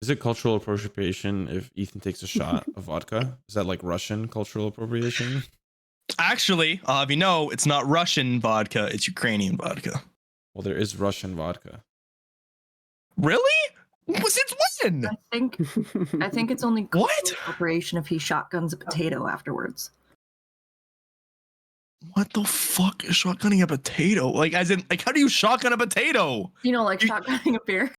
Is it cultural appropriation if Ethan takes a shot of vodka? Is that like Russian cultural appropriation? Actually, I'll have you know, it's not Russian vodka, it's Ukrainian vodka. Well, there is Russian vodka. Really? Since when? I think it's only What? appropriation if he shotguns a potato afterwards. What the fuck is shotgunning a potato? Like, as in, like, how do you shotgun a potato? You know, like shotgunning a beer.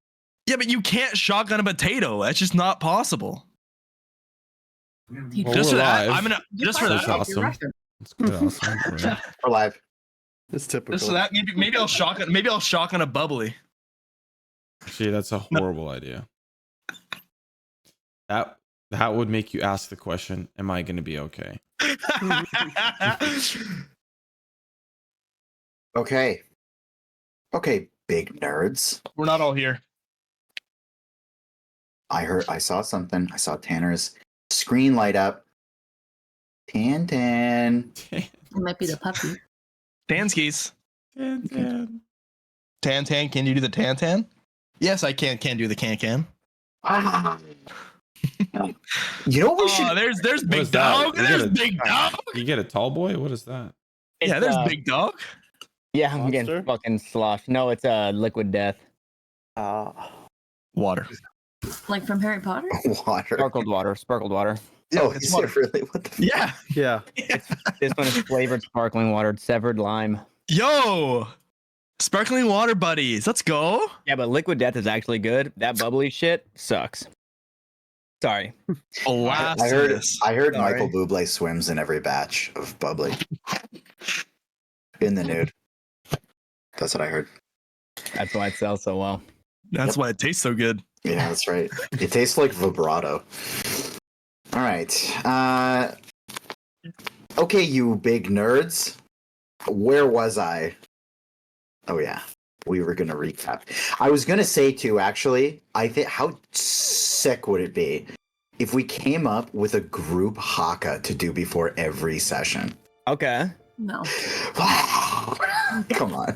Yeah, but you can't shotgun a potato. That's just not possible. Well, Just for we're that, live. I'm gonna. Just for That's that, awesome. That's good. Awesome. Right. We're live. It's typical. just for that, maybe I'll shotgun. Maybe I'll shotgun a bubbly. Actually, that's a horrible idea. That would make you ask the question, am I going to be okay? Okay. Okay, big nerds. We're not all here. I saw something. I saw Tanner's screen light up. Tan. It might be the puppy. Tanskis. Tan. Tan. Can you do the tan? Yes, I can. Can do the can. Ah. You know what we should... There's What big is that? dog. You There's get a- big dog. You get a tall boy? What is that? Yeah, there's big dog. Yeah, I'm Monster? getting fucking sloshed. No, it's liquid death. Water. Like from Harry Potter? Water. Sparkled water. No, it's is water. it really? What the... Yeah. Yeah. This one is flavored sparkling water, severed lime. Yo, sparkling water buddies. Let's go. Yeah, but liquid death is actually good. That bubbly shit sucks. Sorry. I heard Sorry. Michael Bublé swims in every batch of bubbly. In the nude. That's what I heard. That's why it sells so well. That's why it tastes so good. Yeah, that's right. It tastes like vibrato. All right. Okay, you big nerds. Where was I? Oh yeah, we were gonna recap. I was gonna say too. Actually, I think how sick would it be if we came up with a group haka to do before every session? Okay. No. Come on.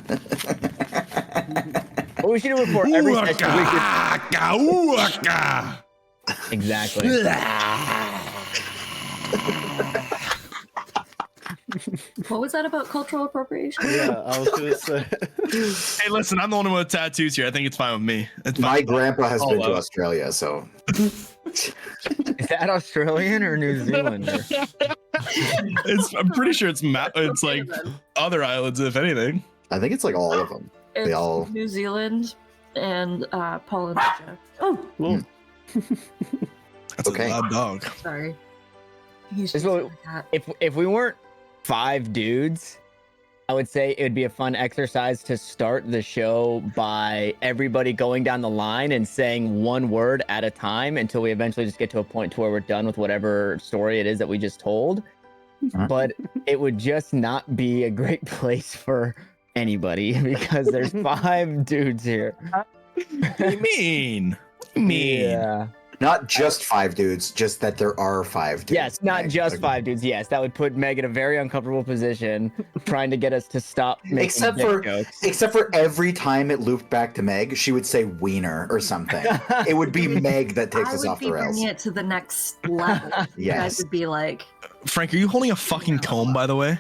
Well, we should do it for every session. Exactly. What was that about cultural appropriation? Yeah, I was gonna say. Hey, listen, I'm the one with tattoos here. I think it's fine with me. It's fine. My grandpa has All been to out. Australia, so Is that Australian or New Zealander? I'm pretty sure it's like other islands, if anything. I think it's like all of them. It's all- New Zealand and Polynesia. Oh, Well, That's Okay. a loud dog. sorry. He's This just will- like that. If we weren't 5 dudes, I would say it would be a fun exercise to start the show by everybody going down the line and saying one word at a time until we eventually just get to a point to where we're done with whatever story it is that we just told. Huh? But it would just not be a great place for anybody because there's 5 dudes here. What do you mean? What do you mean? Yeah. Not just 5 dudes, just that there are 5 dudes. Yes, not Right? just Okay. 5 dudes. Yes, that would put Meg in a very uncomfortable position, trying to get us to stop making Except dick for- jokes. Except for every time it looped back to Meg, she would say wiener or something. It would be Meg that takes I us would off be the rails. bringing it to the next level. You guys Yes. would be like, Frank, are you holding a fucking comb, by the way?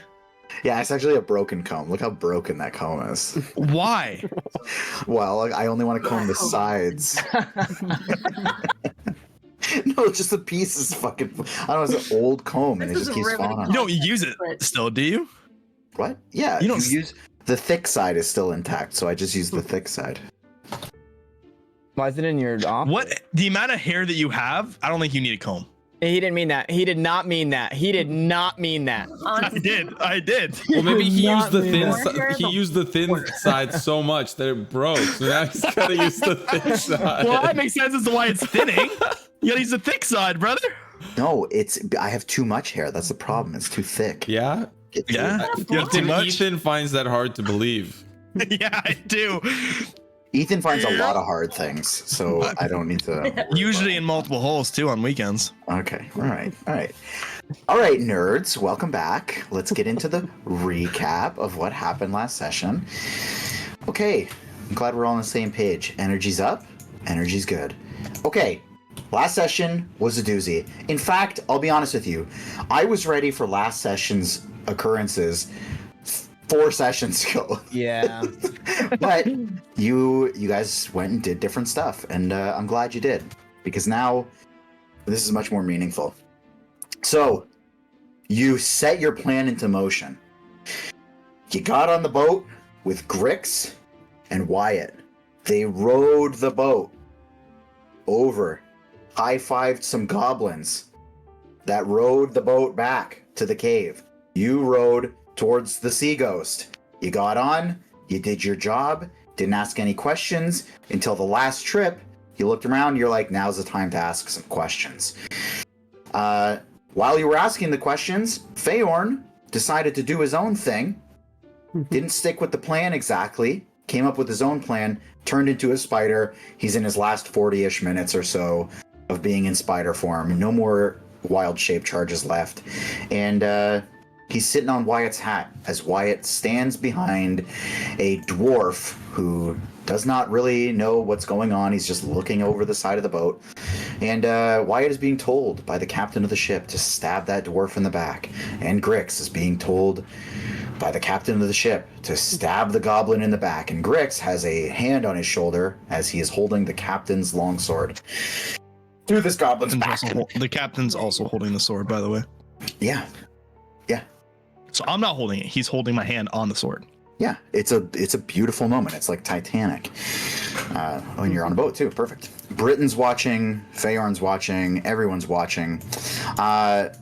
Yeah, it's actually a broken comb. Look how broken that comb is. Why? Well, I only want to comb the sides. No, it's just the piece is fucking. I don't know, it's an old comb and it This just is keeps riveting. falling You off. don't use it still, do you? What? Yeah, You don't use the thick side is still intact, so I just use the thick side. Why is it in your office? What? The amount of hair that you have, I don't think you need a comb. He didn't mean that. He did not mean that. He did not mean that. honestly, I did. Well, maybe he used the Not thin. me. He used the thin side so much that it broke. So now he's gotta use the thick side. Well, that makes sense as to why it's thinning. You gotta use the thick side, brother. No, I have too much hair. That's the problem. It's too thick. Yeah. Get to Yeah? it. You have too much? Ethan finds that hard to believe. Yeah, I do. Ethan finds a lot of hard things, so I don't need to. worry Usually in multiple holes too on weekends. Okay. All right. All right, nerds. Welcome back. Let's get into the recap of what happened last session. Okay. I'm glad we're all on the same page. Energy's up. Energy's good. Okay. Last session was a doozy. In fact, I'll be honest with you, I was ready for last session's occurrences 4 sessions ago. Yeah. But you guys went and did different stuff, and I'm glad you did, because now this is much more meaningful. So, you set your plan into motion. You got on the boat with Grix and Wyatt. They rowed the boat over, high-fived some goblins that rowed the boat back to the cave. You rowed towards the sea ghost. You got on, you did your job, didn't ask any questions until the last trip. You looked around, you're like, now's the time to ask some questions. While you were asking the questions, Feyorn decided to do his own thing. Didn't stick with the plan exactly. Came up with his own plan. Turned into a spider. He's in his last 40-ish minutes or so of being in spider form. No more wild shape charges left. And he's sitting on Wyatt's hat as Wyatt stands behind a dwarf who does not really know what's going on. He's just looking over the side of the boat. And Wyatt is being told by the captain of the ship to stab that dwarf in the back. And Grix is being told by the captain of the ship to stab the goblin in the back. And Grix has a hand on his shoulder as he is holding the captain's longsword through this goblin's back. The captain's also holding the sword, by the way. Yeah. So I'm not holding it. He's holding my hand on the sword. Yeah, it's a beautiful moment. It's like Titanic. When you're on a boat too, perfect. Britain's watching, Feyorn's watching, everyone's watching.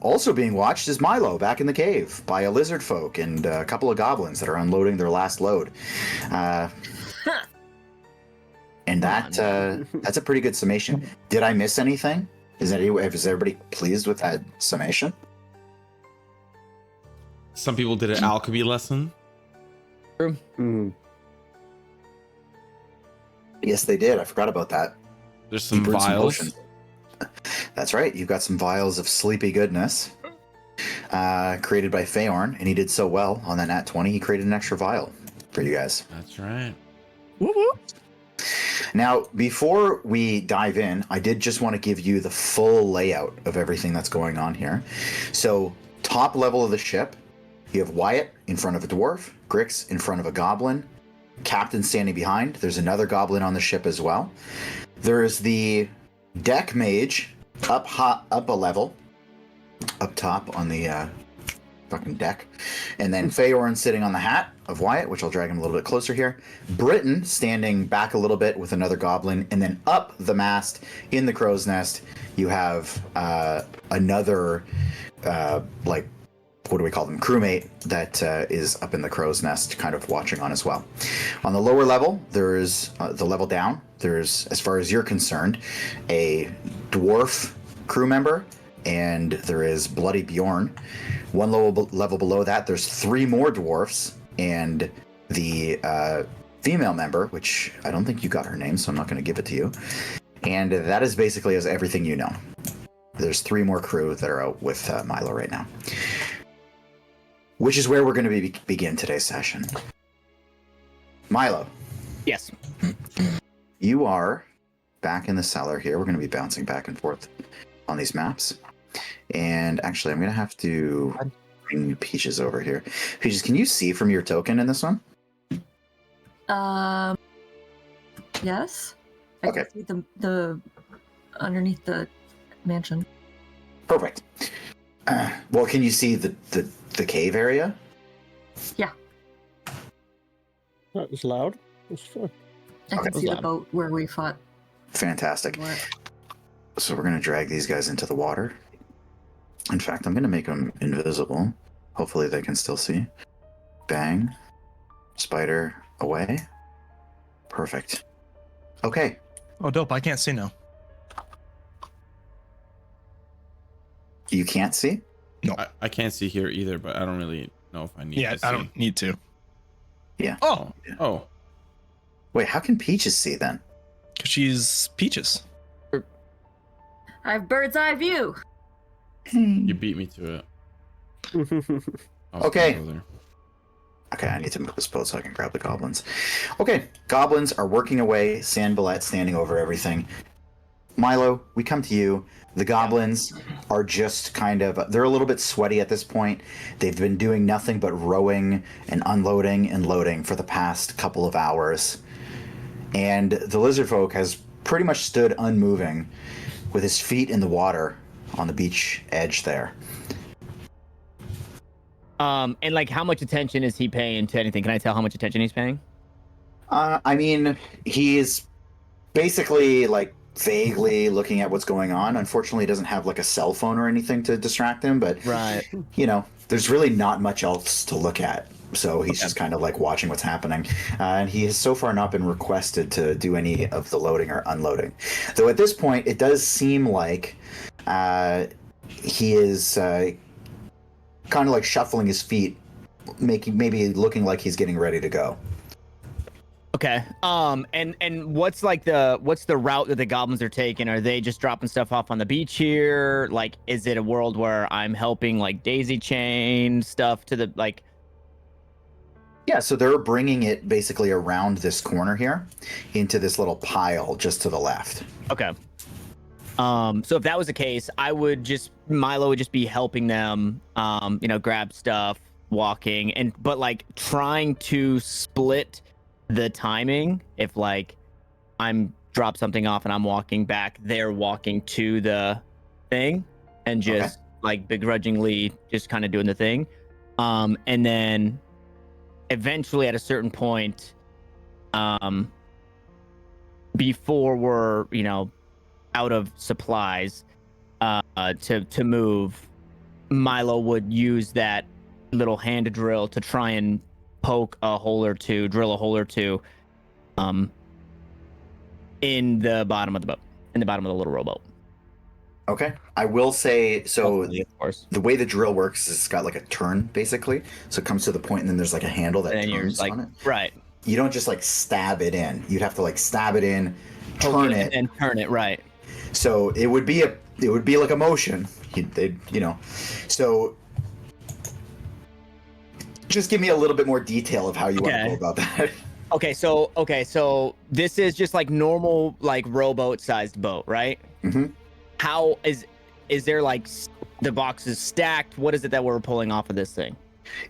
Also being watched is Milo back in the cave by a lizard folk and a couple of goblins that are unloading their last load. And that's a pretty good summation. Did I miss anything? Is everybody pleased with that summation? Some people did an alchemy lesson. True. Yes, they did. I forgot about that. There's some Brewed some vials. potions. That's right. You've got some vials of sleepy goodness created by Feyorn, and he did so well on that nat 20. He created an extra vial for you guys. That's right. Woo-woo. Now, before we dive in, I did just want to give you the full layout of everything that's going on here. So, top level of the ship, you have Wyatt in front of a dwarf, Grix in front of a goblin, Captain standing behind. There's another goblin on the ship as well. There's the deck mage up a level, up top on the fucking deck, and then Feyorn sitting on the hat of Wyatt, which I'll drag him a little bit closer here. Britain standing back a little bit with another goblin, and then up the mast in the crow's nest, you have another what do we call them? Crewmate that is up in the crow's nest, kind of watching on as well. On the lower level, there's the level down. There's, as far as you're concerned, a dwarf crew member, and there is Bloody Bjorn. One level below that, there's 3 more dwarfs, and the female member, which I don't think you got her name, so I'm not going to give it to you. And that is basically as everything you know. There's 3 more crew that are out with Milo right now. Which is where we're going to begin today's session. Milo. Yes. You are back in the cellar here. We're going to be bouncing back and forth on these maps. And actually, I'm going to have to bring Peaches over here. Peaches, can you see from your token in this one? Yes. Okay. I can see the underneath the mansion. Perfect. Well, can you see the cave area? Yeah. That was loud. It was fun. I Okay. can see the boat where we fought. Fantastic. What? So we're going to drag these guys into the water. In fact, I'm going to make them invisible. Hopefully they can still see. Bang. Spider away. Perfect. Okay. Oh, dope. I can't see now. You can't see? I can't see here either, but I don't really know if I need Yeah, to see. I don't need to. Yeah. Oh, Oh, Wait, how can Peaches see then? because she's Peaches. I have bird's eye view. you beat me to it. I was Okay. gonna go there. Okay, I need to move this boat so I can grab the goblins. Okay, goblins are working away, Sandbalette standing over everything. Milo, we come to you. The goblins are just kind of, they're a little bit sweaty at this point. They've been doing nothing but rowing and unloading and loading for the past couple of hours. And the lizard folk has pretty much stood unmoving with his feet in the water on the beach edge there. And like, how much attention is he paying to anything? Can I tell how much attention he's paying? I mean, he's basically like vaguely looking at what's going on. Unfortunately, he doesn't have like a cell phone or anything to distract him, but Right. you know, there's really not much else to look at. So he's just kind of like watching what's happening. And he has so far not been requested to do any of the loading or unloading. Though at this point, it does seem like he is kind of like shuffling his feet, maybe looking like he's getting ready to go. Okay. And what's the route that the goblins are taking? Are they just dropping stuff off on the beach here? Like, is it a world where I'm helping like daisy chain stuff to the like? Yeah, so they're bringing it basically around this corner here into this little pile just to the left. Okay. So if that was the case, Milo would just be helping them, grab stuff, walking, but like trying to split the timing. If like I'm drop something off and I'm walking back, they're walking to the thing and just like begrudgingly just kind of doing the thing. And then eventually at a certain point, before we're, out of supplies, to move, Milo would use that little hand drill to try and drill a hole or two, in the bottom of the boat, in the bottom of the little rowboat. Okay. I will say, so Hopefully, of course. the way the drill works is it's got like a turn basically. So it comes to the point and then there's like a handle that And you're turns like, on it. right. You don't just like stab it in. You'd have to like stab it in, turn it, and turn it, right. So it would be like a motion. So just give me a little bit more detail of how you want to go about that. Okay, so this is just like normal, like rowboat sized boat, right? Mm-hmm. How is there like the boxes stacked? What is it that we're pulling off of this thing?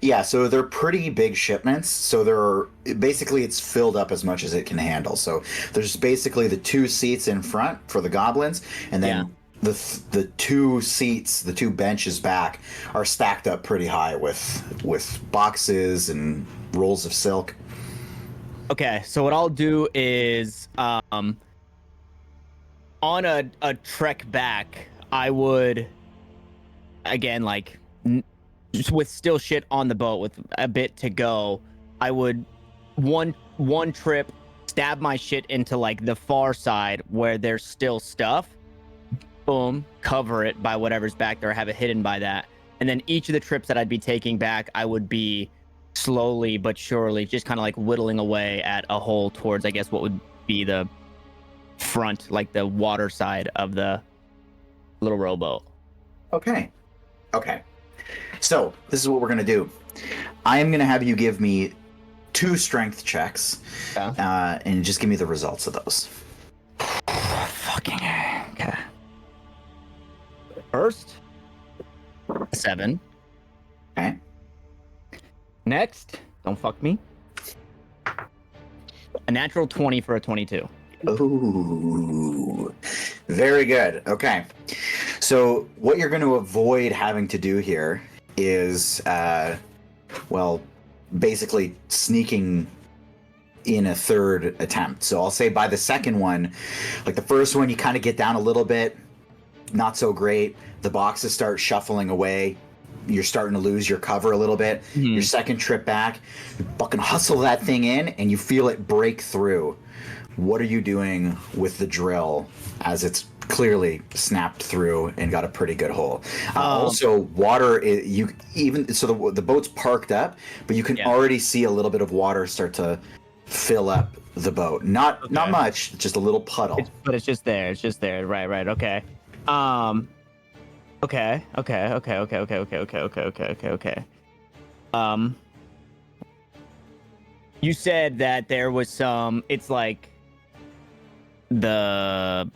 Yeah, so they're pretty big shipments. So it's filled up as much as it can handle. So there's basically the 2 seats in front for the goblins, and then the 2 seats, the 2 benches back are stacked up pretty high with boxes and rolls of silk. Okay, so what I'll do is, on a trek back, I would, again, like, just with still shit on the boat with a bit to go, I would one trip stab my shit into like the far side where there's still stuff, boom, cover it by whatever's back there, have it hidden by that, and then each of the trips that I'd be taking back, I would be slowly but surely just kind of like whittling away at a hole towards, I guess, what would be the front, like the water side of the little rowboat. Okay. So this is what we're gonna do. I am gonna have you give me 2 strength checks, and just give me the results of those. Fucking okay. First, 7. Okay. Next, don't fuck me. A natural 20 for a 22. Ooh, very good. Okay. So what you're going to avoid having to do here is, basically sneaking in a third attempt. So I'll say by the second one, like the first one, you kind of get down a little bit, not so great. The boxes start shuffling away. You're starting to lose your cover a little bit. Mm-hmm. Your second trip back, you fucking hustle that thing in and you feel it break through. What are you doing with the drill as it's clearly snapped through and got a pretty good hole? Also, water, the boat's parked up, but you can already see a little bit of water start to fill up the boat. Not much, just a little puddle. But it's just there. Right. Okay. Okay. You said that there was some. It's like the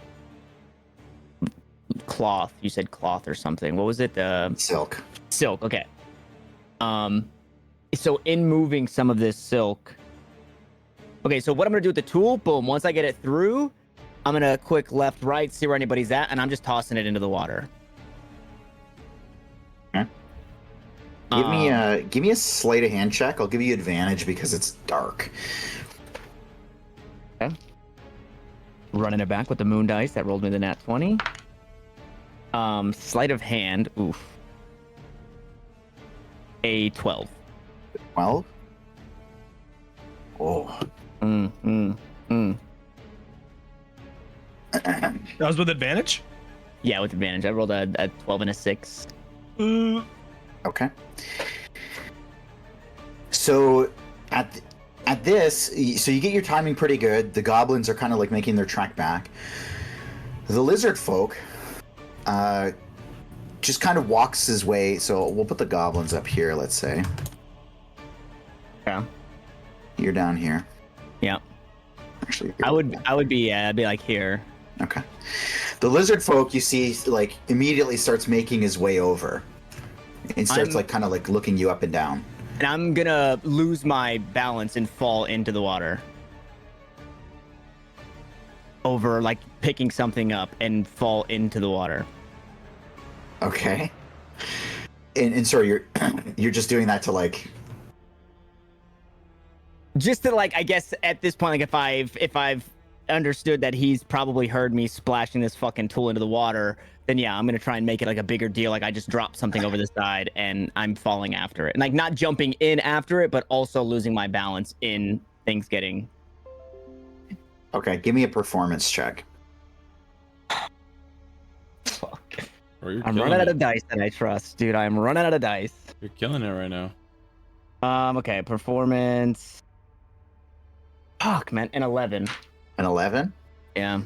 cloth. You said cloth or something. What was it? Silk. Silk. Okay. So in moving some of this silk. Okay, so what I'm gonna do with the tool? Boom. Once I get it through, I'm gonna quick left, right, see where anybody's at, and I'm just tossing it into the water. Okay. Give me a sleight of hand check. I'll give you advantage because it's dark. Okay. Running it back with the moon dice. That rolled me the nat 20. Sleight of hand. Oof. A 12. 12? Oh. That was with advantage? Yeah, with advantage. I rolled a 12 and a 6. Okay. So at this, so you get your timing pretty good. The goblins are kind of like making their trek back. The lizard folk just kind of walks his way. So we'll put the goblins up here, let's say. Yeah. You're down here. Yeah. Actually, I would be I'd be like here. Okay. The lizard folk, you see, like immediately starts making his way over, and starts like kind of like looking you up and down. And I'm gonna lose my balance and fall into the water. Over like picking something up and fall into the water. Okay. And sorry, you're just doing that to like. Just to like, I guess at this point, like if I've understood that he's probably heard me splashing this fucking tool into the water, then yeah, I'm gonna try and make it like a bigger deal. Like I just dropped something over the side and I'm falling after it, and like not jumping in after it, but also losing my balance in things getting. Okay, give me a performance check. Fuck. Or you're I'm killing running out it. of dice that I trust, dude. I'm running out of dice. You're killing it right now. Okay, performance. Fuck, man, an 11. An 11? Yeah.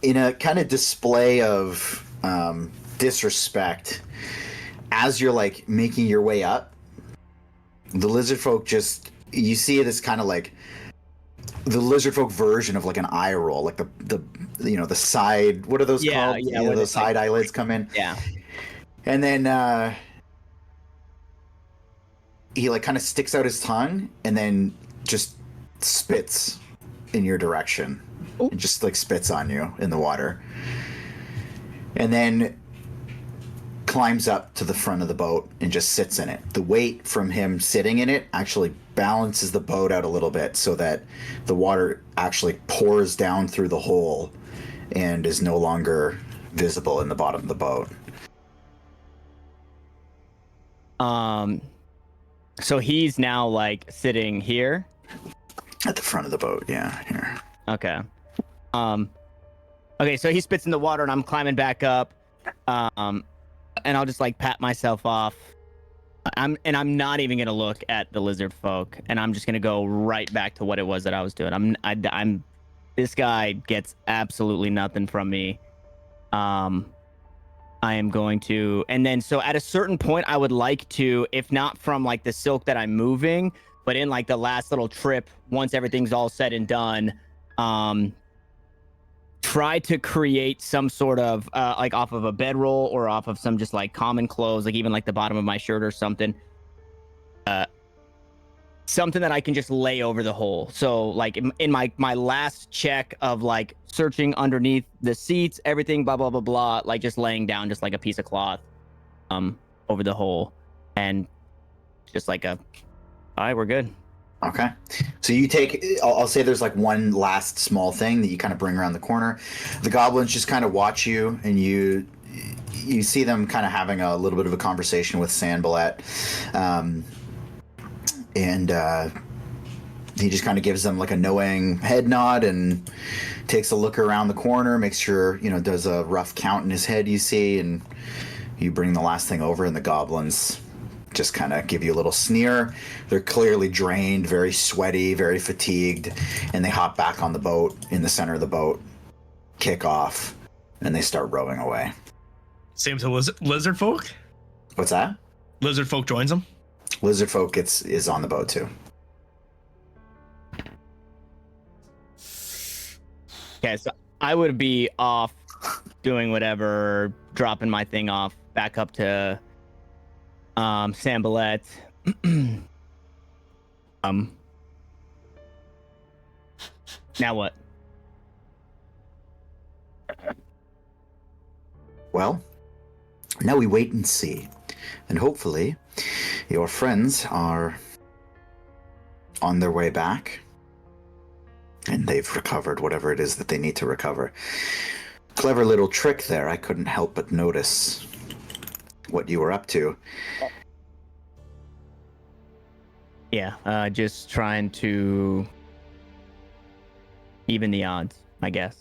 In a kind of display of disrespect, as you're like making your way up, the lizard folk you see this kind of like the lizard folk version of like an eye roll, like the side, what are those called? Yeah, You know, those side eyelids come in. Yeah. And then he like kind of sticks out his tongue and then just spits in your direction. Ooh. And just like spits on you in the water. And then climbs up to the front of the boat and just sits in it. The weight from him sitting in it actually balances the boat out a little bit so that the water actually pours down through the hole and is no longer visible in the bottom of the boat. So he's now like sitting here. At the front of the boat, yeah, here. Okay. Okay, so he spits in the water and I'm climbing back up. And I'll just like pat myself off. I'm not even gonna look at the lizard folk, and I'm just gonna go right back to what it was that I was doing. I'm this guy gets absolutely nothing from me. I am going to, and then so at a certain point, I would like to, if not from like the silk that I'm moving, but in like the last little trip, once everything's all said and done, try to create some sort of like off of a bedroll or off of some just like common clothes, like even like the bottom of my shirt or something, something that I can just lay over the hole. So like in my last check of like searching underneath the seats, everything, blah blah blah blah, like just laying down just like a piece of cloth over the hole, and just like all right, we're good. Okay. So you take, I'll say there's like one last small thing that you kind of bring around the corner. The goblins just kind of watch you, and you see them kind of having a little bit of a conversation with Sanballat. And he just kind of gives them like a knowing head nod and takes a look around the corner, makes sure, does a rough count in his head, you see, and you bring the last thing over, and the goblins just kind of give you a little sneer. They're clearly drained, very sweaty, very fatigued, and they hop back on the boat in the center of the boat, kick off, and they start rowing away. Same to lizard folk? What's that? Lizard folk joins them? Lizard folk is on the boat too. Okay, so I would be off doing whatever, dropping my thing off back up to Sambalette. Now what? Well, now we wait and see. And hopefully your friends are on their way back and they've recovered whatever it is that they need to recover. Clever little trick there. I couldn't help but notice what you were up to. Yeah, just trying to even the odds, I guess.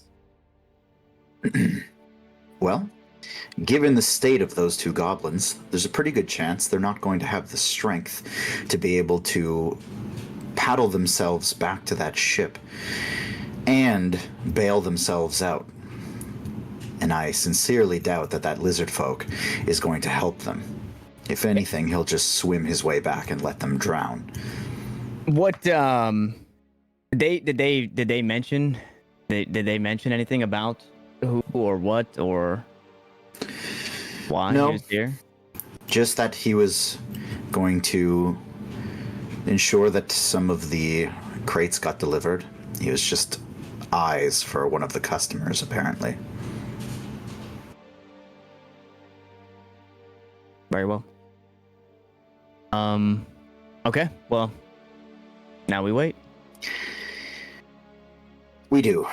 Well, given the state of those two goblins, there's a pretty good chance they're not going to have the strength to be able to paddle themselves back to that ship and bail themselves out. And I sincerely doubt that lizard folk is going to help them. If anything, he'll just swim his way back and let them drown. What did they mention? Did they mention anything about who or what or why No. he was here? Just that he was going to ensure that some of the crates got delivered. He was just eyes for one of the customers, apparently. Very well. Okay, well, now we wait. We do.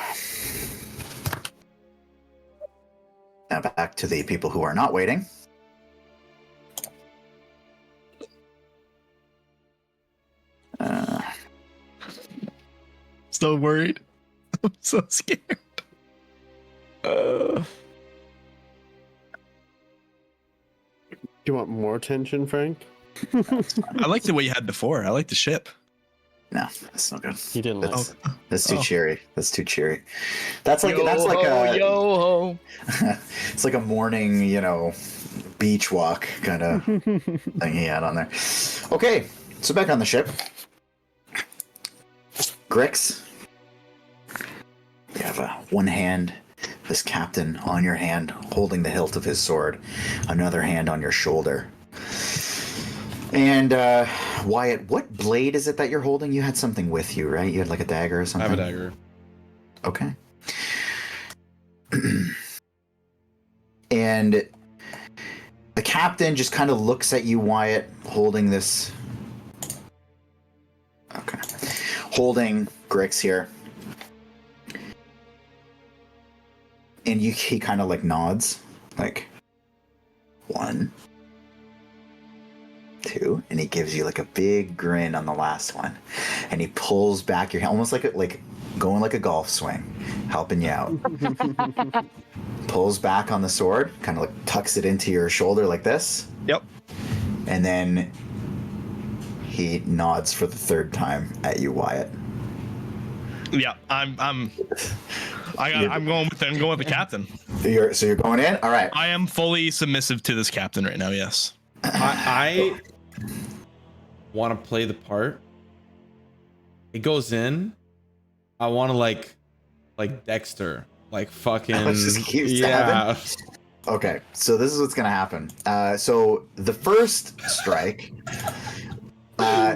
Now back to the people who are not waiting. Still worried. I'm so scared. Do you want more tension, Frank? I liked the way you had before. I like the ship. No, that's not good. You didn't like That's, it. that's too Oh. cheery. That's too cheery. That's like Yo a ho. it's like a morning, beach walk kind of thing he had on there. Okay, so back on the ship. Grix, you have one hand, this captain on your hand, holding the hilt of his sword, another hand on your shoulder. And Wyatt, what blade is it that you're holding? You had something with you, right? You had like a dagger or I something? have a dagger. Okay. And the captain just kind of looks at you, Wyatt, holding this. Okay. Holding Grix here. And he kind of like nods. Like, 1, 2, and he gives you like a big grin on the last one. And he pulls back your hand, almost like going like a golf swing, helping you out. Pulls back on the sword, kind of like tucks it into your shoulder like this. Yep. And then he nods for the third time at you, Wyatt. Yeah, I'm going with the captain. So you're going in? All right. I am fully submissive to this captain right now. Yes. I want to play the part. It goes in. I want to like Dexter, like fucking Just keep yeah. stabbing? Okay, so this is what's gonna happen. So the first strike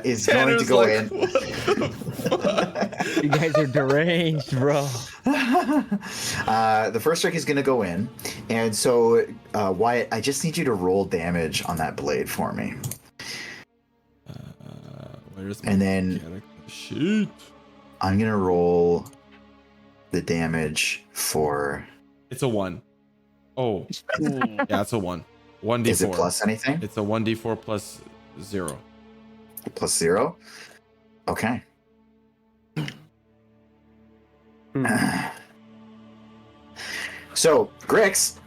is going to Tanner's go like, in. "What the fuck?" You guys are deranged, bro. The first strike is going to go in, and so Wyatt, I just need you to roll damage on that blade for me. Where's my And then mechanic? Shit. I'm going to roll the damage for. It's a 1. Oh, yeah, it's a 1. 1d4. Is it plus anything? It's a 1d4 plus 0. Plus 0? Okay. So, Grix,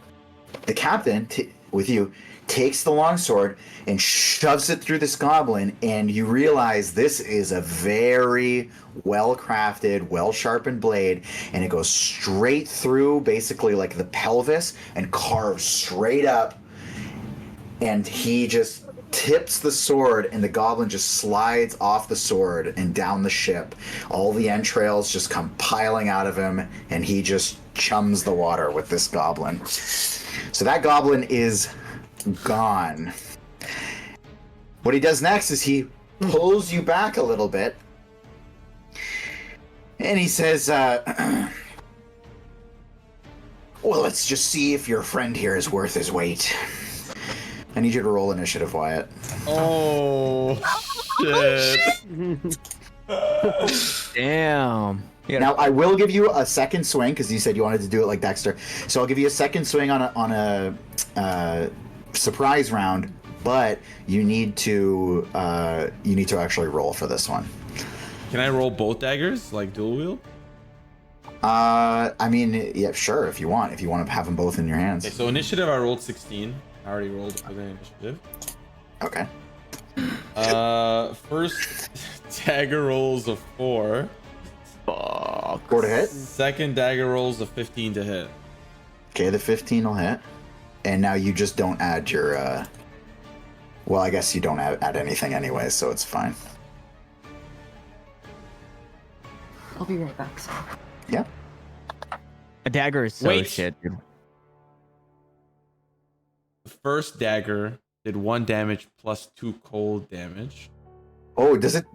the captain, with you, takes the longsword and shoves it through this goblin, and you realize this is a very well-crafted, well-sharpened blade, and it goes straight through, basically like the pelvis, and carves straight up, and he just tips the sword, and the goblin just slides off the sword and down the ship. All the entrails just come piling out of him, and he just chums the water with this goblin. So that goblin is gone. What he does next is he pulls you back a little bit, and he says, well, let's just see if your friend here is worth his weight. I need you to roll initiative, Wyatt. Oh, shit. Damn. Now, I will give you a second swing, because you said you wanted to do it like Dexter. So I'll give you a second swing on a surprise round, but you need to actually roll for this one. Can I roll both daggers, like dual wield? I mean, yeah, sure, if you want to have them both in your hands. Okay, so initiative, I rolled 16. I already rolled for the initiative. Okay. First dagger rolls a 4. Fuck. 4 to hit. Second dagger rolls a 15 to hit. Okay, the 15 will hit. And now you just don't add your, well, I guess you don't add anything anyway, so it's fine. I'll be right back. So. Yeah. A dagger is so Wait. shit, dude. The first dagger did 1 damage plus 2 cold damage. Oh, does it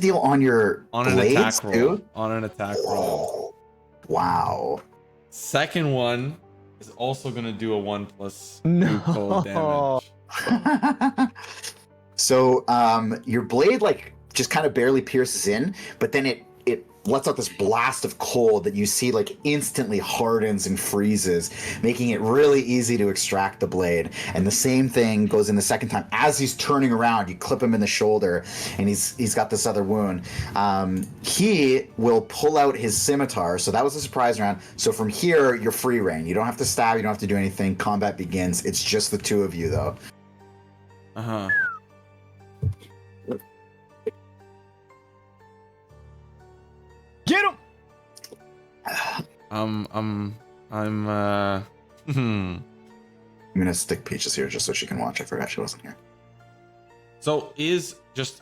deal on your On an blades attack roll. too? On an attack roll. Wow. Second one is also gonna do a 1 plus 2 No. cold damage. So your blade like just kind of barely pierces in, but then it lets out this blast of cold that you see like instantly hardens and freezes, making it really easy to extract the blade. And the same thing goes in the second time. As he's turning around, you clip him in the shoulder, and he's got this other wound. He will pull out his scimitar. So that was a surprise round. So from here, you're free reign. You don't have to stab. You don't have to do anything. Combat begins. It's just the two of you, though. Uh-huh. Get him! I'm I'm gonna stick Peaches here just so she can watch. I forgot she wasn't here. So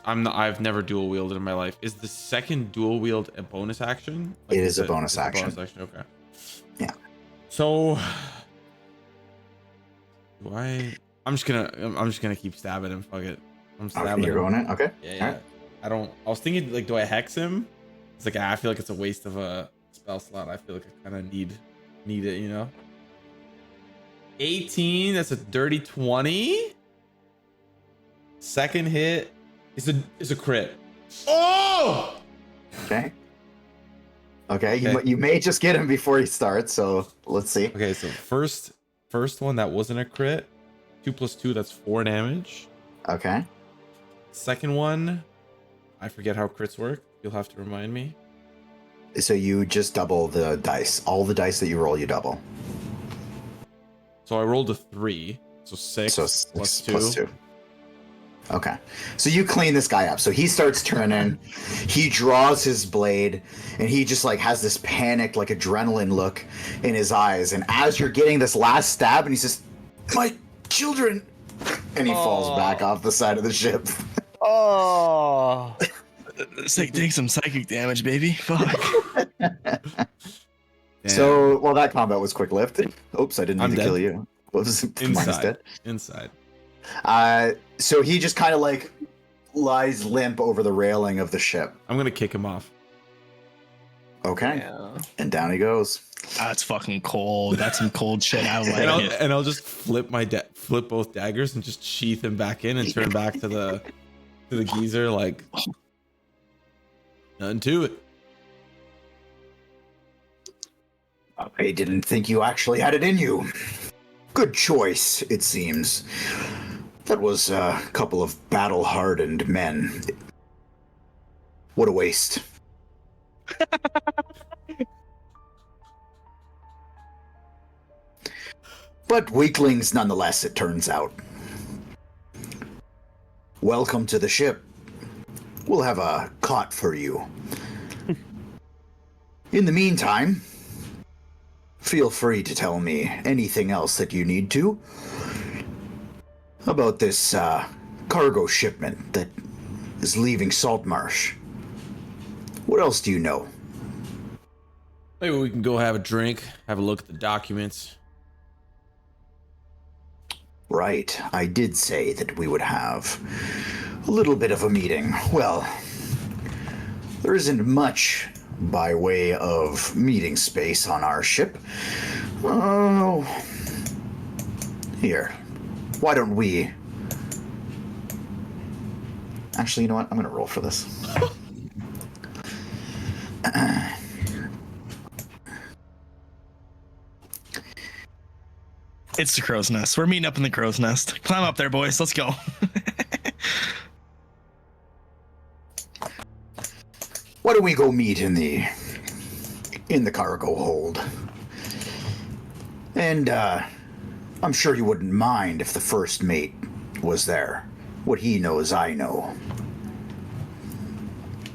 I've never dual wielded in my life. Is the second dual wield a bonus action? It is a bonus action. Bonus action, okay. Yeah. So I'm just gonna keep stabbing him. Fuck it. I'm stabbing Okay, you're him. going it? Okay. Yeah. Alright. I was thinking like, do I hex him? It's like I feel like it's a waste of a spell slot. I feel like I kind of need it, you know. 18. That's a dirty 20. Second hit is a crit. Oh! Okay. Okay. Okay. You may just get him before he starts. So let's see. Okay, so first one that wasn't a crit. 2 plus 2. That's 4 damage. Okay. Second one, I forget how crits work. You'll have to remind me. So you just double the dice. All the dice that you roll, you double. So I rolled a 3, so 6, So 6 plus 2. plus 2. Okay. So you clean this guy up. So he starts turning. He draws his blade, and he just like has this panicked, like adrenaline look in his eyes. And as you're getting this last stab, and he says, "My children," and he falls back off the side of the ship. Oh. It's like take some psychic damage, baby. Fuck. Damn. So, well, that combat was quick-lived. Oops, I didn't I'm mean to dead. kill you. Whoops, mine's dead. Inside. So he just kind of like lies limp over the railing of the ship. I'm gonna kick him off. Okay. Yeah. And down he goes. That's fucking cold. That's some cold shit. I And like it. I'll just flip both daggers and just sheath him back in and turn back to the geezer like nothing to it. I didn't think you actually had it in you. Good choice, it seems. That was a couple of battle-hardened men. What a waste. But weaklings nonetheless, it turns out. Welcome to the ship. We'll have a cot for you. In the meantime, feel free to tell me anything else that you need to about this cargo shipment that is leaving Saltmarsh. What else do you know? Maybe we can go have a drink, have a look at the documents. Right, I did say that we would have a little bit of a meeting. Well, there isn't much by way of meeting space on our ship. Oh, here. Why don't we... Actually, you know what? I'm going to roll for this. It's the crow's nest. We're meeting up in the crow's nest. Climb up there, boys. Let's go. Why don't we go meet in the cargo hold? And I'm sure you wouldn't mind if the first mate was there. What he knows, I know.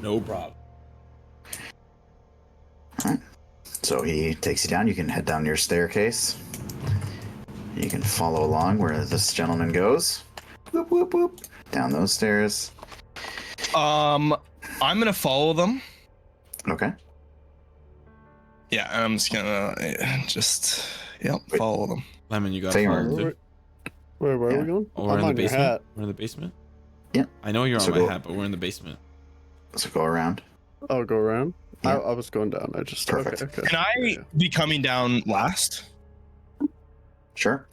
No problem. All right. So he takes you down. You can head down your staircase. You can follow along where this gentleman goes. Whoop, whoop, whoop. Down those stairs. I'm gonna follow them. Okay. Yeah, I'm just gonna follow them. Lemon, you got Feyorn. followed too? Where are Yeah. we going? Oh, we're I'm in the on your basement? hat. We're in the basement? Yeah. I know you're So on my go- hat, but we're in the basement. So go around. I'll go around. Yeah. I was going down. I just Perfect. Okay. Can I be coming down last? Sure.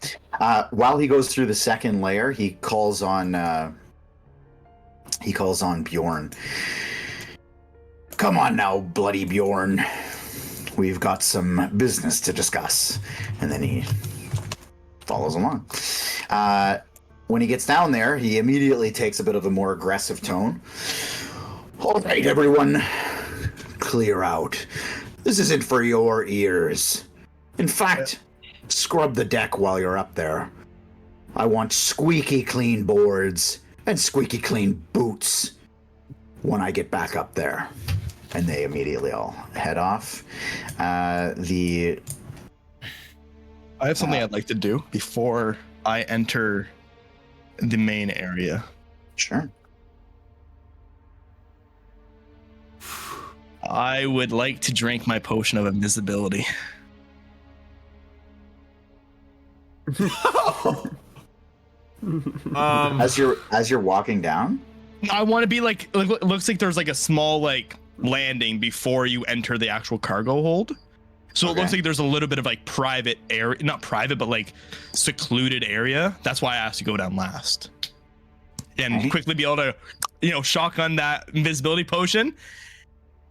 While he goes through the second layer, he calls on Bjorn. Come on now, bloody Bjorn. We've got some business to discuss. And then he follows along. When he gets down there, he immediately takes a bit of a more aggressive tone. All right, everyone, clear out. This isn't for your ears. In fact, scrub the deck while you're up there. I want squeaky clean boards and squeaky clean boots when I get back up there. And they immediately all head off. I have something I'd like to do before I enter the main area. Sure. I would like to drink my potion of invisibility. As you're walking down? I want to be like, it looks like there's like a small like landing before you enter the actual cargo hold. So Okay. it looks like there's a little bit of like private area, not private, but like secluded area. That's why I asked to go down last. And Okay. quickly be able to, shotgun that invisibility potion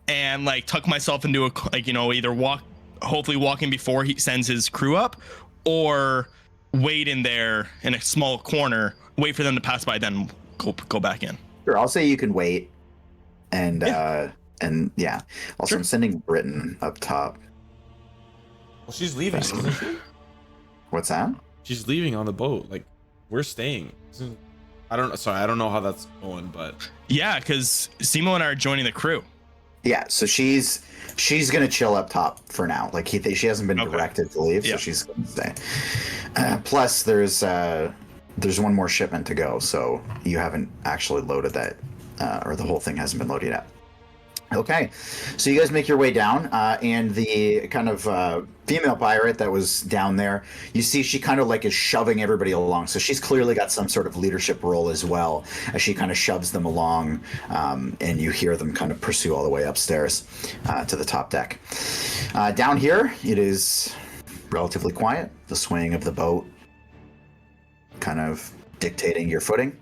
and like tuck myself into either hopefully walking before he sends his crew up, or wait in there in a small corner, wait for them to pass by, then go back in. Sure, I'll say you can wait. And Yeah. Also Sure. I'm sending Britain up top. Well, she's leaving, isn't she? What's that? She's leaving on the boat. Like, we're staying. I don't know how that's going, but Yeah, because Simo and I are joining the crew. Yeah, so she's gonna chill up top for now. Like she hasn't been Okay. directed to leave, Yeah. so she's gonna stay. Plus, there's one more shipment to go, so you haven't actually loaded that, or the whole thing hasn't been loaded yet. Okay, so you guys make your way down, and the kind of female pirate that was down there, you see she kind of like is shoving everybody along. So she's clearly got some sort of leadership role as well, as she kind of shoves them along, and you hear them kind of pursue all the way upstairs to the top deck. Down here, it is relatively quiet. The swaying of the boat kind of dictating your footing.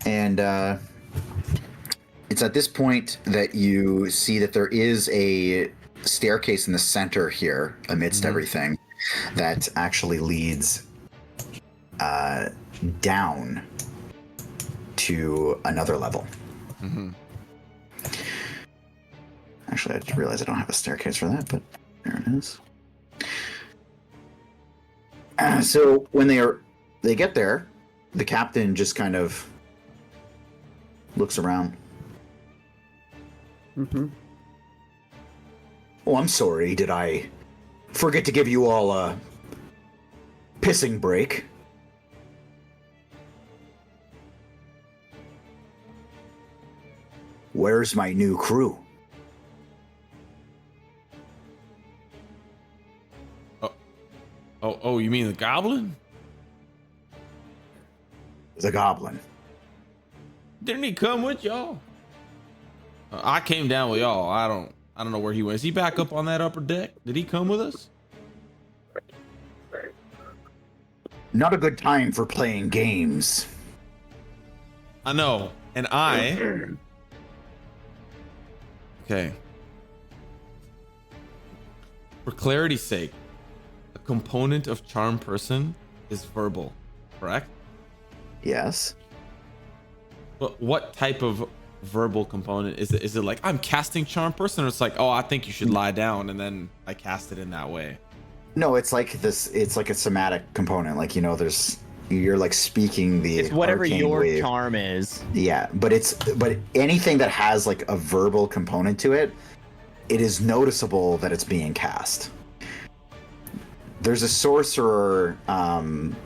And it's at this point that you see that there is a staircase in the center here amidst everything that actually leads down to another level. Actually, I just realized I don't have a staircase for that, but there it is. So when they get there, the captain just kind of looks around. Mm-hmm. Oh, I'm sorry. Did I forget to give you all a pissing break? Where's my new crew? Oh, you mean the goblin? The goblin. Didn't he come with y'all? I came down with y'all. I don't know where he went. Is he back up on that upper deck? Did he come with us? Not a good time for playing games. I know. And okay. For clarity's sake, a component of charm person is verbal, correct? Yes. But what type of verbal component is it? Is it like I'm casting charm person, or it's like, oh, I think you should lie down, and then I cast it in that way? No, it's like this. It's like a somatic component. Like, you know, you're like speaking the. It's whatever arcane your wave. charm is. Yeah, but anything that has like a verbal component to it, it is noticeable that it's being cast. There's a sorcerer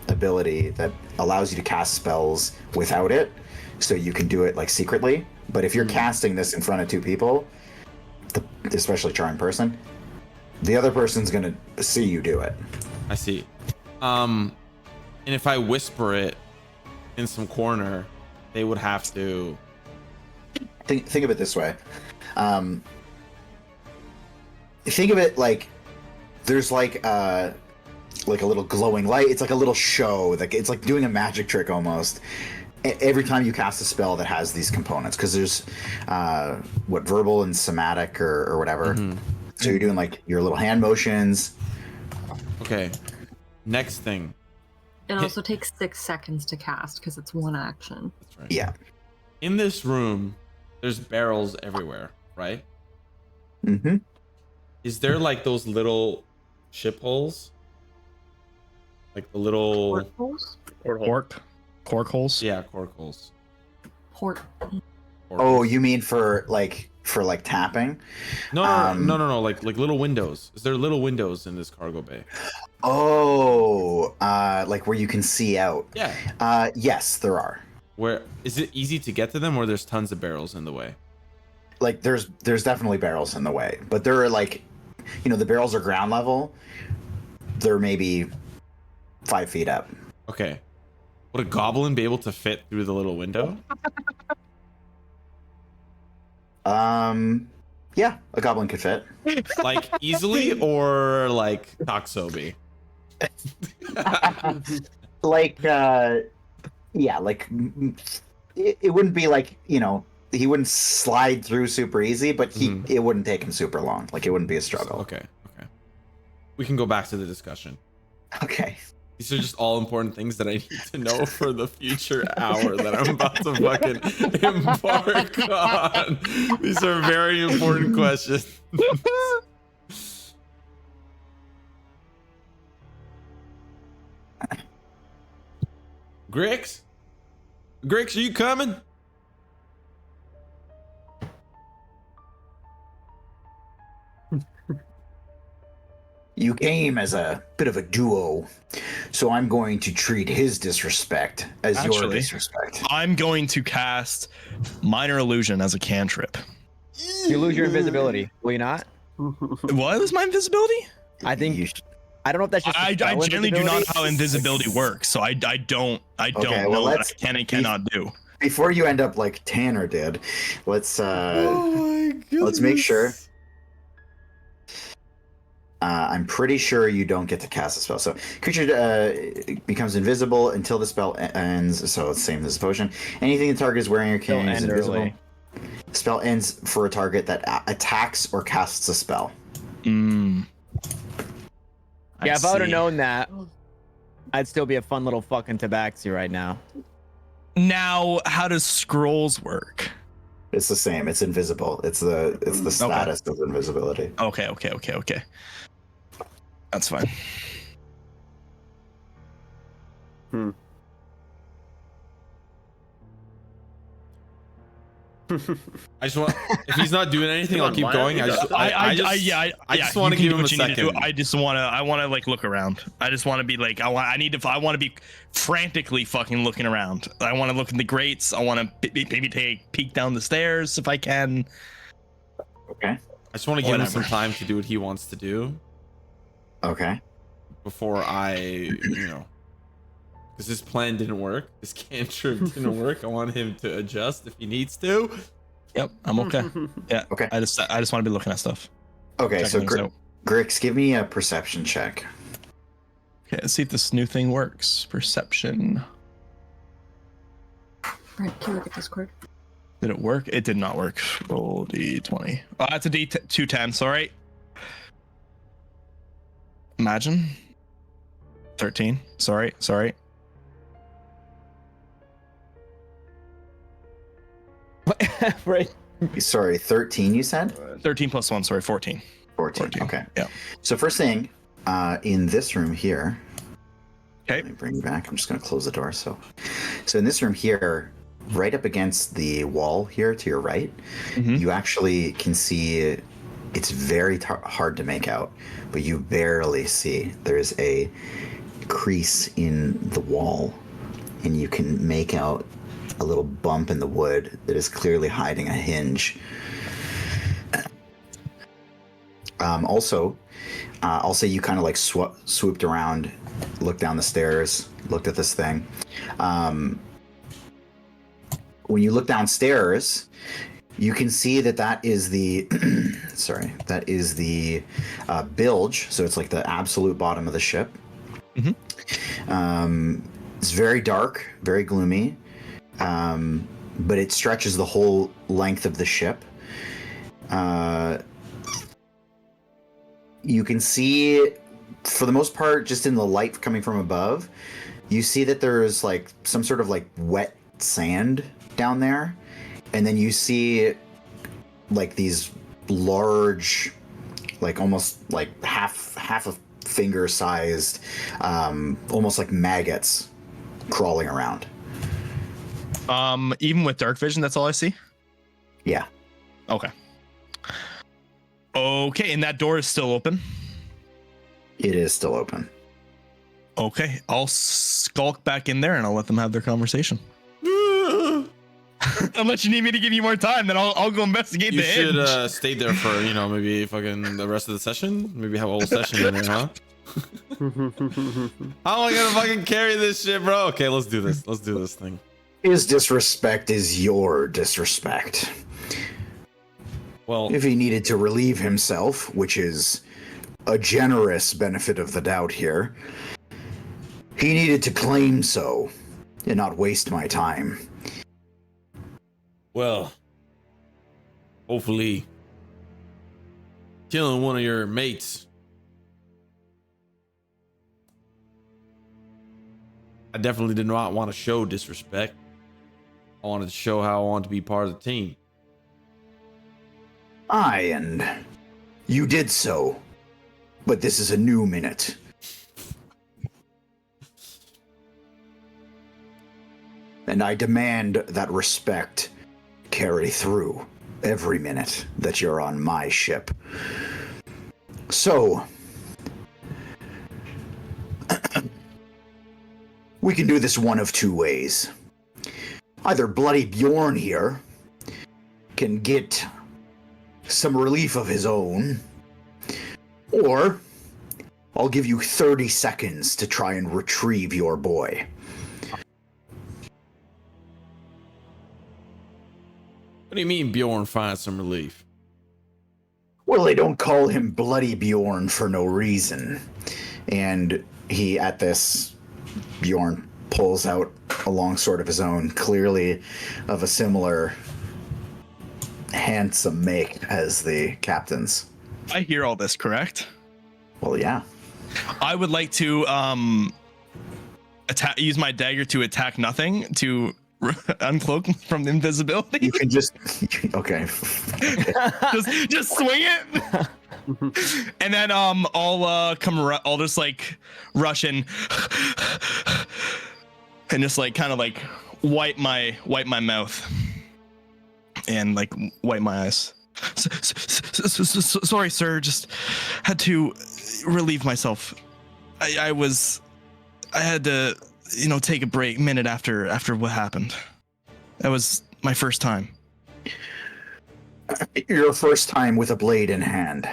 ability that allows you to cast spells without it, so you can do it like secretly. But if you're casting this in front of two people, especially charmed person, the other person's gonna see you do it. I see. And if I whisper it in some corner, they would have to Think of it this way. Think of it like there's like a little glowing light. It's like a little show. Like it's like doing a magic trick almost. Every time you cast a spell that has these components, because there's verbal and somatic or whatever. Mm-hmm. So you're doing like your little hand motions. Okay. Next thing. It also takes 6 seconds to cast because it's one action. That's right. Yeah. In this room, there's barrels everywhere, right? Mm-hmm. Is there like those little ship holes? Like the little Port holes? Cork holes. yeah, cork holes. Port. Cork Oh, holes. you mean for tapping? No, like little windows. Is there little windows in this cargo bay? Oh, like where you can see out. Yeah. Yes, there are. Where is it easy to get to them, or there's tons of barrels in the way? Like there's definitely barrels in the way, but there are like, you know, the barrels are ground level. They're maybe 5 feet up. Okay. Would a goblin be able to fit through the little window? Yeah, a goblin could fit. Like easily, or like Toxobi? Like, yeah, like it wouldn't be like, you know, he wouldn't slide through super easy, but it wouldn't take him super long. Like it wouldn't be a struggle. Okay. We can go back to the discussion. Okay. These are just all important things that I need to know for the future hour that I'm about to fucking embark on. These are very important questions. Grix? Grix, are you coming? You came as a bit of a duo, so I'm going to treat his disrespect as your disrespect. I'm going to cast Minor Illusion as a cantrip. You lose your invisibility, will you not? What is my invisibility? I think I don't know if that's just. I generally do not know how invisibility works, so I don't Okay, know well, what I can and cannot do. Before you end up like Tanner did, let's Oh my let's make sure. I'm pretty sure you don't get to cast a spell. So creature becomes invisible until the spell ends. So it's the same as this potion. Anything the target is wearing or carrying is invisible. Early. Spell ends for a target that attacks or casts a spell. Yeah, if I would have known that, I'd still be a fun little fucking tabaxi right now. Now, how does scrolls work? It's the same. It's invisible. It's the status of invisibility. Okay. That's fine. I just want. If he's not doing anything, Come I'll on, keep Wyatt, going. you I got just this. just you want to can give do him a what you need to do. second. I want to like look around. I just want to be like, I want to be frantically fucking looking around. I want to look in the grates. I want to maybe take a peek down the stairs if I can. Okay. I just want to give him Whatever. some time to do what he wants to do Okay. before I, because his plan didn't work. His cantrip didn't work. I want him to adjust if he needs to. Yep, I'm okay. Yeah. Okay. I just want to be looking at stuff. Okay, checking so things out. Grix, give me a perception check. Okay, let's see if this new thing works. Perception. Right, can you look at Discord? Did it work? It did not work. Roll D20. Oh, that's a D210. Sorry. Imagine. 13. Sorry. Right. Sorry, 13 you said? 13 plus 1. Sorry, 14. 14. Okay. Yeah. So first thing, in this room here, Okay. let me bring you back. I'm just going to close the door. So in this room here, right up against the wall here to your right, Mhm. you actually can see it's very hard to make out, but you barely see. There's a crease in the wall, and you can make out a little bump in the wood that is clearly hiding a hinge. Also, I'll say you kind of like swooped around, looked down the stairs, looked at this thing. When you look downstairs, you can see that is the that is the bilge. So it's like the absolute bottom of the ship. Mhm. It's very dark, very gloomy, but it stretches the whole length of the ship. You can see, for the most part, just in the light coming from above, you see that there's like some sort of like wet sand down there, and then you see like these large, like almost like half a finger sized, almost like maggots crawling around. Even with dark vision, that's all I see. Yeah. Okay. Okay, and that door is still open. It is still open. Okay, I'll skulk back in there and I'll let them have their conversation. Unless you need me to give you more time, then I'll go investigate You the should hinge. stay there for maybe fucking the rest of the session. Maybe have a whole session in there, huh? How am I gonna fucking carry this shit, bro? Okay, let's do this. Let's do this thing. His disrespect is your disrespect. Well, If he needed to relieve himself, which is a generous benefit of the doubt here, he needed to claim so and not waste my time. well, hopefully, killing one of your mates. I definitely did not want to show disrespect. I wanted to show how I want to be part of the team. Aye, and you did so. But this is a new minute. And I demand that respect carry through every minute that you're on my ship. So, we can do this one of two ways. Either bloody Bjorn here can get some relief of his own, or I'll give you 30 seconds to try and retrieve your boy. What do you mean Bjorn finds some relief? Well, they don't call him Bloody Bjorn for no reason. And he, at this, Bjorn pulls out a longsword of his own, clearly of a similar handsome make as the captain's. I hear all this, correct? Well, yeah. I would like to use my dagger to attack nothing to uncloak from invisibility. You can just... Okay. just swing it. And then I'll just like rush in and just like kind of like wipe my mouth and like wipe my eyes. Sorry, sir. Just had to relieve myself. I had to, take a minute after what happened. That was my first time. Your first time with a blade in hand.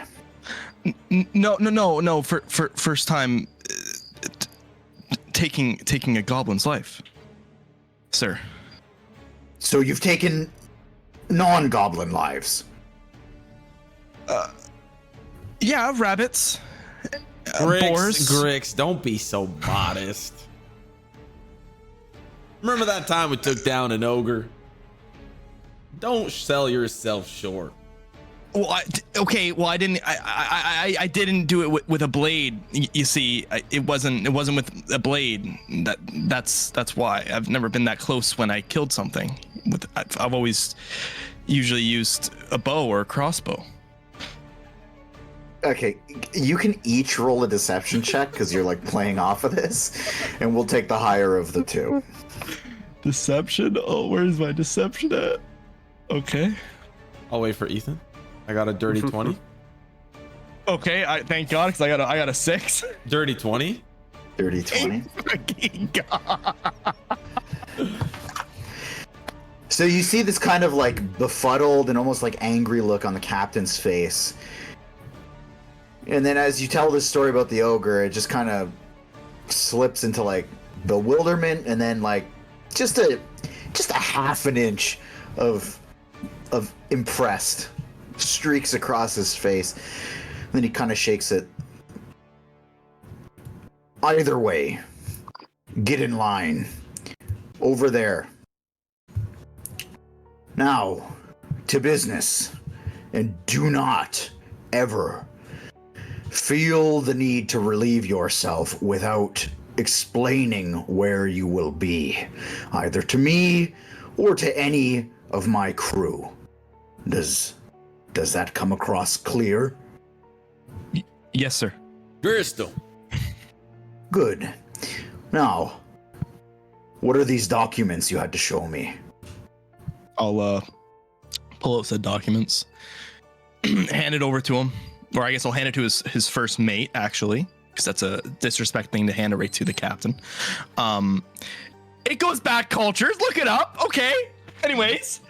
No. For first time taking a goblin's life, sir. So you've taken non-goblin lives. Yeah, rabbits, boars. Grix, don't be so modest. Remember that time we took down an ogre? Don't sell yourself short. Well, I didn't. I didn't do it with a blade. You see, it wasn't with a blade. That's why I've never been that close when I killed something. I've always usually used a bow or a crossbow. Okay, you can each roll a deception check because you're like playing off of this, and we'll take the higher of the two. Deception? Oh, where's my deception at? Okay. I'll wait for Ethan. I got a dirty 20. Okay, thank God, because I got a 6. Dirty 20. Dirty 20. God. So you see this kind of like befuddled and almost like angry look on the captain's face. And then as you tell this story about the ogre, it just kind of slips into like bewilderment and then like just a half an inch of impressed streaks across his face. Then he kind of shakes it. Either way, get in line. Over there. Now, to business. And do not ever feel the need to relieve yourself without explaining where you will be, either to me or to any of my crew. Does that come across clear? Yes, sir. Crystal. Good. Now, what are these documents you had to show me? I'll pull up said documents, hand it over to him, or I guess I'll hand it to his first mate, actually, because that's a disrespect thing to hand it right to the captain. It goes back cultures. Look it up. Okay. Anyways,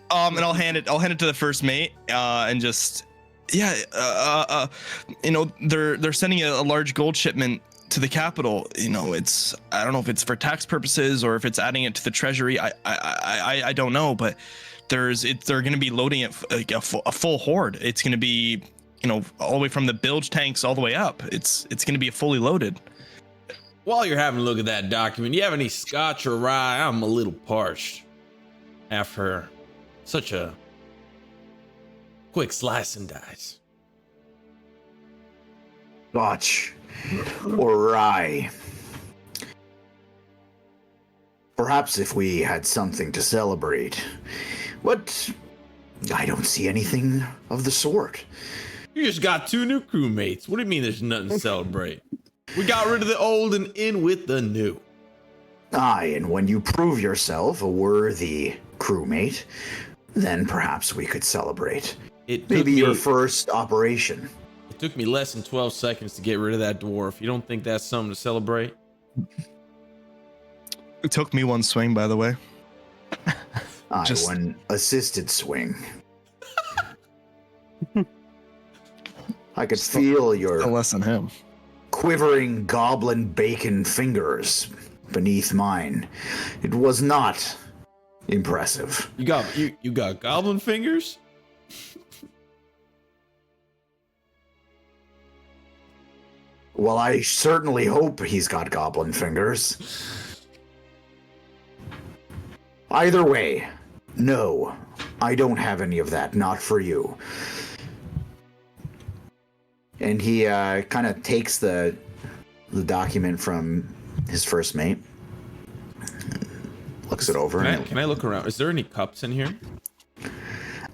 and I'll hand it to the first mate, and just they're sending a large gold shipment to the capital. I don't know if it's for tax purposes or if it's adding it to the treasury. I don't know, but they're going to be loading it like a full horde. It's going to be all the way from the bilge tanks all the way up. It's going to be fully loaded. While you're having a look at that document, you have any scotch or rye? I'm a little parched after such a quick slice and dice. Scotch or rye. Perhaps if we had something to celebrate. But I don't see anything of the sort. You just got 2 new crewmates. What do you mean there's nothing to celebrate? We got rid of the old and in with the new. Aye, and when you prove yourself a worthy crewmate, then perhaps we could celebrate. Maybe your first operation. It took me less than 12 seconds to get rid of that dwarf. You don't think that's something to celebrate? It took me one swing, by the way. One assisted swing. I could feel your less than him. Quivering goblin bacon fingers beneath mine. It was not impressive. You got goblin fingers? Well, I certainly hope he's got goblin fingers. Either way, no, I don't have any of that. Not for you. And he kind of takes the document from his first mate, looks it over. Can I look around? Is there any cups in here?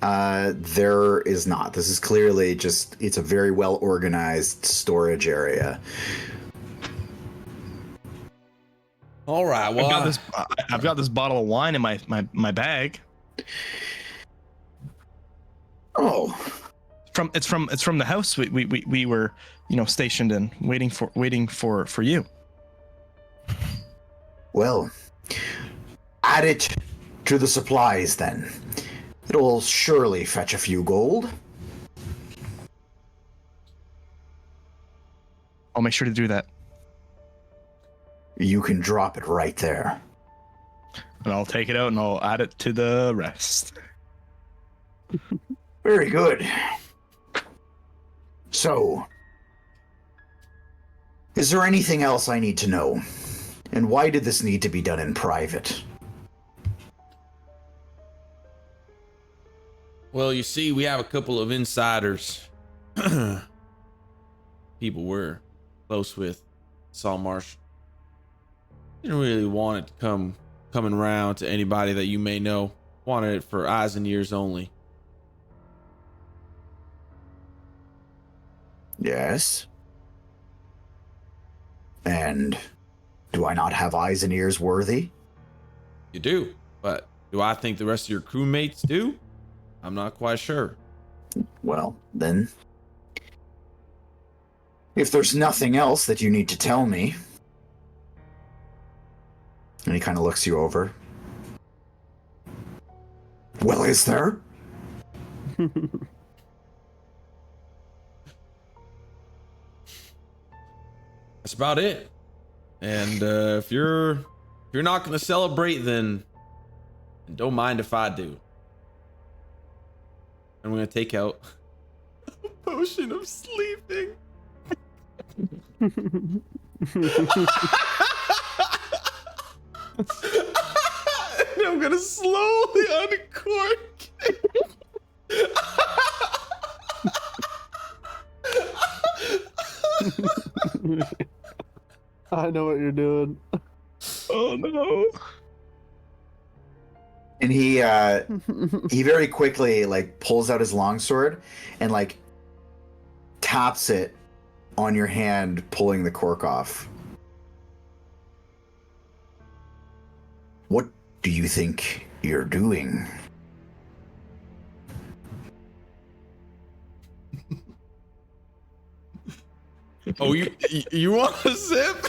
There is not. This is clearly it's a very well organized storage area. All right. Well, I've got this bottle of wine in my bag. Oh, It's from the house we were, stationed in, waiting for you. well, add it to the supplies then. It'll surely fetch a few gold. I'll make sure to do that. You can drop it right there. And I'll take it out and I'll add it to the rest. Very good. So, is there anything else I need to know? And why did this need to be done in private? Well, you see, we have a couple of insiders. People we're close with. Saltmarsh. Didn't really want it to coming around to anybody that you may know. Wanted it for eyes and ears only. Yes. And do I not have eyes and ears worthy? You do, but do I think the rest of your crewmates do? I'm not quite sure. Well, then, if there's nothing else that you need to tell me, and he kind of looks you over. Well, is there? That's about it. And if you're not gonna celebrate, then don't mind if I do. I'm gonna take out a potion of sleeping. And I'm gonna slowly uncork. I know what you're doing. Oh no. And he very quickly pulls out his longsword and taps it on your hand, pulling the cork off. What do you think you're doing? Oh, you want a sip?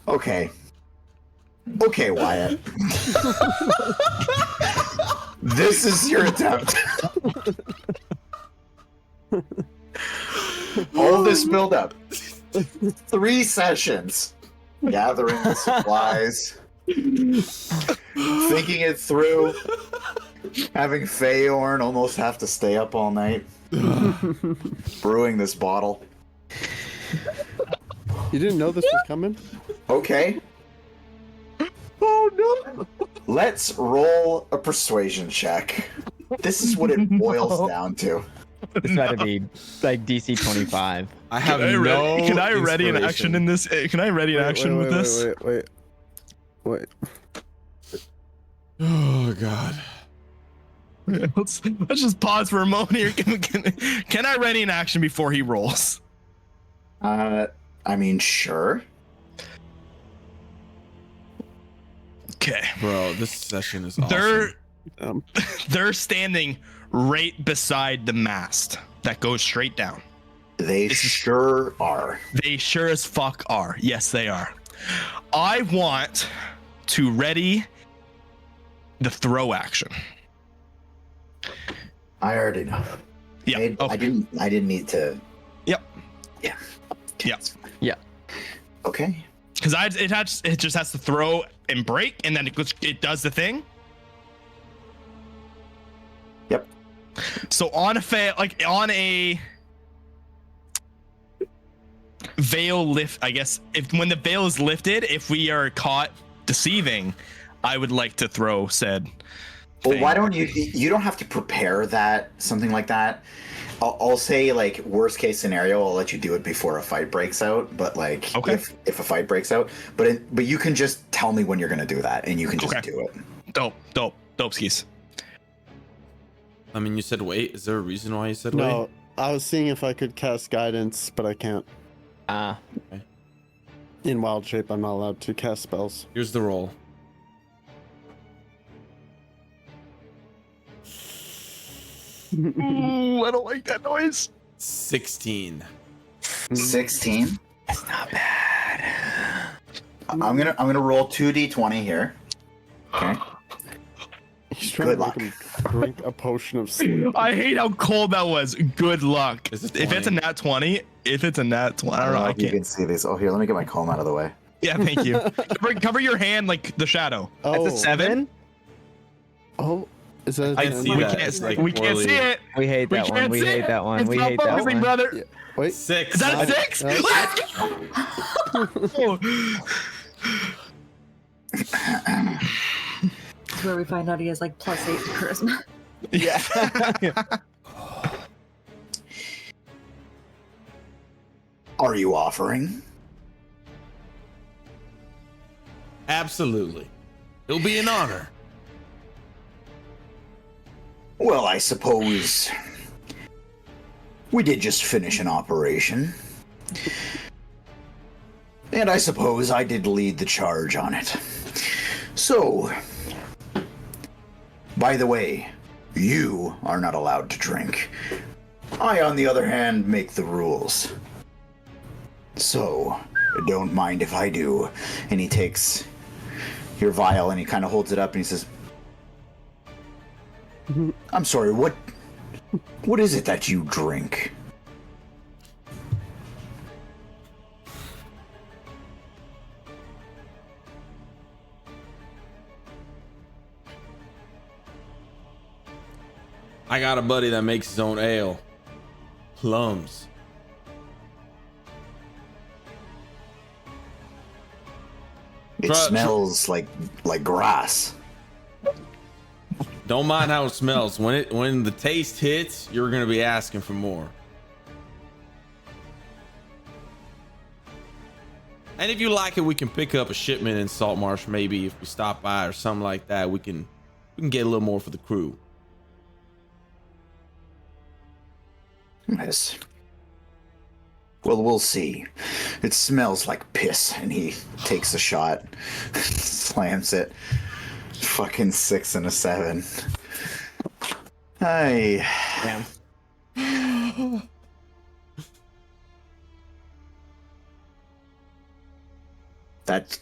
Okay, Wyatt. This is your attempt. All this build up. 3 sessions. Gathering the supplies. Thinking it through. Having Feyorn almost have to stay up all night. Brewing this bottle. You didn't know this was coming? Okay. Oh no. Let's roll a persuasion check. This is what it boils down to. This got to be DC 25. I have Can I ready an inspiration. action in this? Can I ready an action with this? Wait. Oh god. Let's just pause for a moment here. Can I ready an action before he rolls? I mean, sure. Okay. Bro, this session is awesome. They're standing right beside the mast that goes straight down. They sure are. They sure as fuck are. Yes, they are. I want to ready the throw action. I already know. Yeah. I Okay. didn't need to. Yep. Yeah. Yeah. Yeah. Okay. Because it just has to throw and break, and then it does the thing. Yep. So on a veil lift, I guess when the veil is lifted, if we are caught deceiving, I would like to throw said. Well, thing. why don't you don't have to prepare something like that. I'll say worst case scenario, I'll let you do it before a fight breaks out. But Okay. if a fight breaks out, but you can just tell me when you're gonna do that, and you can just Okay. do it. Dope skis. I mean, you said wait. Is there a reason why you said No, wait? I was seeing if I could cast guidance, but I can't. In wild shape, I'm not allowed to cast spells. Here's the roll. Ooh, I don't like that noise. 16. 16. It's not bad. I'm gonna roll 2d20 here. Okay. He's trying Good to luck. make him drink a potion of sleep. I hate how cold that was. Good luck. This is If it's a 20. nat 20, I don't know. I if you can't. can see these. Oh, here, let me get my comb out of the way. Yeah, thank you. cover your hand like the shadow. Oh, That's a 7. oh, is that? I can see We that. can't, It's like we can't poorly- see it. We hate We that one. can't We see hate it. that one. It's We not hate that focusing, one. brother. Yeah. Wait. 6. Is that Nine. a 6? No. Let's go. That's where we find out he has like +8 to charisma. Yeah. Are you offering? Absolutely. It'll be an honor. Well, I suppose we did just finish an operation. And I suppose I did lead the charge on it. So, by the way, you are not allowed to drink. I, on the other hand, make the rules. So, don't mind if I do. And he takes your vial and he kind of holds it up and he says, I'm sorry, what is it that you drink? I got a buddy that makes his own ale. Plums. It smells like grass. Don't mind how it smells. When the taste hits, you're gonna be asking for more. And if you like it, we can pick up a shipment in Saltmarsh. Maybe if we stop by or something like that, we can get a little more for the crew. Yes. Well, we'll see. It smells like piss, and he takes a shot, slams it. Fucking 6 and a 7. Hey. Damn. That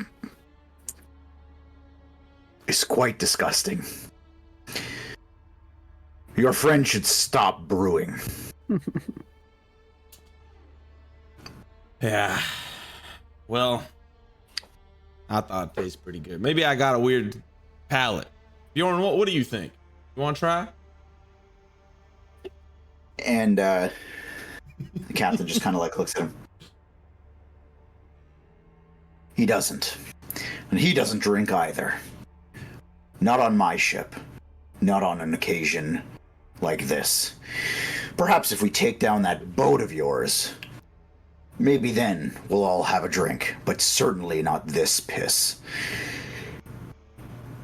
is quite disgusting. Your friend should stop brewing. Yeah. Well, I thought it tasted pretty good. Maybe I got a weird palate. Bjorn, what do you think? You want to try? And the captain just kind of like looks at him. He doesn't. And he doesn't drink either. Not on my ship. Not on an occasion like this. Perhaps if we take down that boat of yours, maybe then we'll all have a drink, but certainly not this piss.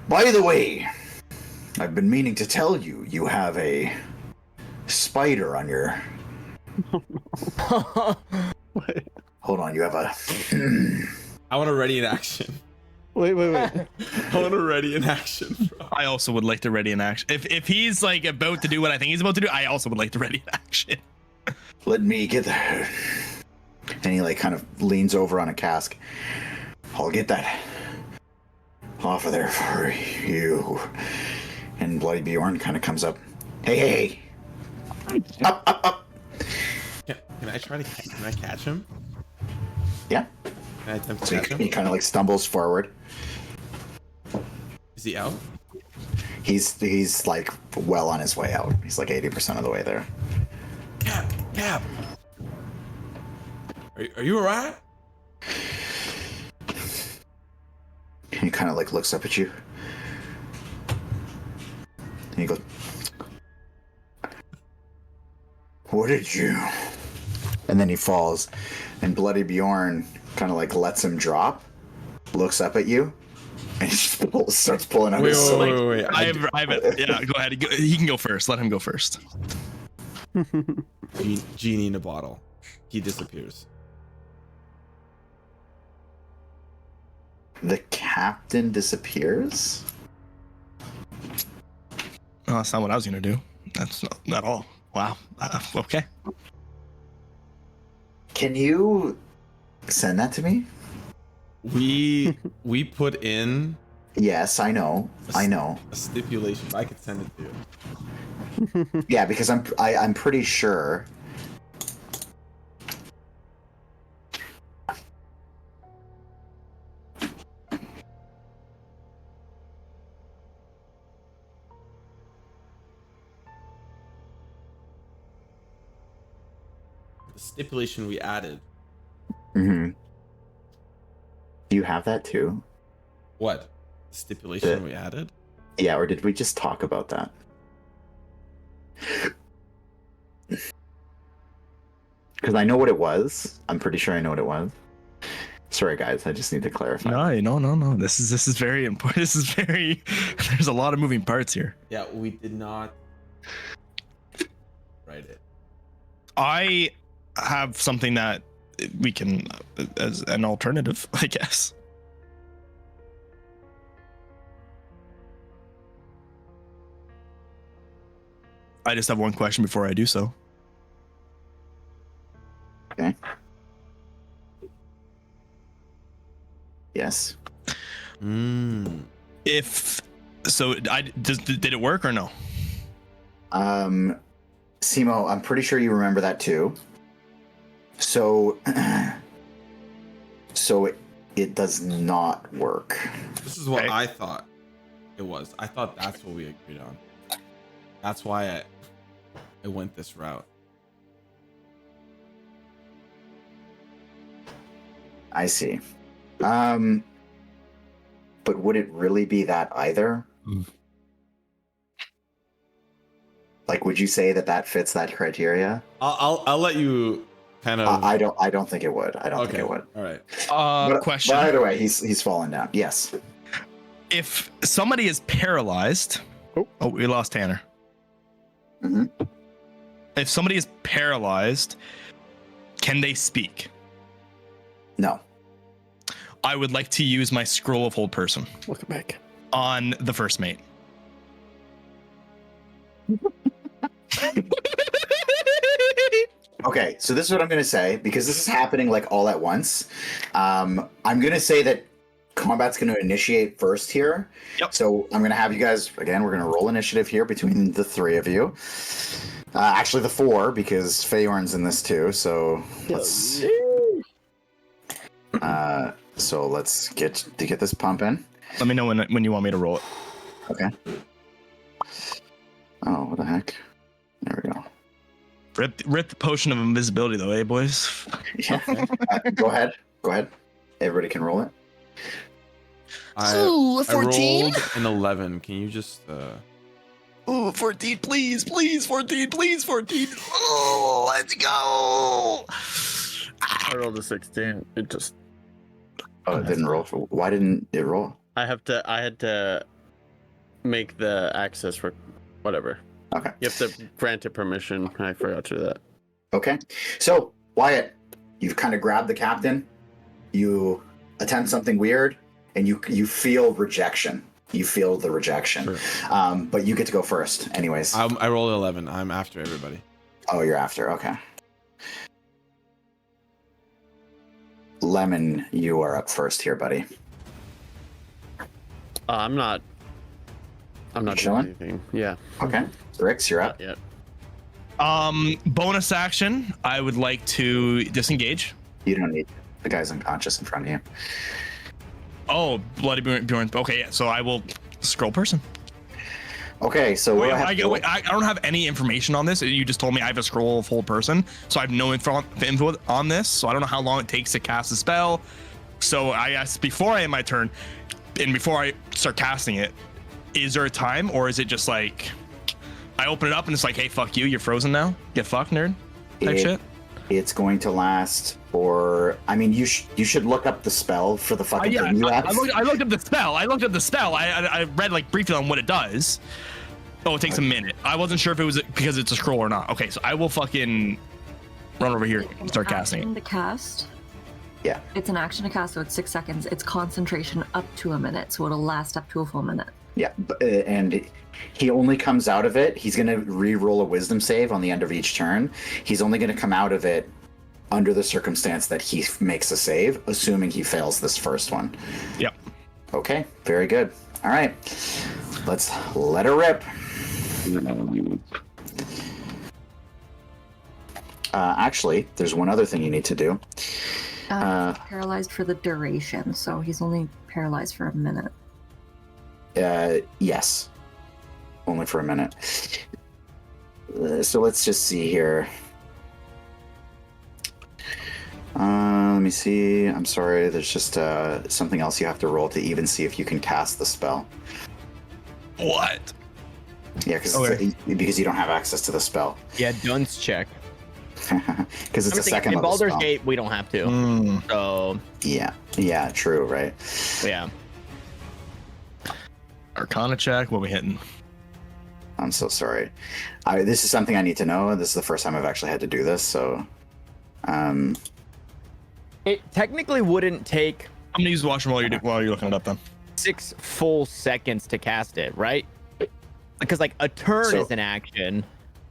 By the way, I've been meaning to tell you, you have a spider on your... Hold on, you have a... I want to ready in action. Wait. I want to ready in action, bro. I also would like to ready in action. If he's like about to do what I think he's about to do, I also would like to ready in action. Let me get the... And he like kind of leans over on a cask. I'll get that off of there for you. And Bloody Bjorn kind of comes up. Hey. Up. Can I try to can I catch him? Yeah. Can I attempt to So catch him? he kind of like stumbles forward. Is he out? He's like well on his way out. He's like 80% of the way there. Cap. Are you alright? And he kind of like looks up at you. And he goes, what did you... And then he falls. And Bloody Bjorn kind of like lets him drop, looks up at you, and he just starts pulling out his sling. Wait. I have it. Yeah, go ahead. He can go first. Let him go first. Genie in a bottle. He disappears. The captain disappears? Oh, that's not what I was gonna do. That's not all. Wow. Okay. Can you send that to me? We put in Yes, I know. I know. a stipulation. I could send it to you. Yeah, because I'm pretty sure. The stipulation we added. Mm-hmm. Do you have that too? What? The stipulation we added? Yeah, or did we just talk about that? Because I know what it was. I'm pretty sure I know what it was. Sorry, guys. I just need to clarify. No. This is very important. This is very. There's a lot of moving parts here. Yeah, we did not write it. I have something that we can, as an alternative, I guess. I just have one question before I do so. Okay. Yes. If so, did it work or no? Simo, I'm pretty sure you remember that too. So, it does not work. This is what Okay. I thought it was. I thought that's what we agreed on. That's why I went this route. I see. But would it really be that either? Like, would you say that fits that criteria? I'll let you kind of. I don't think it would. I don't think it would. All right. Question. But either way, he's fallen down. Yes. If somebody is paralyzed, oh, we lost Tanner. Mhm. If somebody is paralyzed, can they speak? No. I would like to use my scroll of hold person Welcome back. on the first mate. Okay, so this is what I'm going to say, because this is happening like all at once. I'm going to say that combat's going to initiate first here. Yep. So I'm going to have you guys, again, we're going to roll initiative here between the three of you. Actually, the four, because Feyorn's in this too. So let's get this pumping. Let me know when you want me to roll it. Okay. Oh, what the heck? There we go. Rip the potion of invisibility though, eh, boys? Yeah. Go ahead. Everybody can roll it. I rolled an 11. Can you just? Oh, 14, please, 14, please, 14. Oh, let's go. I rolled a 16. It just. Oh, it didn't roll. Why didn't it roll? I had to make the access for whatever. Okay. You have to grant it permission. I forgot to do that. Okay. So, Wyatt, you've kind of grabbed the captain. You attempt something weird, and you feel rejection. You feel the rejection. Sure. But you get to go first, anyways. I rolled an 11. I'm after everybody. Oh, you're after. Okay. Lemon, you are up first here, buddy. I'm not doing chilling? anything. Yeah. Okay. Grix, you're up. Not yet. Bonus action. I would like to disengage. You don't need. The guy's unconscious in front of you. Oh, bloody Bjorn. Okay, yeah. So I will scroll person. Okay, so Wait, we'll have I don't have any information on this. You just told me I have a scroll of hold person, so I have no info on this. So I don't know how long it takes to cast a spell. So I asked before I end my turn, and before I start casting it, is there a time, or is it just like I open it up and it's like, hey, fuck you, you're frozen now. Get fucked, nerd. Type shit. It's going to last for. I mean, you should look up the spell for the fucking Yeah, thing. I looked up the spell. I read like briefly on what it does. Oh, it takes a minute. I wasn't sure if it was because it's a scroll or not. Okay, so I will fucking run over here and start casting Action it. to cast. Yeah. It's an action to cast, so it's 6 seconds. It's concentration up to a minute, so it'll last up to a full minute. Yeah, and he only comes out of it. He's going to re-roll a wisdom save on the end of each turn. He's only going to come out of it under the circumstance that he makes a save, assuming he fails this first one. Yep. Okay, very good. All right, let's let her rip. Actually, there's one other thing you need to do. Paralyzed for the duration, so he's only paralyzed for a minute. Yes. Only for a minute. So let's just see here. Let me see. I'm sorry. There's just something else you have to roll to even see if you can cast the spell. What? Yeah, because you don't have access to the spell. Yeah, dunce check. Because it's a second in level Baldur's spell. Gate, we don't have to. So Yeah, true, right? yeah. Arcana check. What are we hitting? I'm so sorry. This is something I need to know. This is the first time I've actually had to do this, so It technically wouldn't take I'm gonna use the washroom while you're looking it up then. 6 full seconds to cast it, right? Because like a turn is an action,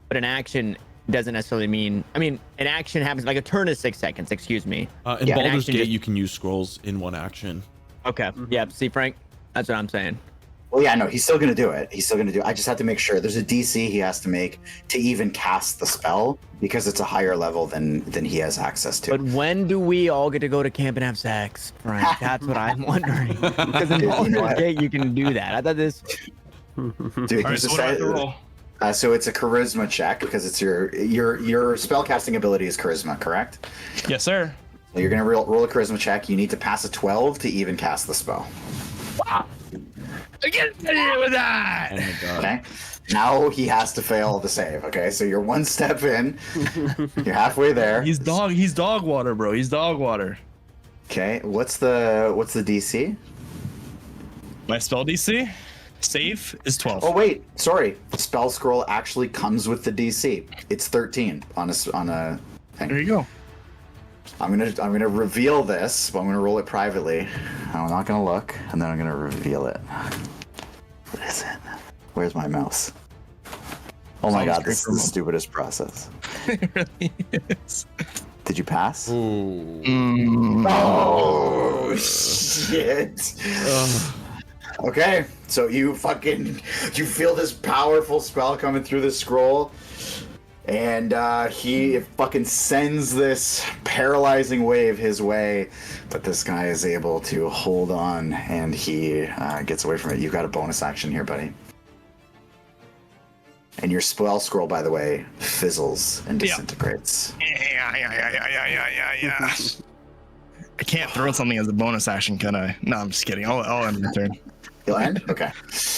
but an action doesn't necessarily mean. I mean, an action happens like a turn is 6 seconds. Excuse me. In Yeah, Baldur's Gate, just- you can use scrolls in one action. Okay. Yeah. See, Frank, that's what I'm saying. well, yeah, no, he's still going to do it. I just have to make sure there's a DC he has to make to even cast the spell because it's a higher level than he has access to. But when do we all get to go to camp and have sex, Frank? That's what I'm wondering. Because in You know Baldur's what? Gate, you can do that. I thought this. Dude, All right, there's so a what do I have to set- roll? So it's a charisma check because it's your spellcasting ability is charisma, correct? Yes, sir. So you're gonna roll a charisma check. You need to pass a 12 to even cast the spell. Get in here with that. Oh my god. Okay. Now he has to fail the save. Okay, so you're one step in. You're halfway there. He's dog water, bro. He's dog water. Okay. What's the DC? My spell DC save is 12. Oh wait, sorry. The spell scroll actually comes with the DC. It's 13 on a There thing. you go. I'm gonna reveal this, but I'm gonna roll it privately. I'm not gonna look, and then I'm gonna reveal it. What is it? Where's my mouse? Oh my god, this is the stupidest process. It really is. Did you pass? Ooh. Oh shit. Okay, so you feel this powerful spell coming through the scroll, and he fucking sends this paralyzing wave his way, but this guy is able to hold on, and he gets away from it. You've got a bonus action here, buddy. And your spell scroll, by the way, fizzles and disintegrates. Yeah. I can't throw something as a bonus action, can I? No, I'm just kidding. I'll end my turn. You'll end? Okay.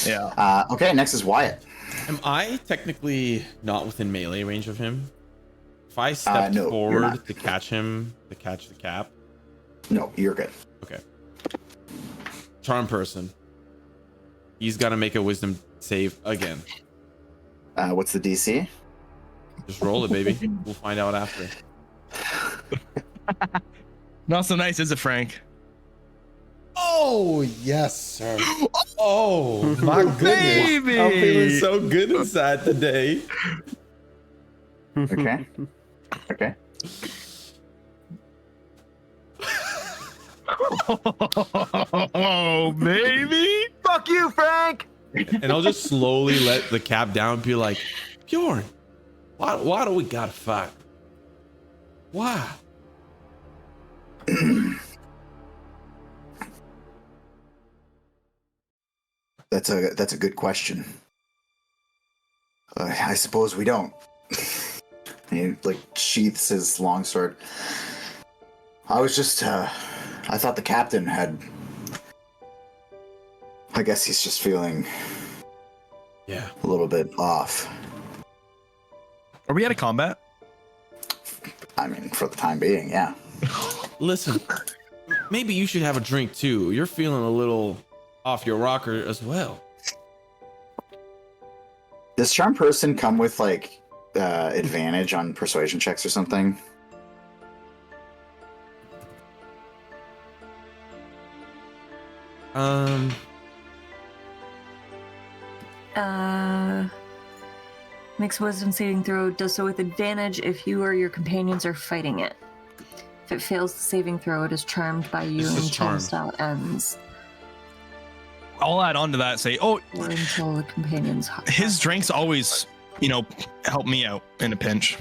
Yeah. Okay, next is Wyatt. Am I technically not within melee range of him? If I step no, you're forward not. to catch him, to catch the cap. No, you're good. Okay. Charm person. He's got to make a wisdom save again. What's the DC? Just roll it, baby. We'll find out after. Not so nice, is it, Frank? Oh, yes, sir. Oh, my goodness. Baby! I'm feeling so good inside today. Okay. Okay. Oh, baby! Fuck you, Frank. And I'll just slowly let the cap down and be like, Bjorn, why do we gotta fight? Why? That's a good question. I suppose we don't. He like sheaths his longsword. I was just I thought the captain had. I guess he's just feeling Yeah. a little bit off. Are we out of combat? I mean, for the time being, yeah. Listen, maybe you should have a drink too. You're feeling a little off your rocker as well. Does charm person come with like advantage on persuasion checks or something? Makes a wisdom saving throw. Does so with advantage if you or your companions are fighting it. If it fails the saving throw, it is charmed by you This is until the charmed. style ends. I'll add on to that. Say, oh, Or until the companions. his drinks always, help me out in a pinch.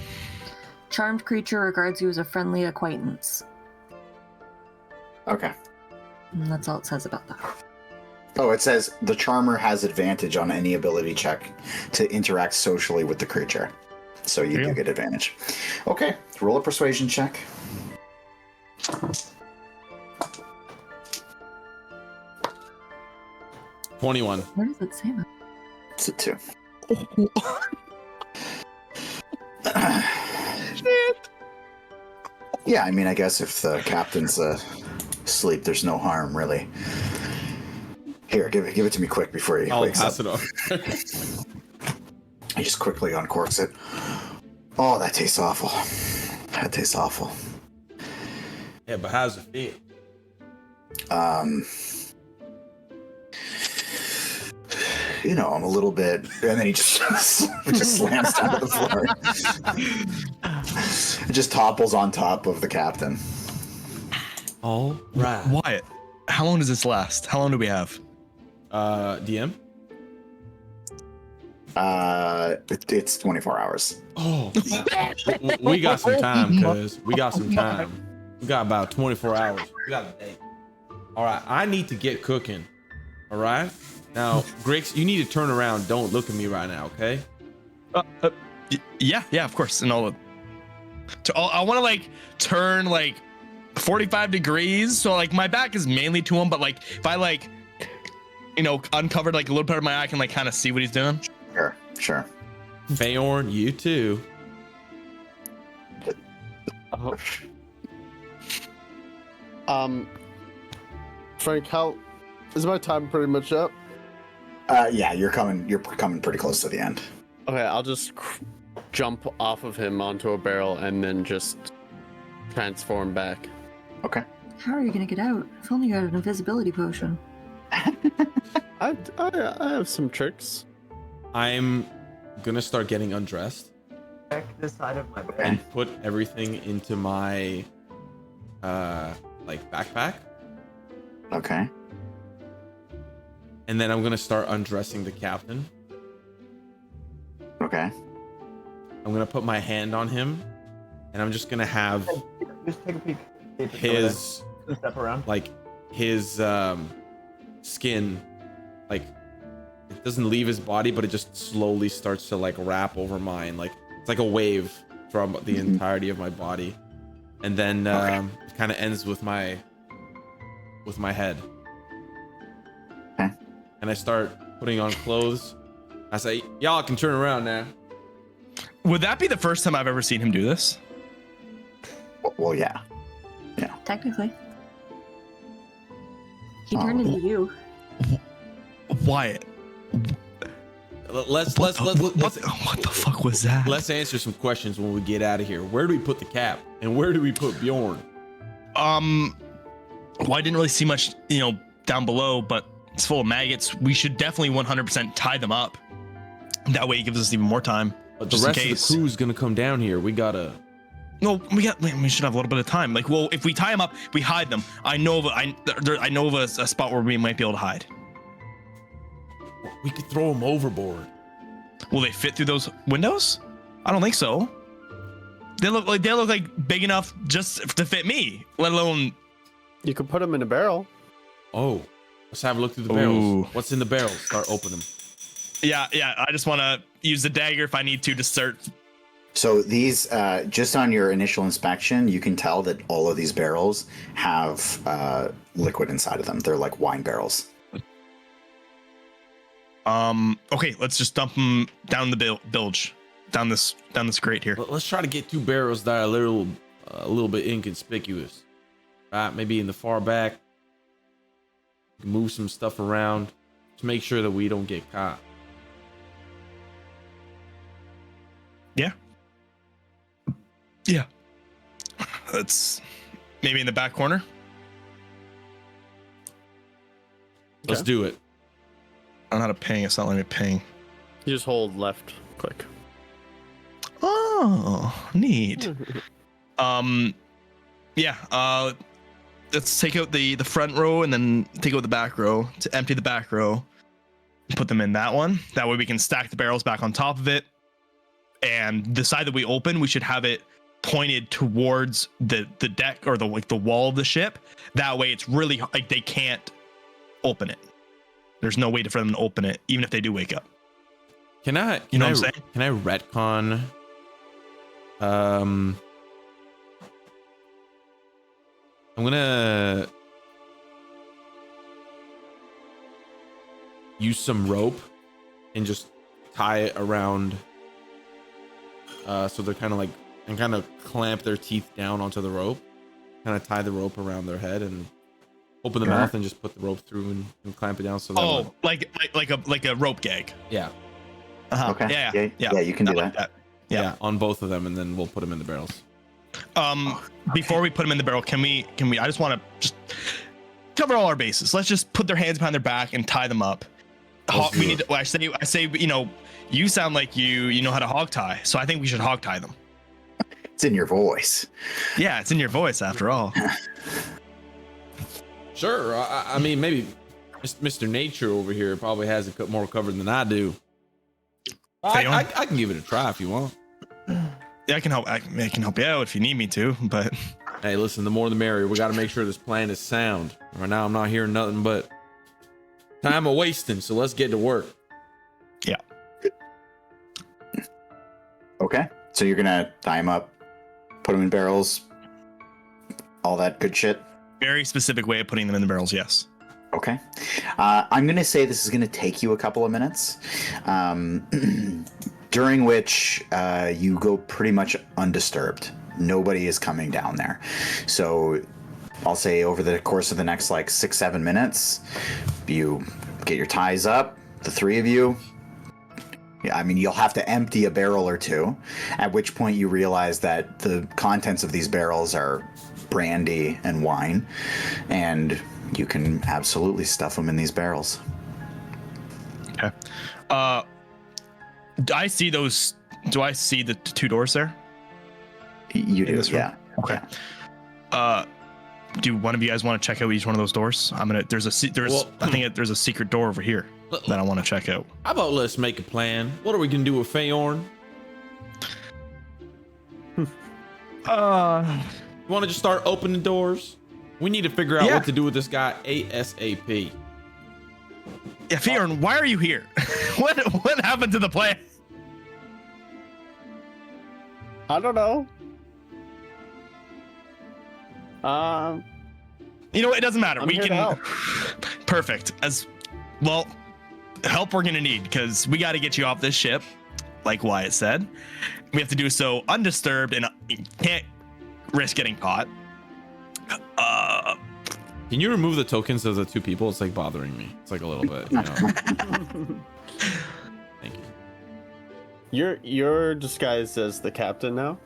Charmed creature regards you as a friendly acquaintance. Okay. And that's all it says about that. Oh, it says the charmer has advantage on any ability check to interact socially with the creature. So you do get advantage. Okay, roll a persuasion check. $21. Where does it say that? It's a 2. Yeah, I mean, I guess if the captain's asleep, there's no harm, really. Here, give it to me quick before he I'll wakes pass up. it off. He just quickly uncorks it. Oh, that tastes awful. That tastes awful. Yeah, but how's it feel? I'm a little bit, and then he just slams down to the floor. It just topples on top of the captain. All right. Wyatt, how long does this last? How long do we have? DM? It's 24 hours. Oh, we got some time, cuz. We got some time. We got about 24 hours. We got a day. All right, I need to get cooking. All right? Now, Grix, you need to turn around. Don't look at me right now, okay? Yeah, of course. And I want to turn 45 degrees. So my back is mainly to him, but if I uncovered a little part of my eye, I can kind of see what he's doing. Sure. Feyorn, you too. Frank, how is my time pretty much up? Yeah, you're coming pretty close to the end. Okay, I'll just jump off of him onto a barrel and then just transform back. Okay. How are you gonna get out? If only you had an invisibility potion. I have some tricks. I'm gonna start getting undressed Check this side of my bed. and put everything into my backpack. Okay. And then I'm gonna start undressing the captain. Okay. I'm gonna put my hand on him, and I'm just gonna have Just take a peek. his Step around. his skin, it doesn't leave his body, but it just slowly starts to wrap over mine. It's like a wave from the entirety of my body, and then it kind of ends with my head. Okay. And I start putting on clothes. I say, y'all can turn around now. Would that be the first time I've ever seen him do this? Well, yeah. Technically. He turned into you. Wyatt. Let's What the fuck was that? let's answer some questions when we get out of here. Where do we put the cap, and where do we put Bjorn? Well, I didn't really see much, down below, but it's full of maggots. We should definitely 100% tie them up. That way it gives us even more time. But the just in rest of the case. crew's gonna come down here. We gotta. No, we should have a little bit of time. If we tie them up, we hide them. I know of a spot where we might be able to hide. We could throw them overboard. Will they fit through those windows? I don't think so. They look like big enough just to fit me, let alone. You could put him in a barrel. Oh, let's have a look through the barrels. Ooh. What's in the barrels? Start opening them. Yeah. I just want to use the dagger if I need to start. So these, just on your initial inspection, you can tell that all of these barrels have liquid inside of them. They're like wine barrels. Okay, let's just dump them down the bilge, down this grate here. Let's try to get 2 barrels that are a little bit inconspicuous. Right, maybe in the far back. Move some stuff around to make sure that we don't get caught. Yeah. That's maybe in the back corner. Let's do it. I don't know how to ping. It's not letting me ping. You just hold left click. Oh, neat. Yeah. Let's take out the front row and then take out the back row to empty the back row. Put them in that one. That way we can stack the barrels back on top of it. And the side that we open, we should have it pointed towards the deck or the wall of the ship. That way it's really like they can't open it. There's no way for them to open it, even if they do wake up. Can I retcon? I'm gonna use some rope and just tie it around, so they're kind of like, and kind of clamp their teeth down onto the rope, kind of tie the rope around their head and open the mouth and just put the rope through and clamp it down. So that like a rope gag. Yeah. Uh-huh. Okay. Yeah, you can do that. Yeah, on both of them, and then we'll put them in the barrels. Before we put them in the barrel, can we? I just want to just cover all our bases. Let's just put their hands behind their back and tie them up. We need to, I say, you sound like you know how to hog tie, so I think we should hog tie them. It's in your voice. Yeah, it's in your voice after all. Sure. I mean, maybe Mr. Nature over here probably has it more covered than I do. I can give it a try if you want. Yeah, I can help. I can help you out if you need me to. But hey, listen, the more the merrier. We got to make sure this plan is sound. Right now, I'm not hearing nothing but time a wasting. So let's get to work. Yeah. Okay. So you're gonna tie them up, put them in barrels, all that good shit. Very specific way of putting them in the barrels. Yes. Okay. I'm going to say this is going to take you a couple of minutes, during which you go pretty much undisturbed. Nobody is coming down there. So I'll say over the course of the next like 6-7 minutes, you get your ties up, the three of you. I mean, you'll have to empty a barrel or two, at which point you realize that the contents of these barrels are brandy and wine, and you can absolutely stuff them in these barrels. Okay. Do I see the two doors there? You do, yeah. Okay. Do one of you guys want to check out each one of those doors? I think there's a secret door over here that I want to check out. How about let's make a plan? What are we gonna do with Feyorn? You want to just start opening doors? We need to figure out what to do with this guy ASAP. Yeah, Feyorn, why are you here? What happened to the plan? I don't know. You know what? It doesn't matter. I'm We here can. to help. Perfect. As well, help we're gonna need because we got to get you off this ship, like Wyatt said. We have to do so undisturbed, and you can't risk getting caught. Can you remove the tokens of the two people? It's like bothering me. It's like a little bit. You know? Thank you. You're disguised as the captain now?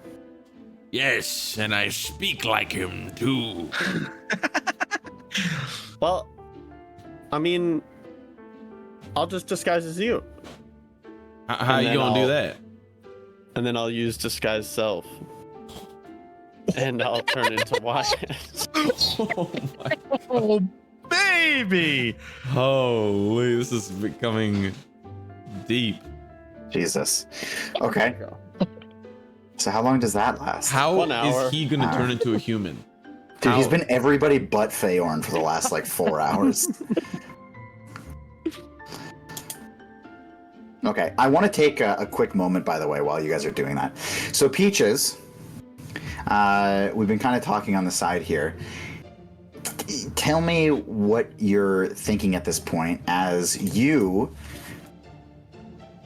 Yes, and I speak like him too. Well, I mean, I'll just disguise as you. How are you gonna do that? And then I'll use disguise self. And I'll turn into Wyatt. Oh my! Oh, baby! Holy, this is becoming deep. Jesus. Okay. So how long does that last? How 1 hour. is he gonna turn into a human? Dude, he's How? been everybody but Feyorn for the last like 4 hours. Okay, I want to take a quick moment, by the way, while you guys are doing that. So Peaches, we've been kind of talking on the side here. Tell me what you're thinking at this point as you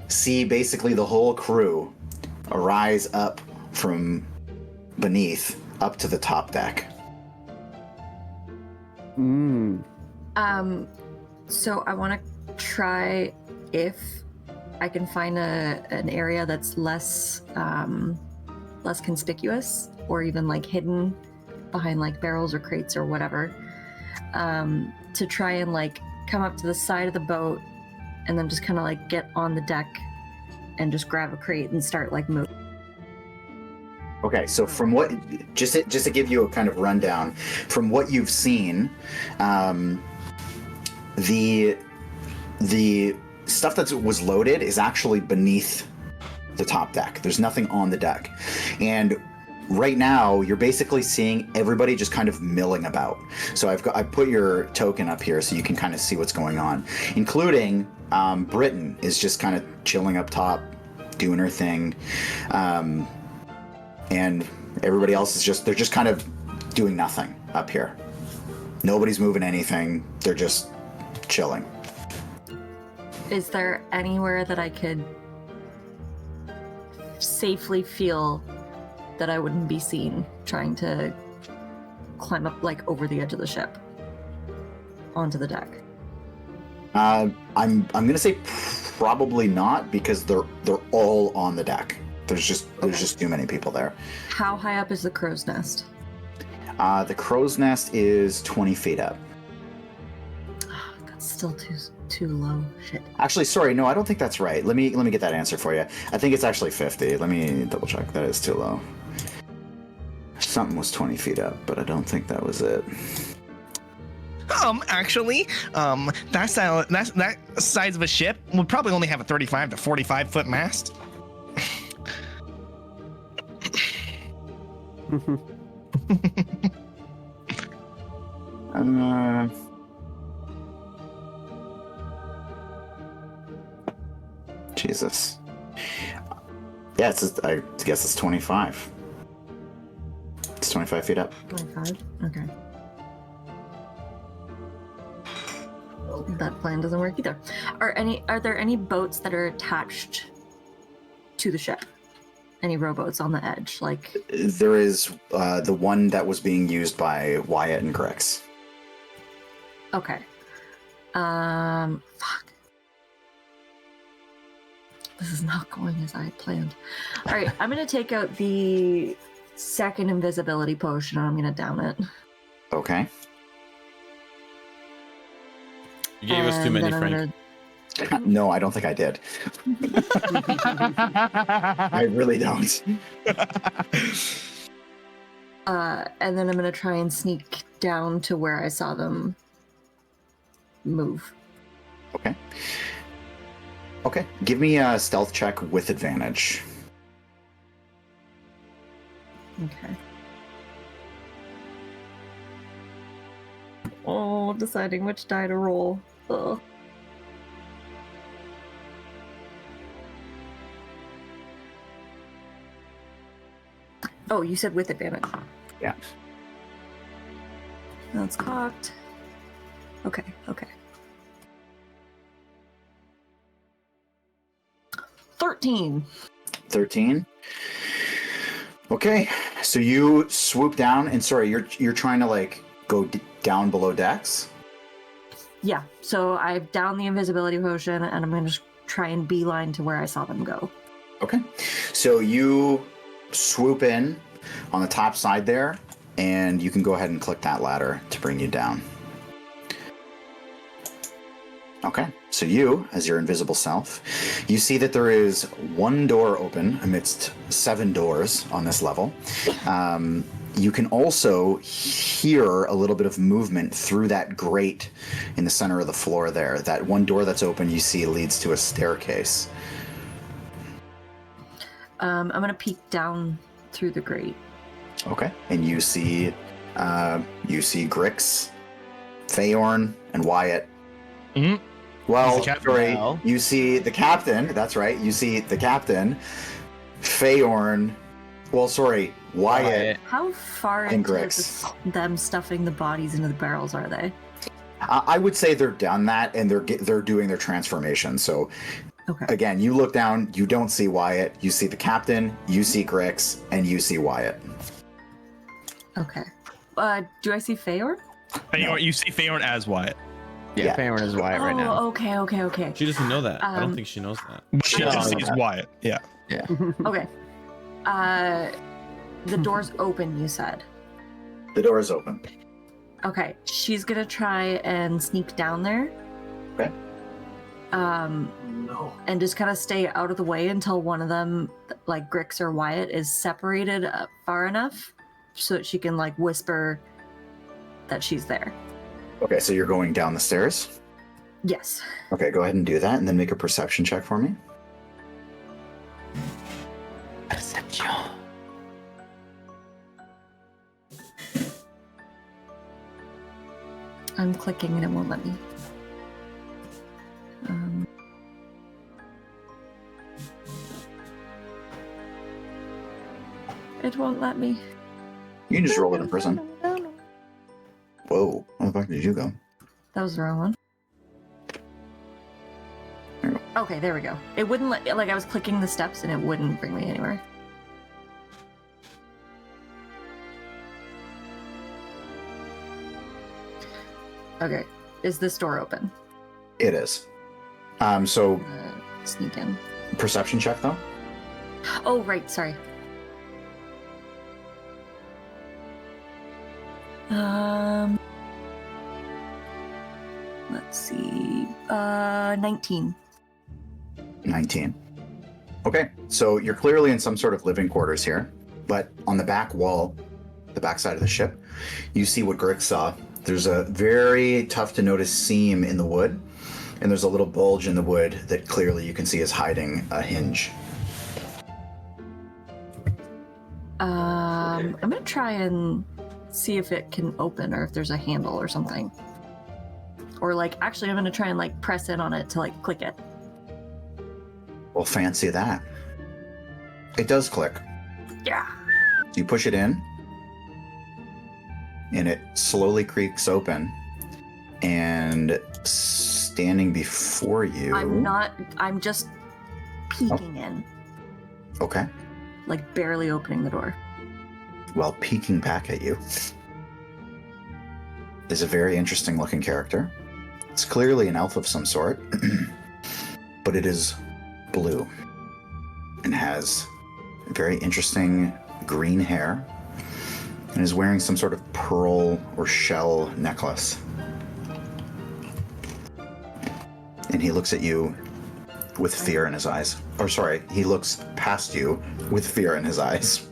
see basically the whole crew arise up from beneath up to the top deck. So I want to try if I can find an area that's less conspicuous or even like hidden behind like barrels or crates or whatever, to try and like come up to the side of the boat and then just kind of like get on the deck and just grab a crate and start like moving. Okay, so from what, just to give you a kind of rundown, from what you've seen, the stuff that was loaded is actually beneath the top deck. There's nothing on the deck, and right now you're basically seeing everybody just kind of milling about. So I put your token up here so you can kind of see what's going on, including Britain is just kind of chilling up top, doing her thing. And everybody else is they're just kind of doing nothing up here. Nobody's moving anything. They're just chilling. Is there anywhere that I could safely feel that I wouldn't be seen trying to climb up like over the edge of the ship onto the deck? I'm gonna say probably not, because they're all on the deck. There's just too many people there. How high up is the crow's nest? The crow's nest is 20 feet up. That's still too low. Shit. Actually, sorry, no, I don't think that's right. Let me get that answer for you. I think it's actually 50. Let me double check. That is too low. Something was 20 feet up, but I don't think that was it. Actually, that size of a ship would probably only have a 35 to 45 foot mast. Jesus. Yeah, I guess it's 25. It's 25 feet up. 25? Okay. That plan doesn't work either. Are there any boats that are attached to the ship? Any rowboats on the edge? Like, there is the one that was being used by Wyatt and Grix. okay. Fuck. This is not going as I had planned. All right, I'm gonna take out the second invisibility potion and I'm gonna down it. Okay. You gave us too many, then I'm Frank. No, I don't think I did. I really don't. and then I'm gonna try and sneak down to where I saw them move. Okay. Okay. Give me a stealth check with advantage. Okay. Oh, I'm deciding which die to roll. Ugh. Oh, you said with advantage. Yeah. That's cocked. Okay, okay. 13. 13. Okay, so you swoop down, and sorry, you're trying to like go down below decks. Yeah, so I've downed the invisibility potion, and I'm going to just try and beeline to where I saw them go. Okay, so you swoop in on the top side there, and you can go ahead and click that ladder to bring you down. Okay, so you, as your invisible self, you see that there is one door open amidst 7 doors on this level. You can also hear a little bit of movement through that grate in the center of the floor there. That one door that's open, you see, leads to a staircase. I'm going to peek down through the grate. Okay, and you see Grix, Feyorn, and Wyatt. Mm-hmm. Well, The captain sorry, now. you see the captain. That's right. You see the captain, Feyorn. Well, sorry, Wyatt. How far And into Grix. them stuffing the bodies into the barrels are they? I would say they're done that, and they're doing their transformation. So, Okay. again, you look down, you don't see Wyatt. You see the captain, you see Grix, and you see Wyatt. Okay. Do I see Feyorn? Feyorn, you see Feyorn as Wyatt. Yeah. Feyorn is Wyatt right now. Oh, okay. She doesn't know that. I don't Um, think she knows that. But she No, just no. sees Wyatt. Yeah. Okay. The door's open, you said. The door is open. Okay, she's gonna try and sneak down there. Okay. and just kind of stay out of the way until one of them, like Grix or Wyatt, is separated far enough so that she can like whisper that she's there. Okay, so you're going down the stairs? Yes. Okay, go ahead and do that, and then make a perception check for me. Perception. I'm clicking and it won't let me. It won't let me. You can just roll it in person. Whoa, where the fuck did you go? That was the wrong one. There you Okay, there we go. It wouldn't let, like I was clicking the steps and it wouldn't bring me anywhere. Okay, is this door open? It is. So Sneak in. perception check though. Oh, right, sorry. Let's see. 19. 19. Okay, so you're clearly in some sort of living quarters here, but on the back wall, the back side of the ship, you see what Grix saw. There's a very tough to notice seam in the wood, and there's a little bulge in the wood that clearly you can see is hiding a hinge. I'm gonna try and see if it can open or if there's a handle or something. Or like, actually, I'm gonna try and like press in on it to like click it. Well, fancy that. It does click. Yeah. You push it in, and it slowly creaks open, and standing before you... I'm just peeking in, Okay. like barely opening the door. Well, peeking back at you is a very interesting looking character. It's clearly an elf of some sort, but it is blue and has very interesting green hair and is wearing some sort of pearl or shell necklace. And he looks at you with fear in his eyes. Or sorry, he looks past you with fear in his eyes.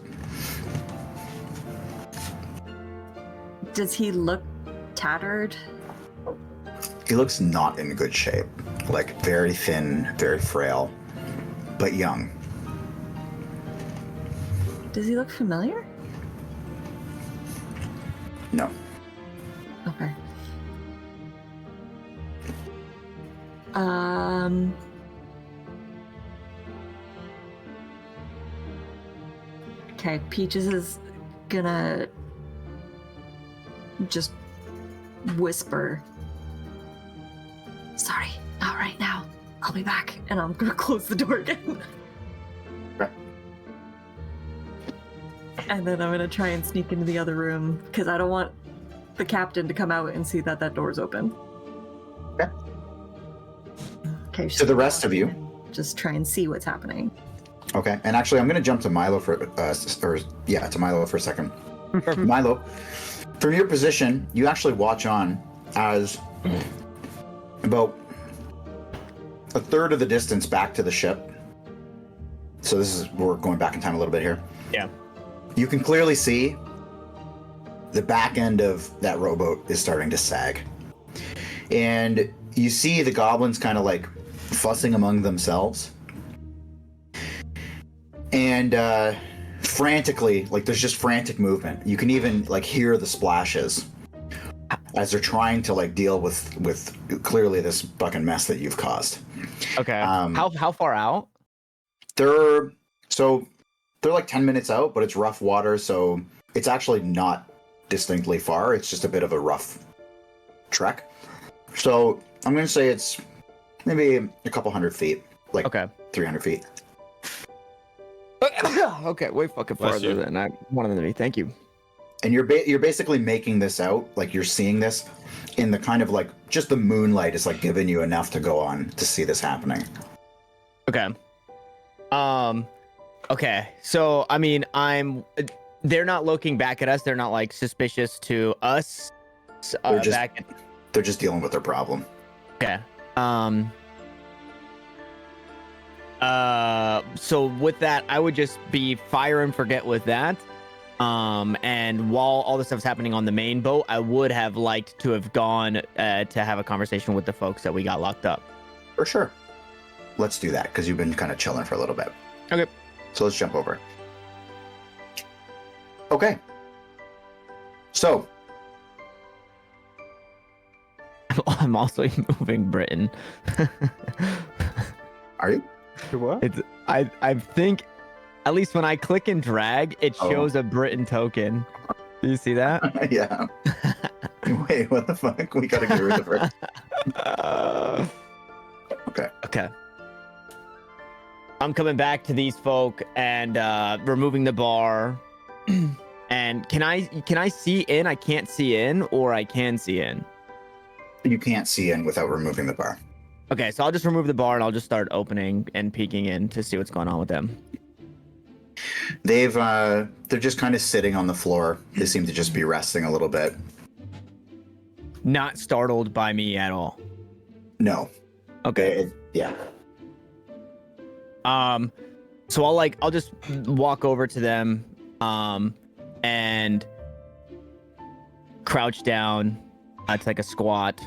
Does he look tattered? He looks not in good shape. Like very thin, very frail, but young. Does he look familiar? No. Okay. Okay, Peaches is gonna just whisper, "Sorry, not right now. I'll be back." And I'm gonna close the door again. Okay. And then I'm gonna try and sneak into the other room because I don't want the captain to come out and see that that door's open. Okay. Okay. To the rest of you. Just try and see what's happening. Okay, and actually, I'm going to jump to Milo for, to Milo for a second. Milo, from your position, you actually watch on as about a third of the distance back to the ship. So this is, we're going back in time a little bit here. Yeah. You can clearly see the back end of that rowboat is starting to sag. And you see the goblins kind of like fussing among themselves. And frantically, like there's just frantic movement. You can even like hear the splashes as they're trying to like deal with clearly this fucking mess that you've caused. Okay. How far out? They're like 10 minutes out, but it's rough water, so it's actually not distinctly far. It's just a bit of a rough trek. So I'm gonna say it's maybe a couple 100 feet, like 300 feet. Okay, way fucking Bless farther you. than I wanted to be. Thank you. And you're basically making this out, like you're seeing this in the kind of like just the moonlight is like giving you enough to go on to see this happening. Okay. Okay. So I mean, they're not looking back at us. They're not like suspicious to us. They're just dealing with their problem. Okay. So with that, I would just be fire and forget with that. And while all this stuff's happening on the main boat, I would have liked to have gone to have a conversation with the folks that we got locked up. For sure. Let's do that, because you've been kind of chilling for a little bit. Okay. So let's jump over. Okay. So, I'm also moving Britain. are you? What? It's I think at least when I click and drag, it Oh. shows a Britain token. Do you see that? Yeah. Wait, what the fuck? We gotta get rid of her. Okay. Okay. I'm coming back to these folk and removing the bar. And can I see in? I can't see in, or I can see in. You can't see in without removing the bar. Okay, so I'll just remove the bar and I'll just start opening and peeking in to see what's going on with them. They're just kind of sitting on the floor. They seem to just be resting a little bit. Not startled by me at all. No. Okay. Yeah. So I'll just walk over to them, and crouch down to like a squat,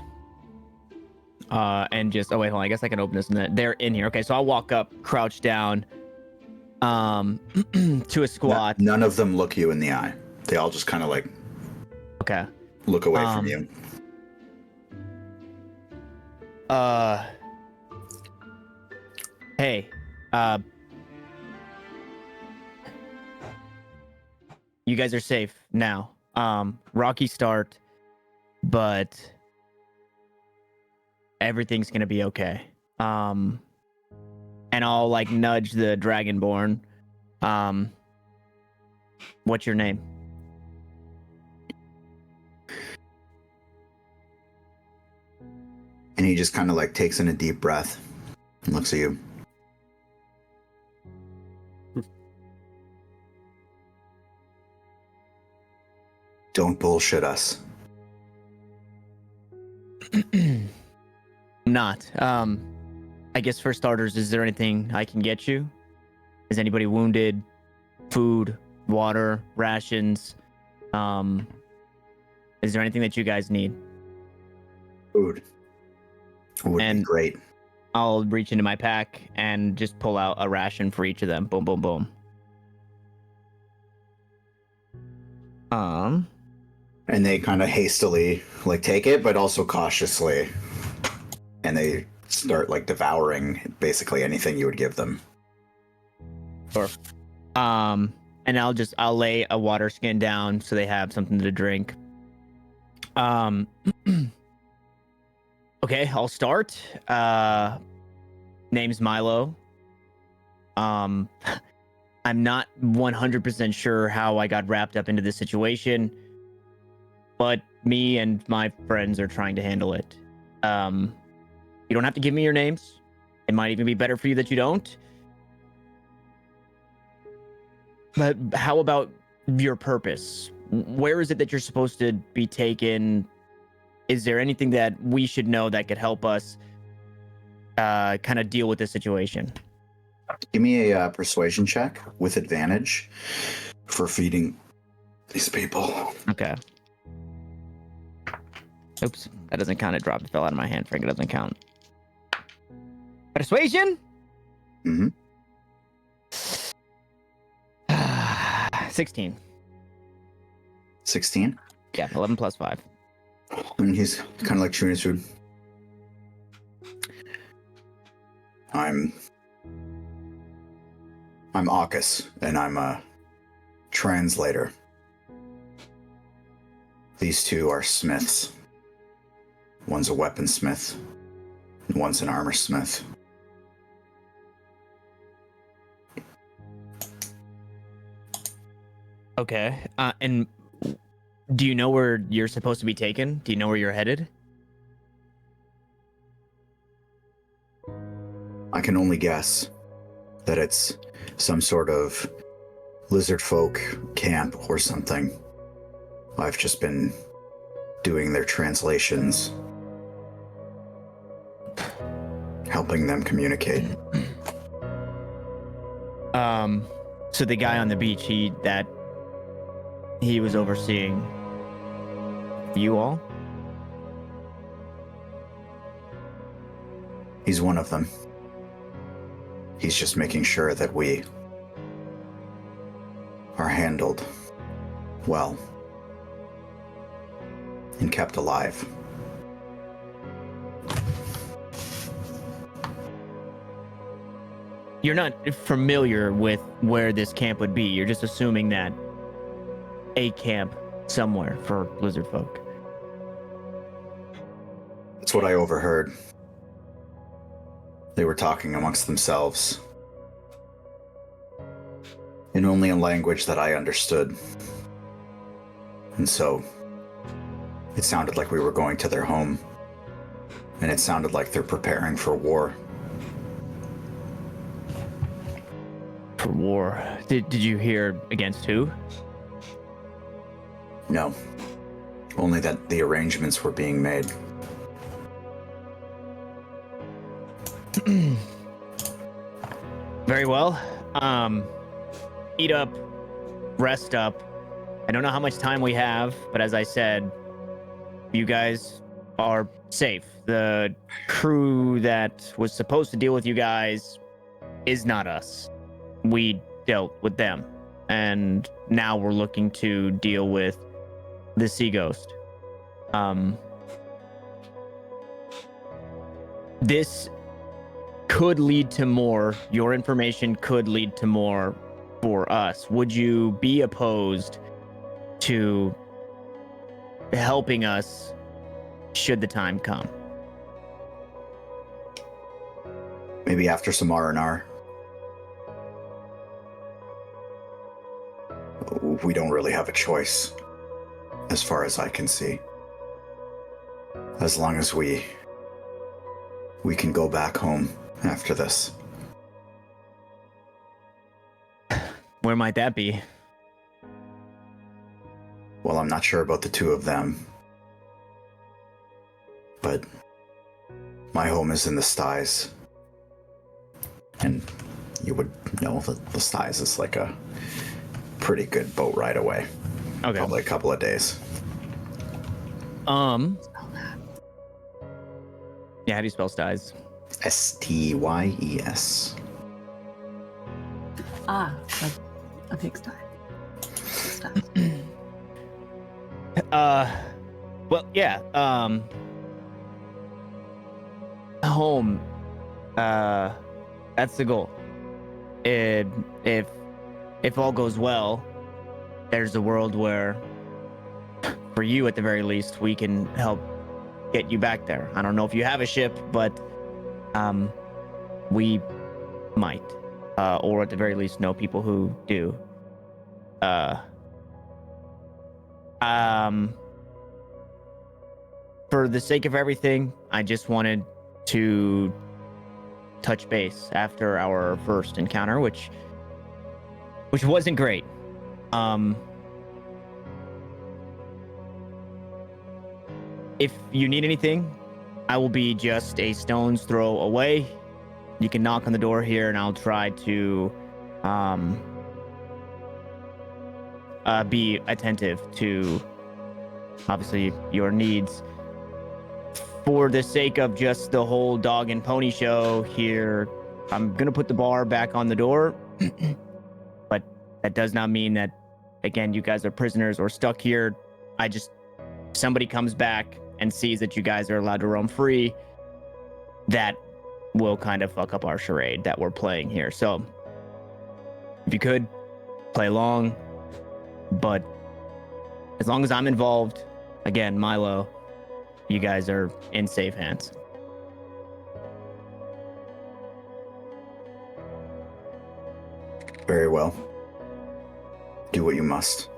and just, oh wait, hold on, I guess I can open this and they're in here. Okay, so I'll walk up, crouch down, to a squat. None of them look you in the eye. They all just kind of like Okay. look away from you. Hey, you guys are safe now. Rocky start, but everything's gonna be okay. And I'll like nudge the Dragonborn. What's your name? And he just kind of like takes in a deep breath and looks at you. Don't bullshit us. Not. I guess for starters, is there anything I can get you? Is anybody wounded? Food, water, rations? Is there anything that you guys need? Food would be And- great. I'll reach into my pack and just pull out a ration for each of them. Boom, boom, boom. And they kind of hastily like take it, but also cautiously. And they start like devouring basically anything you would give them. Sure. And I'll lay a water skin down so they have something to drink. Okay, I'll start. Name's Milo. I'm not 100% sure how I got wrapped up into this situation, but me and my friends are trying to handle it. You don't have to give me your names. It might even be better for you that you don't. But how about your purpose? Where is it that you're supposed to be taken? Is there anything that we should know that could help us kind of deal with this situation? Give me a persuasion check with advantage for feeding these people. Okay. Oops, that doesn't count. It dropped. It fell out of my hand, Frank. It doesn't count. Persuasion? Mm-hmm. 16. 16. Yeah, 11 plus 5. And he's kind of like chewing his food. I'm Akis, and I'm a translator. These two are smiths. One's a weaponsmith, and one's an armor smith. Okay. And do you know where you're supposed to be taken? Do you know where you're headed? I can only guess that it's some sort of lizard folk camp or something. I've just been doing their translations, helping them communicate. So the guy on the beach, he was overseeing you all? He's one of them. He's just making sure that we are handled well and kept alive. You're not familiar with where this camp would be. You're just assuming that a camp somewhere for lizard folk. That's what I overheard. They were talking amongst themselves in only a language that I understood. And so it sounded like we were going to their home, and it sounded like they're preparing for war. For war? Did you hear against who? No, only that the arrangements were being made. Very well. Eat up, rest up. I don't know how much time we have, but as I said, you guys are safe. The crew that was supposed to deal with you guys is not us. We dealt with them, and now we're looking to deal with the sea ghost. This could lead to more. Your information could lead to more for us. Would you be opposed to helping us should the time come? Maybe after some R&R. We don't really have a choice, as far as I can see. As long as we can go back home after this. Where might that be? Well, I'm not sure about the two of them. But my home is in the Styes. And you would know that the Styes is like a pretty good boat ride away. Okay. Probably a couple of days. Yeah, how do you spell styes? Styes. Ah, like a pigsty. Well, yeah, home, that's the goal. If all goes well, there's a world where, for you at the very least, we can help get you back there. I don't know if you have a ship, but we might, or at the very least know people who do. For the sake of everything, I just wanted to touch base after our first encounter, which wasn't great. If you need anything, I will be just a stone's throw away. You can knock on the door here, and I'll try to be attentive to, obviously, your needs. For the sake of just the whole dog and pony show here, I'm going to put the bar back on the door. But that does not mean that, again, you guys are prisoners or stuck here. Somebody comes back and sees that you guys are allowed to roam free, that will kind of fuck up our charade that we're playing here. So if you could play along, but as long as I'm involved, again, Milo, you guys are in safe hands. Very well. Do what you must.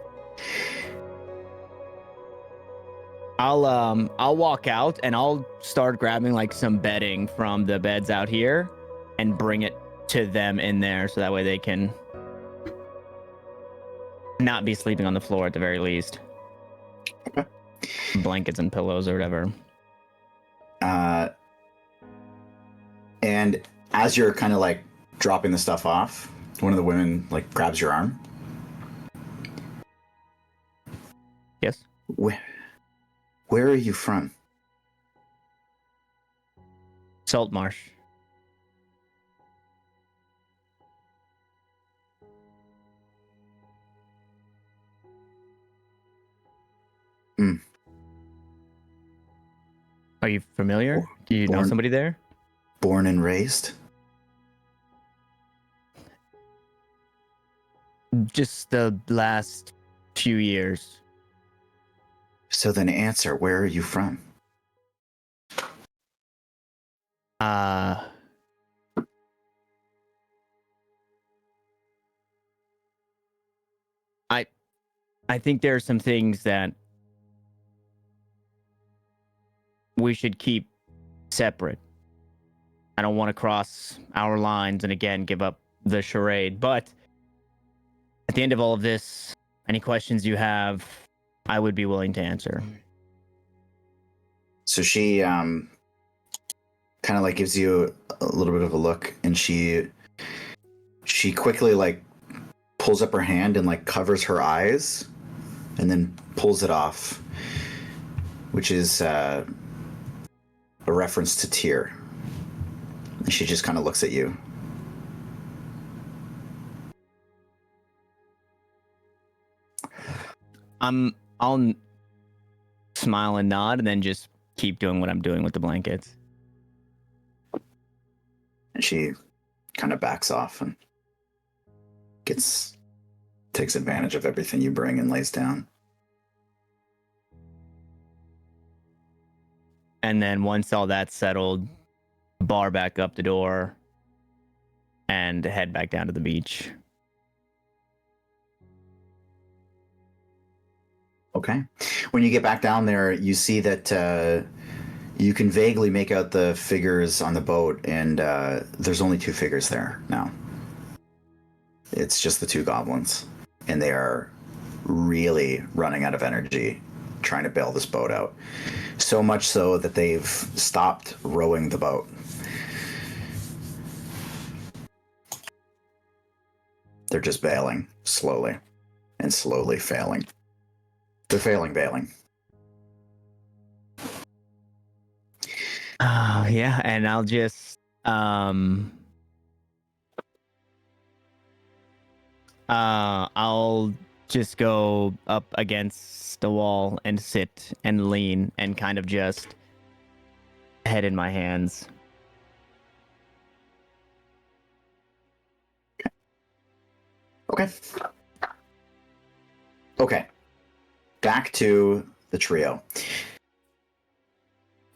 I'll walk out and I'll start grabbing like some bedding from the beds out here and bring it to them in there, so that way they can not be sleeping on the floor at the very least. Okay. Blankets and pillows or whatever. And as you're kind of like dropping the stuff off, one of the women like grabs your arm. Yes. Where are you from? Saltmarsh. Hmm. Are you familiar? Do you know Born- somebody there? Born and raised? Just the last few years. So then answer, where are you from? I think there are some things that we should keep separate. I don't want to cross our lines and again give up the charade, but at the end of all of this, any questions you have, I would be willing to answer. So she kind of like gives you a little bit of a look, and she quickly like pulls up her hand and like covers her eyes and then pulls it off, which is a reference to tear. And she just kind of looks at you. I'll smile and nod and then just keep doing what I'm doing with the blankets. And she kind of backs off and takes advantage of everything you bring and lays down. And then once all that's settled, bar back up the door and head back down to the beach. Okay. When you get back down there, you see that you can vaguely make out the figures on the boat, and there's only 2 figures there now. It's just the 2 goblins, and they are really running out of energy trying to bail this boat out. So much so that they've stopped rowing the boat. They're just bailing slowly and slowly failing. They're failing bailing. Oh, yeah, and I'll just I'll just go up against the wall and sit and lean and kind of just head in my hands. Okay. Okay. Back to the trio.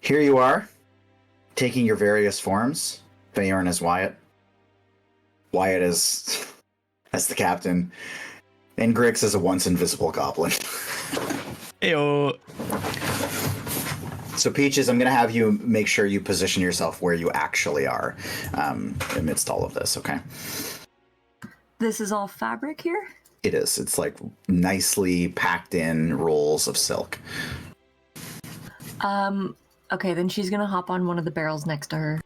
Here you are, taking your various forms. Feyorn as Wyatt. Wyatt as the captain. And Grix as a once invisible goblin. Ew. So Peaches, I'm going to have you make sure you position yourself where you actually are amidst all of this, okay? This is all fabric here? It is. It's like nicely packed in rolls of silk. Okay, then she's gonna hop on one of the barrels next to her.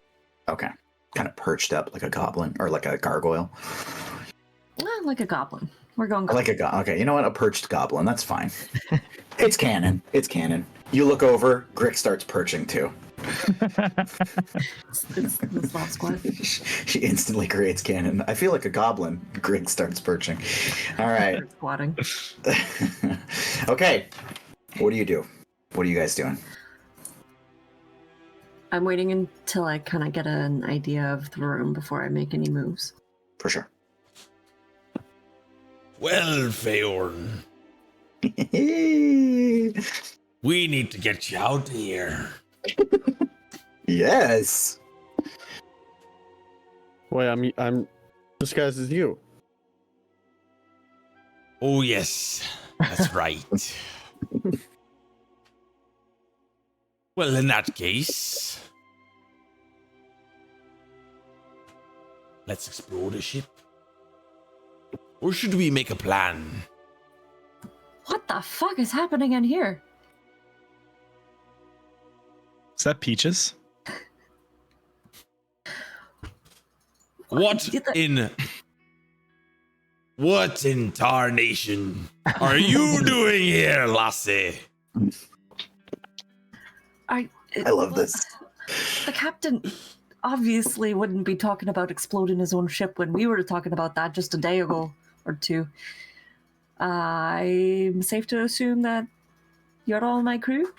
Okay. Kind of perched up like a goblin or like a gargoyle. Like a goblin. We're going Like a goblin. Okay, you know what? A perched goblin. That's fine. It's canon. It's canon. You look over, Grix starts perching too. It's the Slav squad. She instantly creates canon. I feel like a goblin. Grix starts perching. All right. Squatting. Okay. What do you do? What are you guys doing? I'm waiting until I kind of get an idea of the room before I make any moves. For sure. Well, Feyorn, we need to get you out of here. Yes. Wait, I'm disguised as you. Oh, yes, that's right. Well, in that case, let's explore the ship. Or should we make a plan? What the fuck is happening in here? Is that Peaches? What in What in tarnation are you doing here, Lassie? I love this. The captain obviously wouldn't be talking about exploding his own ship when we were talking about that just a day ago or two. I'm safe to assume that you're all my crew?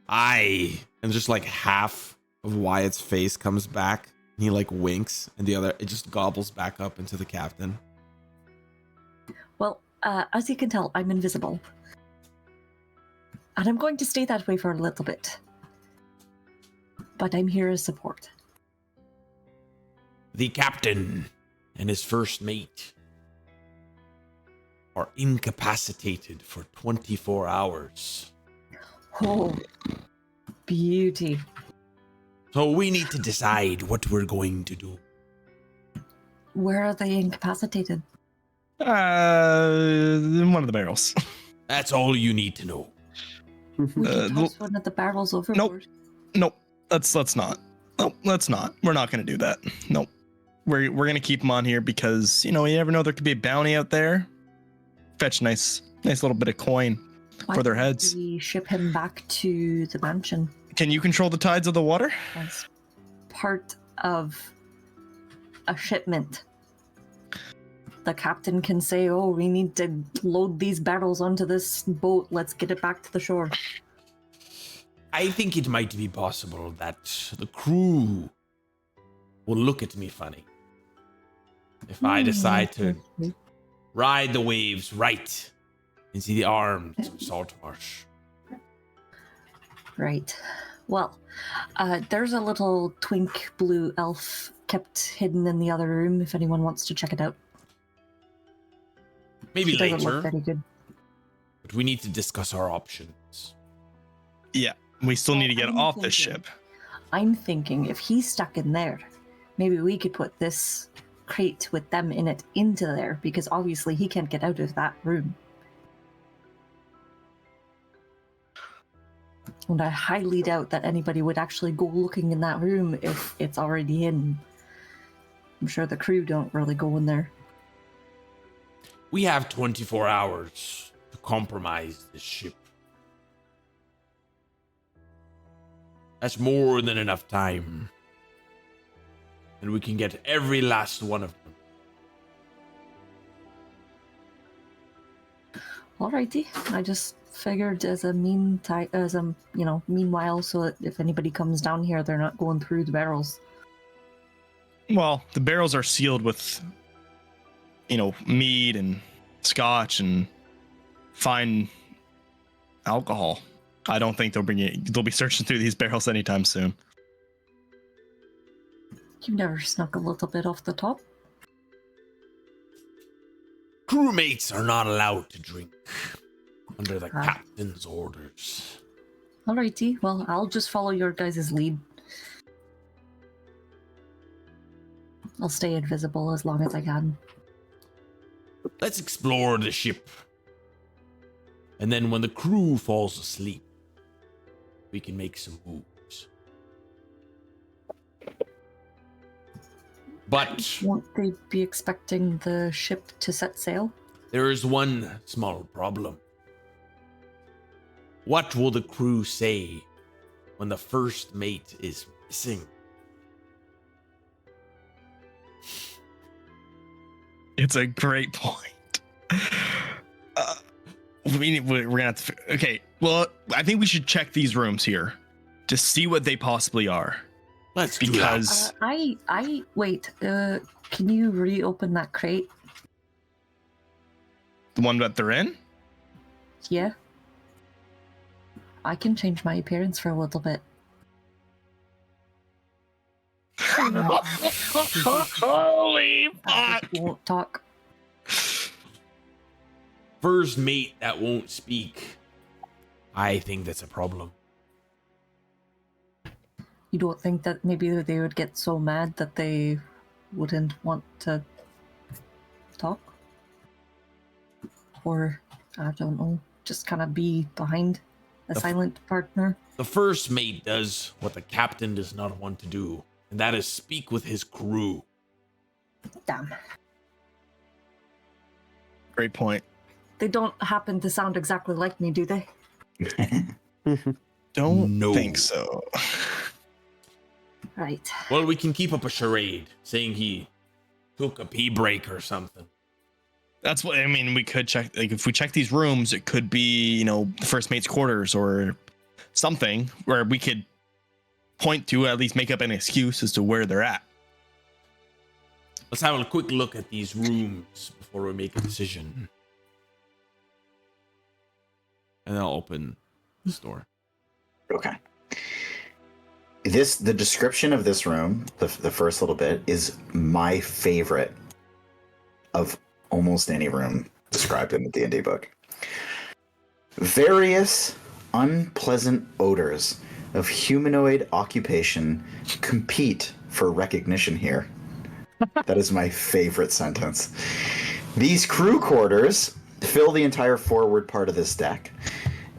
Aye. And just like half of Wyatt's face comes back. And he like winks, and the other, it just gobbles back up into the captain. Well, as you can tell, I'm invisible. And I'm going to stay that way for a little bit. But I'm here as support. The captain and his first mate are incapacitated for 24 hours. Oh, beauty. So we need to decide what we're going to do. Where are they incapacitated? In one of the barrels. That's all you need to know. We can toss one of the barrels overboard. Nope. Let's not. Nope, let's not. We're not gonna do that. Nope. We're gonna keep them on here because, you never know, there could be a bounty out there. Fetch nice little bit of coin for their heads. Why don't we ship him back to the mansion Can you control the tides of the water? as part of a shipment? The captain can say, oh, we need to load these barrels onto this boat. Let's get it back to the shore. I think it might be possible that the crew will look at me funny if I decide to ride the waves right into the arms of Saltmarsh. Right. Well, there's a little twink blue elf kept hidden in the other room if anyone wants to check it out. Maybe She doesn't look later, very good. but we need to discuss our options. Yeah. We still need to get I'm off this thinking- ship. I'm thinking if he's stuck in there, maybe we could put this crate with them in it into there, because obviously he can't get out of that room. And I highly doubt that anybody would actually go looking in that room if it's already hidden. I'm sure the crew don't really go in there. We have 24 hours to compromise this ship. That's more than enough time. And we can get every last one of them. Alrighty, I just figured as a meanwhile, so that if anybody comes down here, they're not going through the barrels. Well, the barrels are sealed with, mead and scotch and fine alcohol. I don't think they'll be searching through these barrels anytime soon. You never snuck a little bit off the top. Crewmates are not allowed to drink under the captain's orders. Alrighty, well, I'll just follow your guys' lead. I'll stay invisible as long as I can. Let's explore the ship. And then when the crew falls asleep, we can make some moves. But Won't they be expecting the ship to set sail? there is one small problem. What will the crew say when the first mate is missing? It's a great point. We're gonna have to. Okay, well, I think we should check these rooms here to see what they possibly are. Let's do that. Because Wait, can you reopen that crate? the one that they're in. Yeah. I can change my appearance for a little bit. Holy fuck! Won't talk. First mate that won't speak. I think that's a problem. You don't think that maybe they would get so mad that they wouldn't want to talk? Or, I don't know, just kind of be behind a silent partner? The first mate does what the captain does not want to do, and that is speak with his crew. Damn. Great point. They don't happen to sound exactly like me, do they? Don't No. think so. Right. Well, we can keep up a charade saying he took a pee break or something. That's what I mean. We could check, like, if we check these rooms, it could be, you know, the first mate's quarters or something where we could point to, at least make up an excuse as to where they're at. Let's have a quick look at these rooms before we make a decision. And I'll open this door. Okay. The description of this room, the first little bit, is my favorite of almost any room described in the D&D book. Various unpleasant odors of humanoid occupation compete for recognition here. That is my favorite sentence. These crew quarters fill the entire forward part of this deck.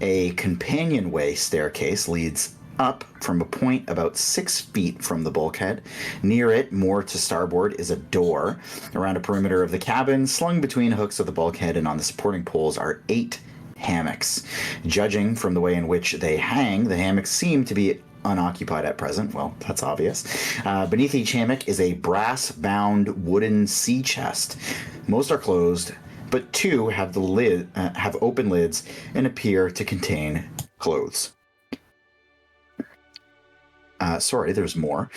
A companionway staircase leads up from a point about 6 feet from the bulkhead. Near it, more to starboard, is a door. Around a perimeter of the cabin, slung between hooks of the bulkhead and on the supporting poles, are 8 hammocks. Judging from the way in which they hang, the hammocks seem to be unoccupied at present. Well, that's obvious. Beneath each hammock is a brass-bound wooden sea chest. Most are closed, but 2 have have open lids and appear to contain clothes. Sorry, there's more.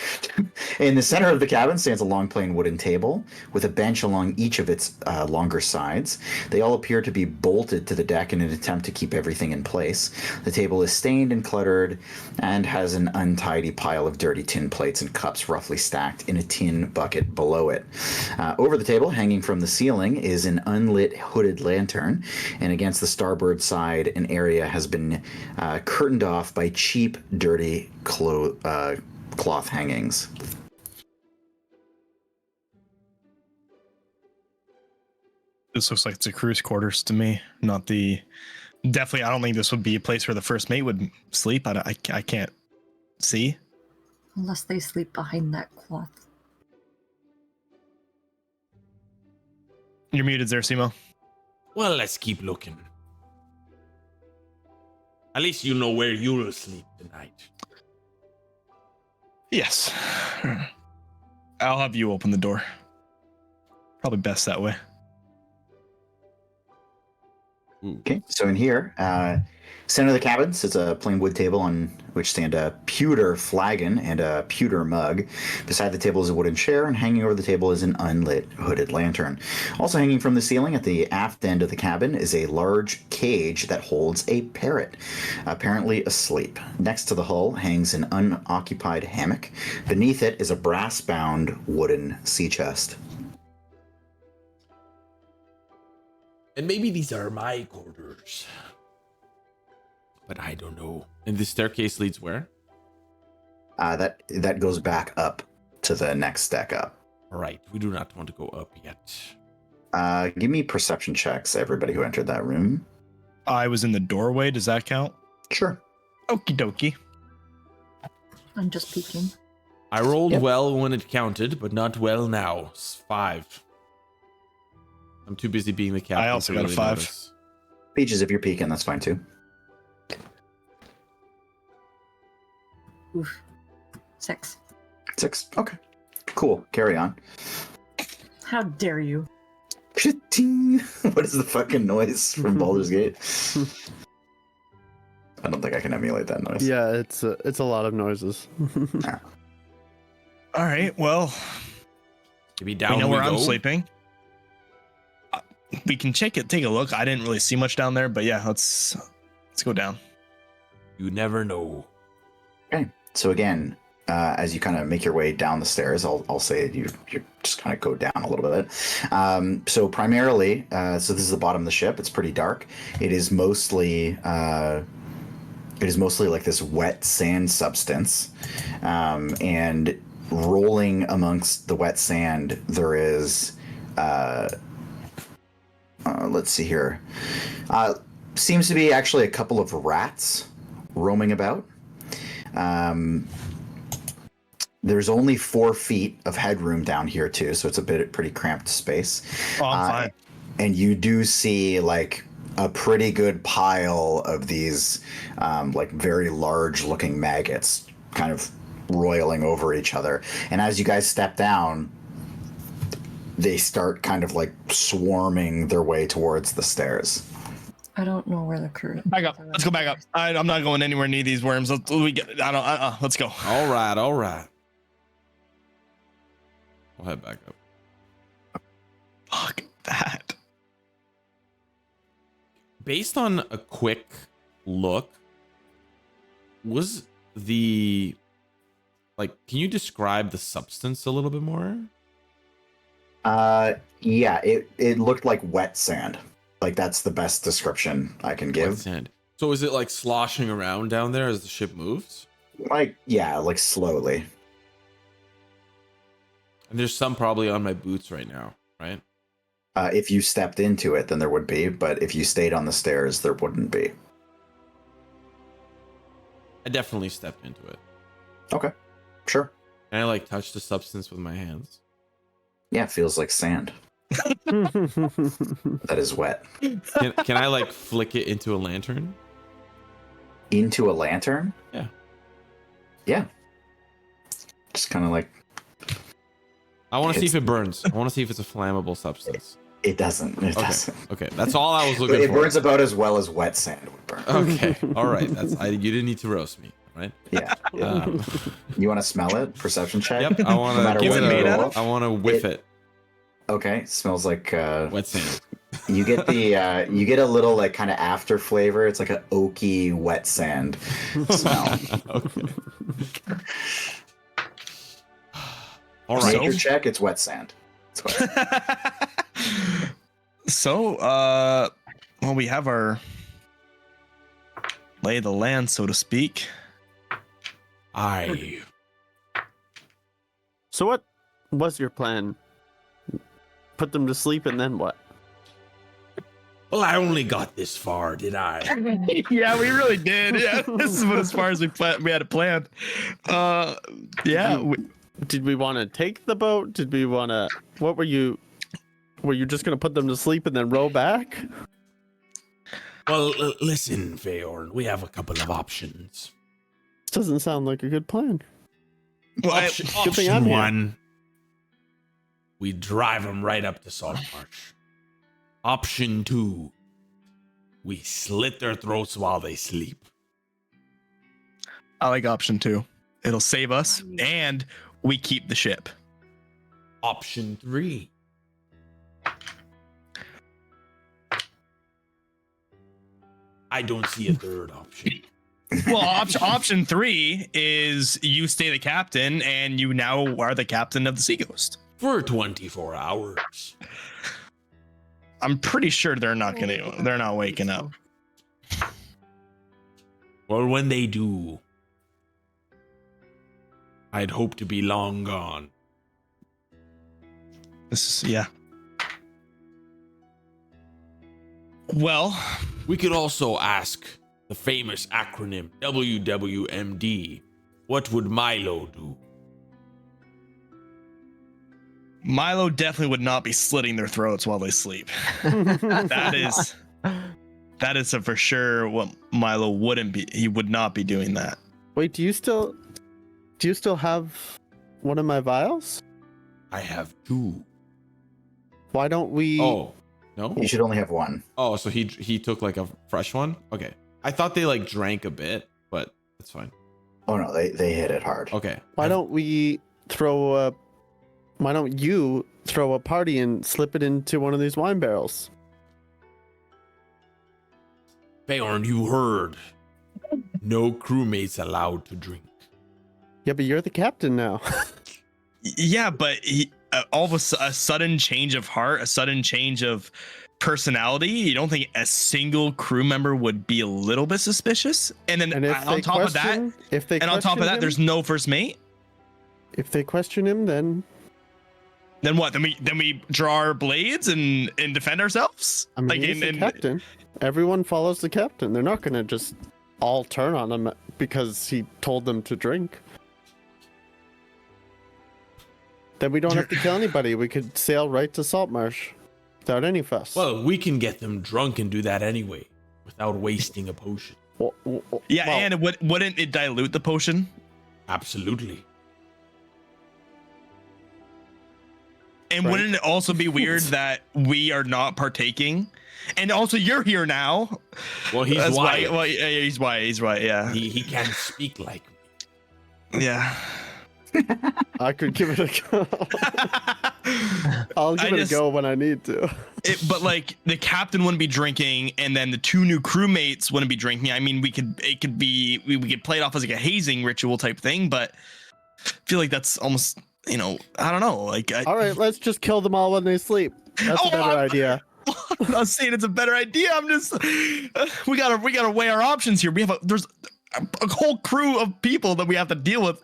In the center of the cabin stands a long plain wooden table with a bench along each of its longer sides. They all appear to be bolted to the deck in an attempt to keep everything in place. The table is stained and cluttered and has an untidy pile of dirty tin plates and cups roughly stacked in a tin bucket below it. Over the table, hanging from the ceiling, is an unlit hooded lantern, and against the starboard side, an area has been curtained off by cheap, dirty cloth hangings. This looks like it's a crew's quarters to me, not the. Definitely, I don't think this would be a place where the first mate would sleep. I can't see. Unless they sleep behind that cloth. You're muted there, Simo. Well, let's keep looking. At least you know where you'll sleep tonight. Yes. I'll have you open the door. Probably best that way. Okay, so in here, center of the cabin sits a plain wood table on which stand a pewter flagon and a pewter mug. Beside the table is a wooden chair, and hanging over the table is an unlit hooded lantern. Also hanging from the ceiling at the aft end of the cabin is a large cage that holds a parrot, apparently asleep. Next to the hull hangs an unoccupied hammock. Beneath it is a brass-bound wooden sea chest. And maybe these are my quarters. But I don't know. And the staircase leads where? That goes back up to the next deck up. All right, we do not want to go up yet. Give me perception checks, everybody who entered that room. I was in the doorway. Does that count? Sure. Okie dokie. I'm just peeking. I rolled well when it counted, but not well now. It's 5. I'm too busy being the captain. I also to got a 5. notice. Peaches, if you're peeking, that's fine too. Oof. 6. 6. Okay. Cool. Carry on. How dare you? Ting. What is the fucking noise from Baldur's Gate? I don't think I can emulate that noise. Yeah, it's a lot of noises. All right. Well, Maybe down we know where go. I'm sleeping. We can take a look. I didn't really see much down there, but yeah, let's go down. You never know. Okay. So again, as you kind of make your way down the stairs, I'll say you just kind of go down a little bit. So primarily, so this is the bottom of the ship. It's pretty dark. It is mostly like this wet sand substance, and rolling amongst the wet sand, there is. Let's see here. Seems to be actually a couple of rats roaming about. There's only 4 feet of headroom down here too, so it's pretty cramped space. Oh, I'm fine. and you do see like a pretty good pile of these like very large looking maggots kind of roiling over each other. And as you guys step down, they start kind of like swarming their way towards the stairs. I don't know where the crew is. Back up. Let's go back up. I'm not going anywhere near these worms. Let's go. All right. We'll head back up. Fuck that. Based on a quick look, was the like? Can you describe the substance a little bit more? Yeah, it looked like wet sand. Like that's the best description I can give. Wet sand. So is it like sloshing around down there as the ship moves? Like, yeah, like slowly. And there's some probably on my boots right now, right? If you stepped into it, then there would be, but if you stayed on the stairs, there wouldn't be. I definitely stepped into it. Okay, sure. And I like touched the substance with my hands. Yeah, it feels like sand. That is wet. Can I like flick it into a lantern? Into a lantern? Yeah. Yeah. Just kind of like... I want to see if it burns. I want to see if it's a flammable substance. It doesn't. It Okay. doesn't. Okay. That's all I was looking It for. burns about as well as wet sand would burn. Okay. All right. You didn't need to roast me, right? Yeah. You want to smell it? Perception check? Yep. I want No matter to give what it you a. roll? I want to whiff it. Okay. Smells like Wet sand. you get the you get a little like kind of after flavor. It's like an oaky wet sand smell. Okay. All right. Nature check. It's wet sand. It's wet. So, well, we have our lay of the land, so to speak. I. So what was your plan? Put them to sleep and then what? Well, I only got this far, did I? Yeah, we really did. Yeah, this is about as far as we had it planned. Yeah. Did we want to take the boat? Did we want to... What were you... Were you just going to put them to sleep and then row back? Well, listen, Feyorn, we have a couple of options. This doesn't sound like a good plan. Well, Option, good thing I'm option here. one, we drive them right up to Saltmarsh. Option two, we slit their throats while they sleep. I like option 2. It'll save us, and we keep the ship. Option three, I don't see a third option. Well, option 3 is you stay the captain, and you now are the captain of the Sea Ghost. For 24 hours. I'm pretty sure they're not waking up. Well, when they do, I'd hope to be long gone. This is, yeah. Well, We could also ask the famous acronym WWMD. What would Milo do? Milo definitely would not be slitting their throats while they sleep. That is a for sure what Milo wouldn't be. He would not be doing that. Wait, do you still have one of my vials? I have two. Why don't we... Oh, no? You should only have one. Oh, so he took like a fresh one? Okay. I thought they like drank a bit, but that's fine. Oh no, they hit it hard. Okay. Why don't you throw a party and slip it into one of these wine barrels? Feyorn, you heard. No crewmates allowed to drink. Yeah, but you're the captain now. Yeah, but all of a sudden change of heart, a sudden change of personality. You don't think a single crew member would be a little bit suspicious? And then on top of that, there's no first mate. If they question him, then what? Then we draw our blades and defend ourselves. I mean, he's the captain. Everyone follows the captain. They're not gonna just all turn on him because he told them to drink. Then we don't have to kill anybody. We could sail right to Saltmarsh. without any fuss. Well, we can get them drunk and do that anyway, without wasting a potion. Yeah, well, and wouldn't it dilute the potion? Absolutely. And Right. wouldn't it also be weird that we are not partaking? And also, you're here now. Well, he's That's Wyatt. why. Well, yeah, he's Wyatt. He's right. Yeah. He can't speak like me. Yeah. I could give it a go. I'll give it a go when I need to. But like the captain wouldn't be drinking, and then the two new crewmates wouldn't be drinking. I mean, we could play it off as like a hazing ritual type thing, but I feel like that's almost, I don't know. Like, All right, let's just kill them all when they sleep. That's a better idea. I'm not saying it's a better idea. I'm just we gotta weigh our options here. There's a whole crew of people that we have to deal with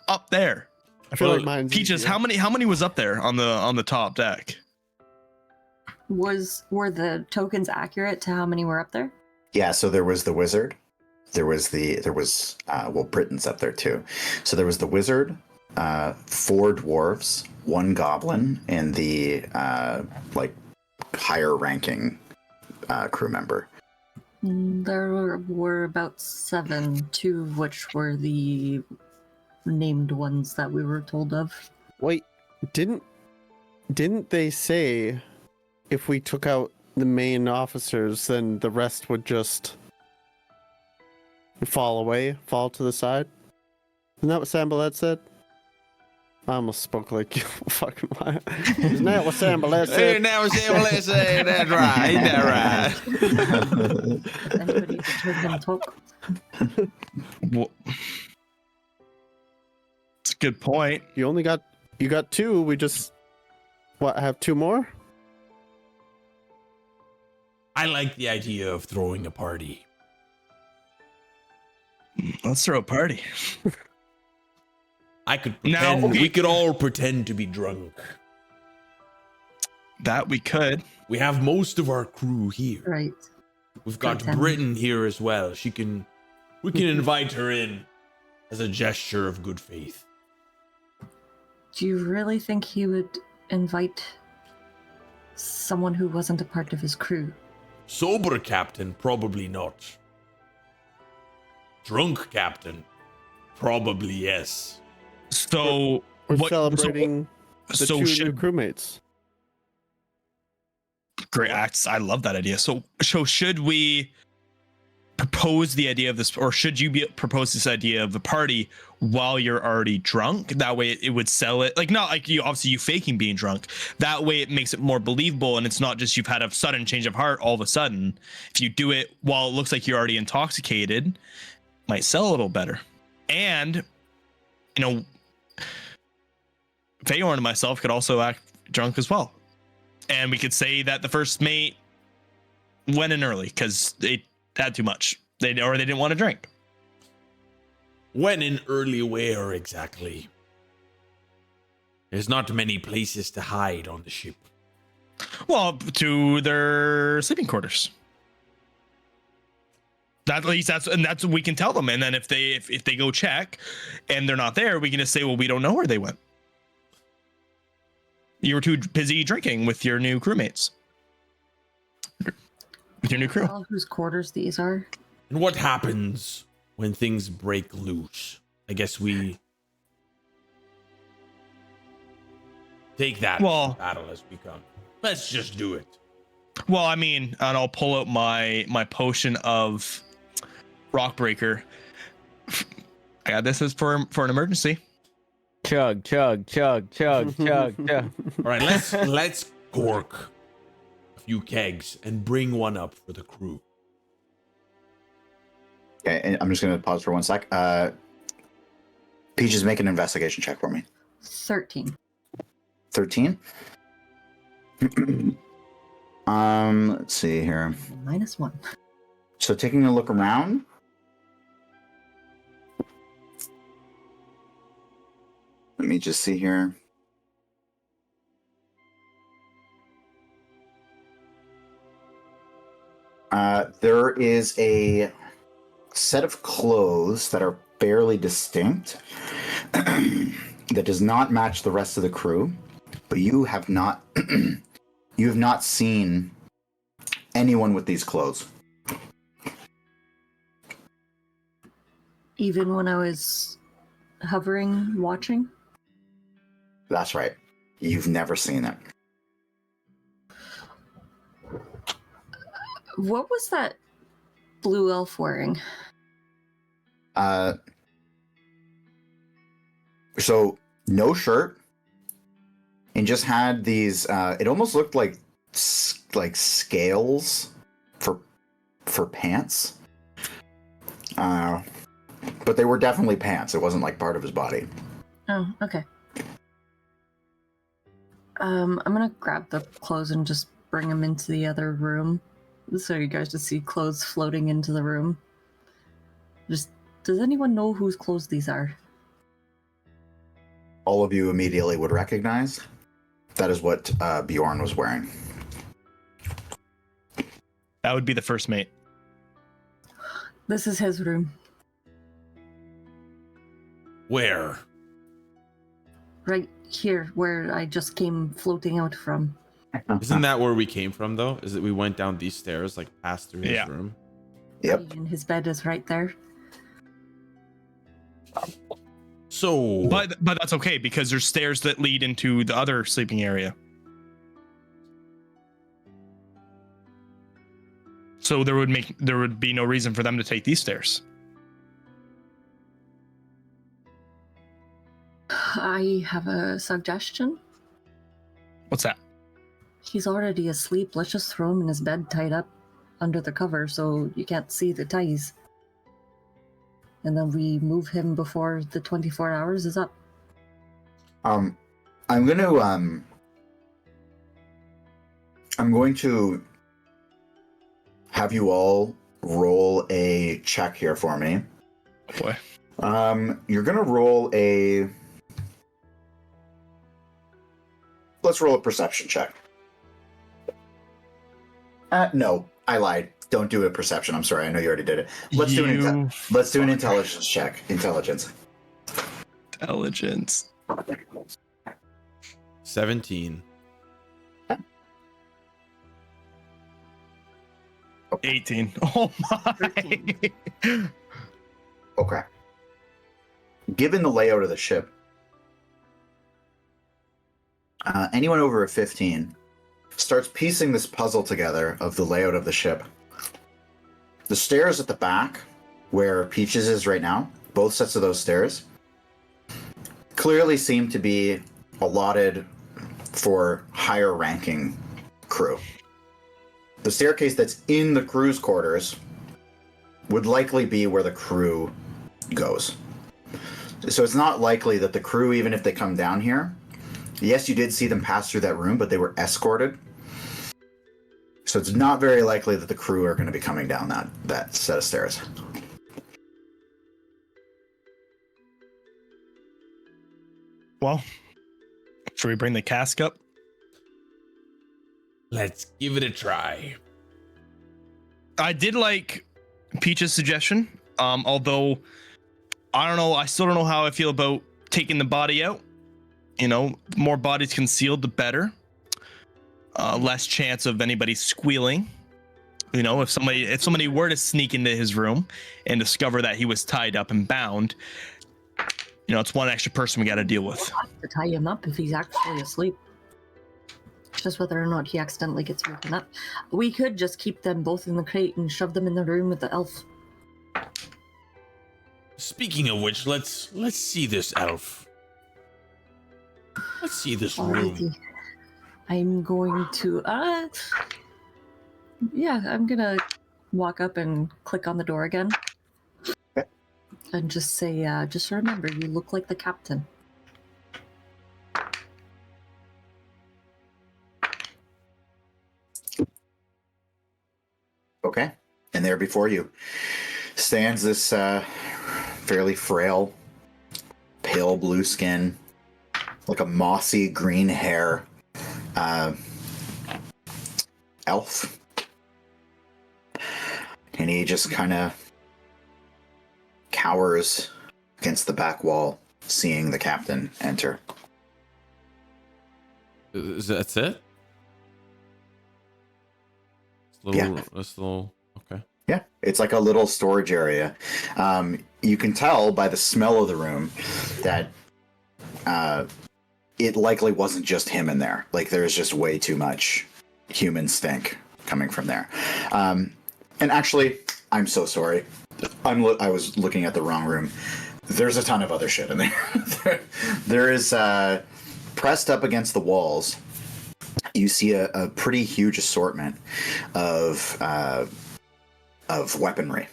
up there. I feel like mine's Peaches, easier. how many was up there on the top deck? Were the tokens accurate to how many were up there? Yeah, so there was the wizard. There was Britain's up there too. So there was the wizard, 4 dwarves, 1 goblin, and the higher ranking crew member. There were about 7, 2 of which were the named ones that we were told of. Wait, didn't they say if we took out the main officers, then the rest would just fall to the side? Isn't that what Sambalet said? I almost spoke like you fucking Wyatt. Isn't that what Sambalet said? That's right. Anybody just heard them talk? It's a good point. You got 2. We just have 2 more? I like the idea of throwing a party. Let's throw a party. I could pretend. Now, okay. We could all pretend to be drunk. That we could. We have most of our crew here. Right. We've got Pretend. Britain here as well. We can invite her in as a gesture of good faith. Do you really think he would invite someone who wasn't a part of his crew? Sober captain, probably not. Drunk captain, probably yes. So We're celebrating the so 2 new should crewmates. great acts. I love that idea. So should we propose the idea of this, or should you propose this idea of the party while you're already drunk? That way it would sell it, like, not like you faking being drunk. That way it makes it more believable, and it's not just you've had a sudden change of heart all of a sudden. If you do it while it looks like you're already intoxicated, it might sell a little better. And Feyorn and myself could also act drunk as well, and we could say that the first mate went in early because they had too much. They didn't want to drink. When in early where exactly? There's not many places to hide on the ship. Well, to their sleeping quarters. At least that's what we can tell them. And then if they go check and they're not there, we can just say, well, we don't know where they went. You were too busy drinking with your new crewmates. With your new crew. All whose quarters these are? And what happens when things break loose? I guess we take that battle as we come. Let's just do it. Well, I mean, and I'll pull out my potion of rock breaker. I got this as for an emergency. Chug, chug, chug, chug, chug, chug. All right, let's cork a few kegs and bring one up for the crew. Okay, and I'm just going to pause for 1 sec. Peaches, make an investigation check for me. 13. 13. Let's see here. -1. So taking a look around. Let me just see here. There is a set of clothes that are fairly distinct that does not match the rest of the crew, but you have not you have not seen anyone with these clothes. Even when I was hovering, watching? That's right. You've never seen it. What was that blue elf wearing? So no shirt, and just had these. It almost looked like scales for pants. But they were definitely pants. It wasn't like part of his body. Oh, okay. I'm gonna grab the clothes and just bring them into the other room, so you guys just see clothes floating into the room. Just, does anyone know whose clothes these are? All of you immediately would recognize. That is what Bjorn was wearing. That would be the first mate. This is his room. Where? Right here, where I just came floating out from. Isn't that where we came from, though? Is it we went down these stairs, like passed through his Yeah. room? Yep. And his bed is right there. So, But that's okay because there's stairs that lead into the other sleeping area. So there would be no reason for them to take these stairs. I have a suggestion. What's that? He's already asleep. Let's just throw him in his bed tied up under the cover so you can't see the ties. And then we move him before the 24 hours is up. I'm going to have you all roll a check here for me. Boy. You're gonna roll a. Let's roll a perception check. No, I lied. Don't do a perception. I'm sorry. I know you already did it. Let's do an intelligence check. Intelligence. 17. 18. Oh my. Okay. Given the layout of the ship, anyone over a 15 starts piecing this puzzle together of the layout of the ship. The stairs at the back, where Peaches is right now, both sets of those stairs, clearly seem to be allotted for higher ranking crew. The staircase that's in the crew's quarters would likely be where the crew goes. So it's not likely that the crew, even if they come down here, yes, you did see them pass through that room, but they were escorted. So it's not very likely that the crew are going to be coming down that set of stairs. Well, should we bring the cask up? Let's give it a try. I did like Peach's suggestion. Although I don't know, I still don't know how I feel about taking the body out. You know, the more bodies concealed, the better. Less chance of anybody squealing. You know, if somebody were to sneak into his room and discover that he was tied up and bound, you know, it's one extra person we got to deal with. We'll have to tie him up if he's actually asleep. Just whether or not he accidentally gets woken up. We could just keep them both in the crate and shove them in the room with the elf. Speaking of which, let's see this elf. Let's see this room. Alrighty. I'm going to I'm gonna walk up and click on the door again. Okay. And just say, just remember, you look like the captain. Okay. And there before you stands this fairly frail, pale blue skin, like a mossy green hair elf. And he just kind of cowers against the back wall, seeing the captain enter. That's it? little. Okay. Yeah, it's like a little storage area. You can tell by the smell of the room that it likely wasn't just him in there. Like there's just way too much human stink coming from there. And actually, I'm so sorry. I was looking at the wrong room. There's a ton of other shit in there. There is pressed up against the walls. You see a pretty huge assortment of weaponry.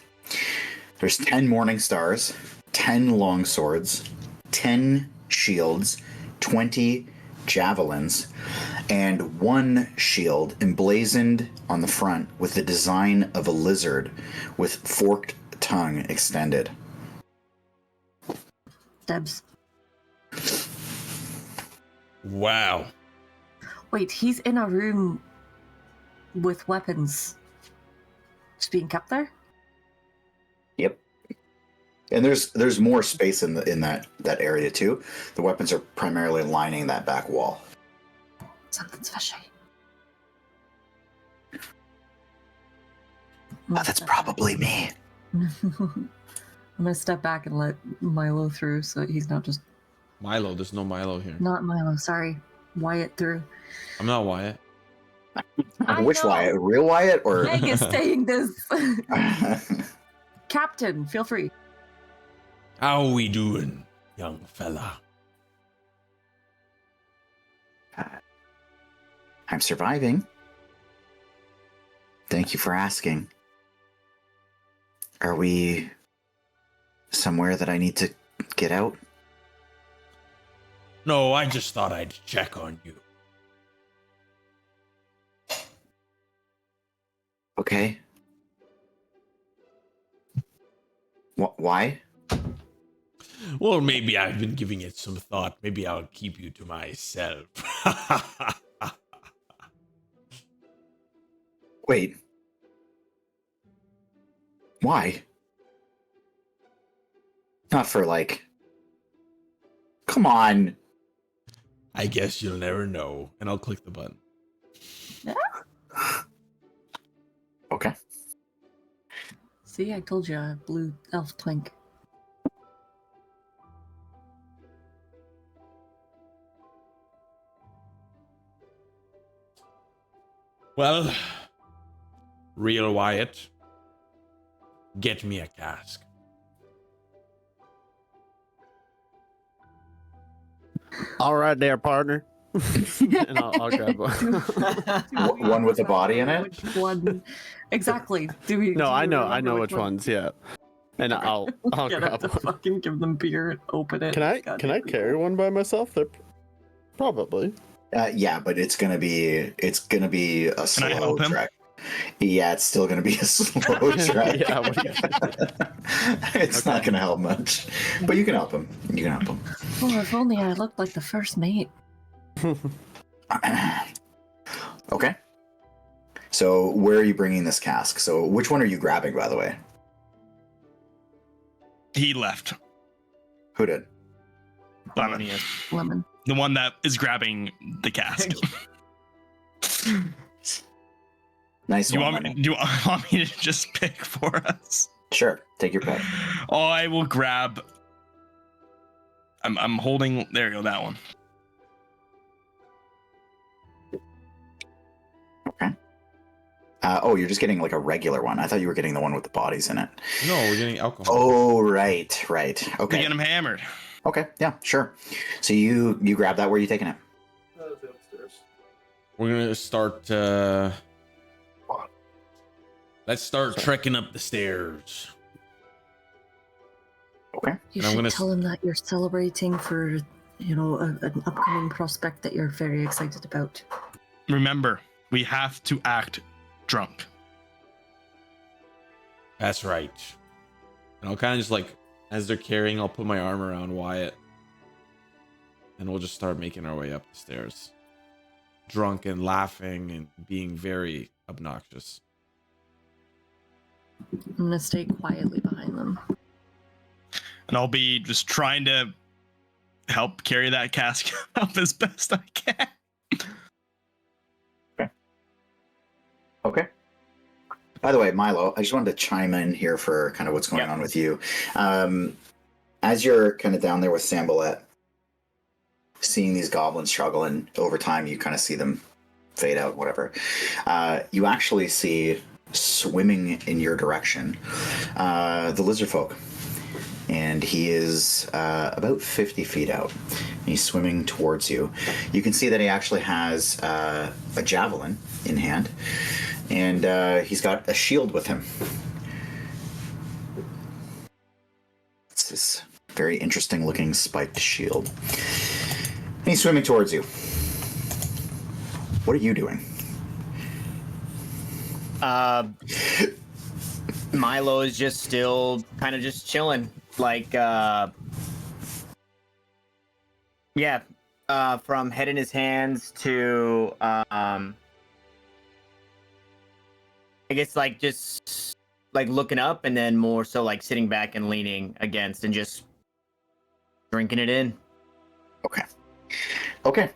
There's 10 morning stars, 10 long swords, 10 shields, 20 javelins, and 1 shield emblazoned on the front with the design of a lizard with forked tongue extended. Debs. Wow. Wait, he's in a room with weapons just being kept there? Yep. And there's more space in that area too. The weapons are primarily lining that back wall. Something's fishy. That's probably me. I'm gonna step back and let Milo through so he's not just Milo, there's no Milo here. not Milo, sorry. Wyatt through. I'm not Wyatt. Which know. Wyatt? Real Wyatt or Meg is saying this. Captain, feel free. How we doing, young fella? I'm surviving. Thank you for asking. Are we somewhere that I need to get out? No, I just thought I'd check on you. Okay. Why? Well, maybe I've been giving it some thought. Maybe I'll keep you to myself. Wait. Why? Not for like... Come on. I guess you'll never know. And I'll click the button. Okay. See, I told you, a blue elf twink. Well, real Wyatt, get me a cask. All right, there, partner. And I'll grab one. One with a body in it? Which one? Exactly. Do we? No, do I we know remember which ones. Yeah, and I'll Get up grab to one. fucking give them beer and open it. Can I God, carry one by myself? They're probably. Yeah, but it's gonna be a I slow help him? trek. Yeah, it's still gonna be a slow trek. Yeah, what do you- It's not gonna help much, but you can help him. You can help him. Oh, if only I looked like the first mate. Okay. So where are you bringing this cask? So which one are you grabbing, by the way? He left. Who did? Lemon. Lemon. The one that is grabbing the cask. Nice Do you one. want Lemon. me, do you want me to just pick for us? Sure. Take your pick. Oh, I will grab. I'm holding. There you go. That one. Okay. Oh, you're just getting like a regular one. I thought you were getting the one with the bodies in it. No, we're getting alcohol. Oh, right. We Okay. get him hammered. Okay. Yeah. Sure. So you grab that. Where are you taking it? We're gonna start. Let's start trekking up the stairs. Okay. You And I'm should gonna tell him that you're celebrating for, an upcoming prospect that you're very excited about. Remember, we have to act drunk. That's right. And I'll kind of just like, as they're carrying, I'll put my arm around Wyatt. And we'll just start making our way up the stairs. Drunk and laughing and being very obnoxious. I'm gonna stay quietly behind them. And I'll be just trying to help carry that cask up as best I can. Okay. By the way, Milo, I just wanted to chime in here for kind of what's going on with you. As you're kind of down there with Sambalet, seeing these goblins struggle, and over time you kind of see them fade out, whatever. You actually see swimming in your direction the lizard folk. And he is about 50 feet out. He's swimming towards you. You can see that he actually has a javelin in hand, and he's got a shield with him. It's this very interesting looking spiked shield. And he's swimming towards you. What are you doing? Milo is just still kind of just chilling. Like, from head in his hands to, I guess, like, just, like, looking up, and then more so, like, sitting back and leaning against and just drinking it in. Okay.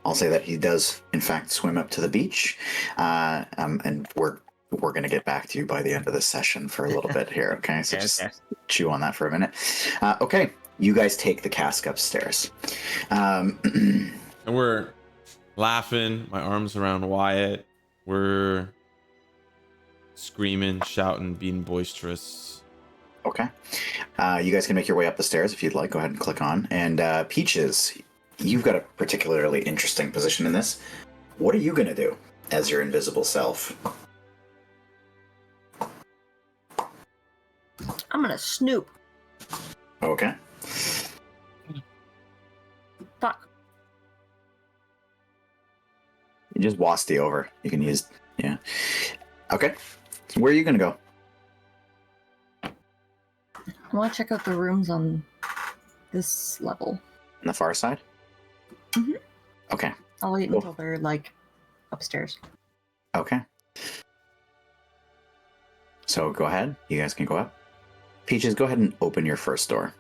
I'll say that he does, in fact, swim up to the beach, and we're going to get back to you by the end of this session for a little bit here, okay? So just chew on that for a minute. Okay, you guys take the cask upstairs. And we're laughing, my arms around Wyatt. We're screaming, shouting, being boisterous. Okay. You guys can make your way up the stairs if you'd like. Go ahead and click on. And Peaches, you've got a particularly interesting position in this. What are you going to do as your invisible self? I'm gonna snoop. Okay. Fuck. You just wasty over. You can use, yeah. Okay. So where are you going to go? I want to check out the rooms on this level. On the far side? Mm-hmm. Okay. I'll wait Cool. until they're, like, upstairs. Okay. So go ahead. You guys can go up. Peaches, go ahead and open your first door.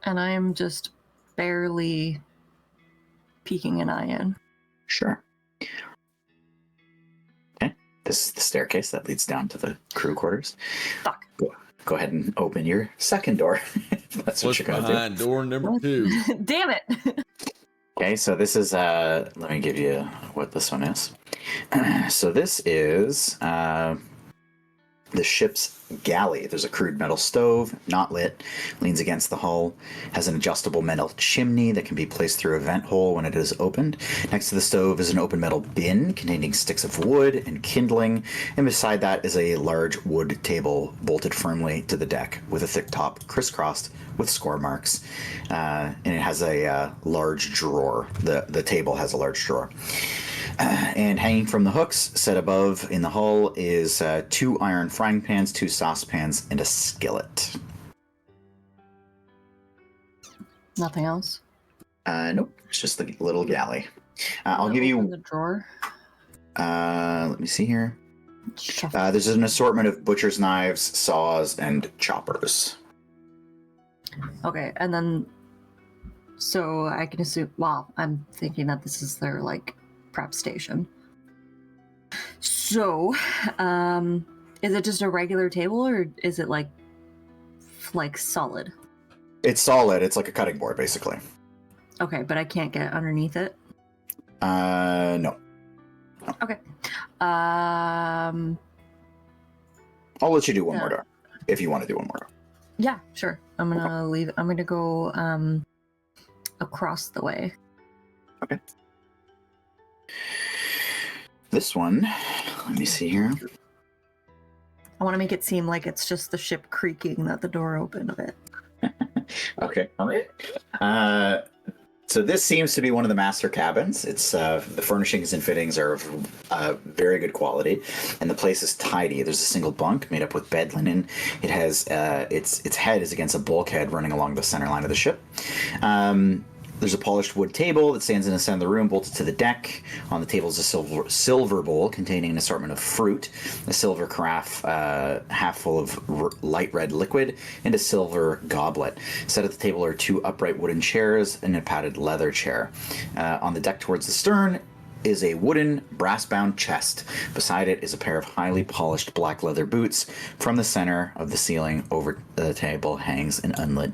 And I am just barely peeking an eye in. Sure. Okay. This is the staircase that leads down to the crew quarters. Fuck. Go ahead and open your second door. If that's what What's you're going to do. behind door number 2? Damn it! Okay, so this is, let me give you what this one is. So this is the ship's galley. There's a crude metal stove, not lit, leans against the hull, has an adjustable metal chimney that can be placed through a vent hole when it is opened. Next to the stove is an open metal bin containing sticks of wood and kindling, and beside that is a large wood table bolted firmly to the deck with a thick top crisscrossed with score marks, and it has a large drawer. The table has a large drawer. And hanging from the hooks, set above in the hull, is 2 iron frying pans, 2 saucepans, and a skillet. Nothing else? Nope, it's just the little galley. I'll give Open you... the drawer. let me see here. Shuffle. There's an assortment of butcher's knives, saws, and choppers. Okay, and then... So I can assume... Well, I'm thinking that this is their, like, prep station. So, is it just a regular table, or is it, like solid? It's solid. It's like a cutting board, basically. Okay, but I can't get underneath it? No. Okay. I'll let you do one more door, if you want to do one more door. Yeah, sure. I'm gonna leave. I'm gonna go across the way. Okay. This one, let me see here. I want to make it seem like it's just the ship creaking that the door opened a bit. Okay. So this seems to be one of the master cabins. It's the furnishings and fittings are of very good quality, and the place is tidy. There's a single bunk made up with bed linen. It has its head is against a bulkhead running along the center line of the ship. There's a polished wood table that stands in the center of the room, bolted to the deck. On the table is a silver bowl containing an assortment of fruit, a silver carafe half full of light red liquid, and a silver goblet. Set at the table are 2 upright wooden chairs and a padded leather chair. On the deck towards the stern is a wooden, brass-bound chest. Beside it is a pair of highly polished black leather boots. From the center of the ceiling over the table hangs an unlit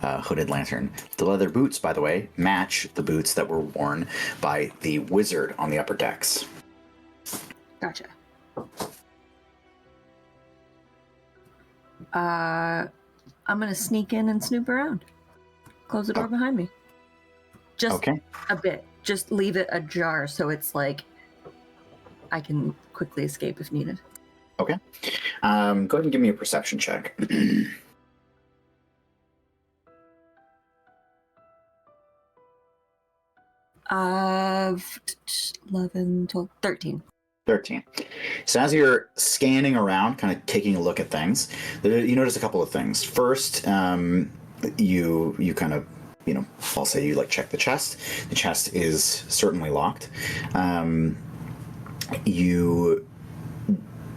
hooded lantern. The leather boots, by the way, match the boots that were worn by the wizard on the upper decks. Gotcha. I'm gonna sneak in and snoop around. Close the door behind me. Just a bit. Just leave it ajar so it's like I can quickly escape if needed. Okay. Go ahead and give me a perception check. 11, 12, 13. 13. So as you're scanning around, kind of taking a look at things, you notice a couple of things. First, you kind of, I'll say you check the chest. The chest is certainly locked. You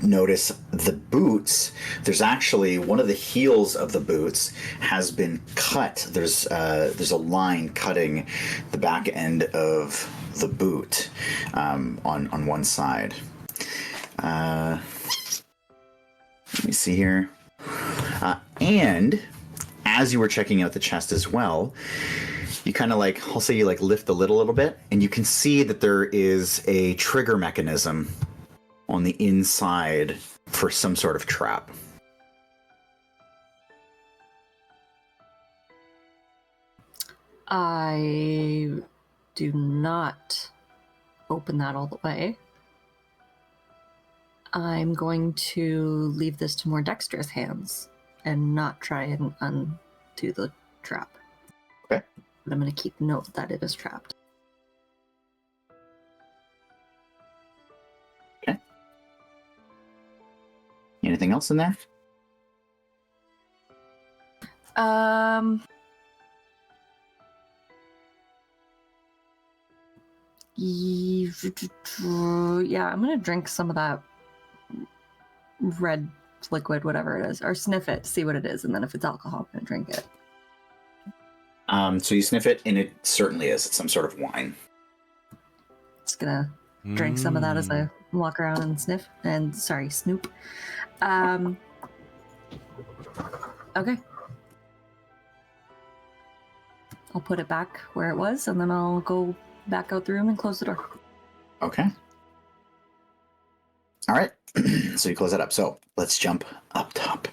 notice the boots. There's actually one of the heels of the boots has been cut. There's a line cutting the back end of the boot on one side. Let me see here. And as you were checking out the chest as well, you kind of I'll say you lift the lid a little bit, and you can see that there is a trigger mechanism on the inside for some sort of trap. I do not open that all the way. I'm going to leave this to more dexterous hands and not try and undo the trap. Okay. But I'm going to keep note that it is trapped. Okay. Anything else in there? Yeah, I'm gonna drink some of that red liquid, whatever it is, or sniff it, see what it is, and then if it's alcohol, I'm gonna drink it. So you sniff it, and it certainly is. It's some sort of wine. Just gonna drink some of that as I walk around and sniff, and snoop. Okay. I'll put it back where it was, and then I'll go back out the room and close the door. Okay. All right. So you close that up. So let's jump up top.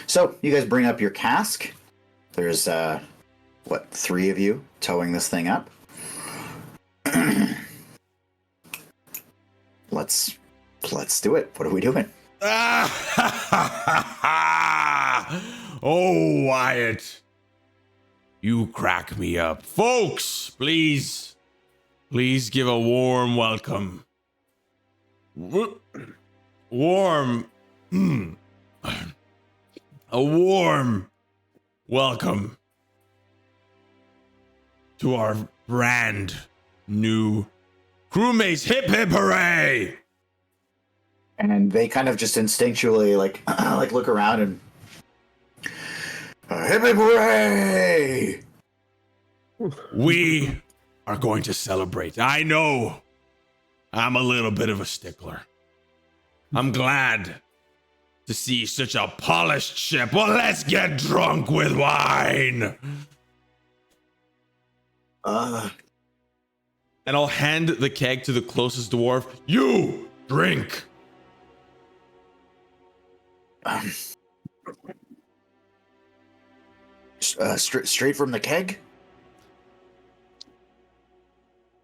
So you guys bring up your cask. There's, 3 of you towing this thing up? Let's do it. What are we doing? Oh, Wyatt. You crack me up. Folks, please give a warm welcome. A warm welcome to our brand new crewmates. Hip hip hooray! And they kind of just instinctually look around and hip hip hooray! We are going to celebrate. I know I'm a little bit of a stickler. I'm glad to see such a polished ship. Well, let's get drunk with wine. And I'll hand the keg to the closest dwarf. You drink. Straight from the keg?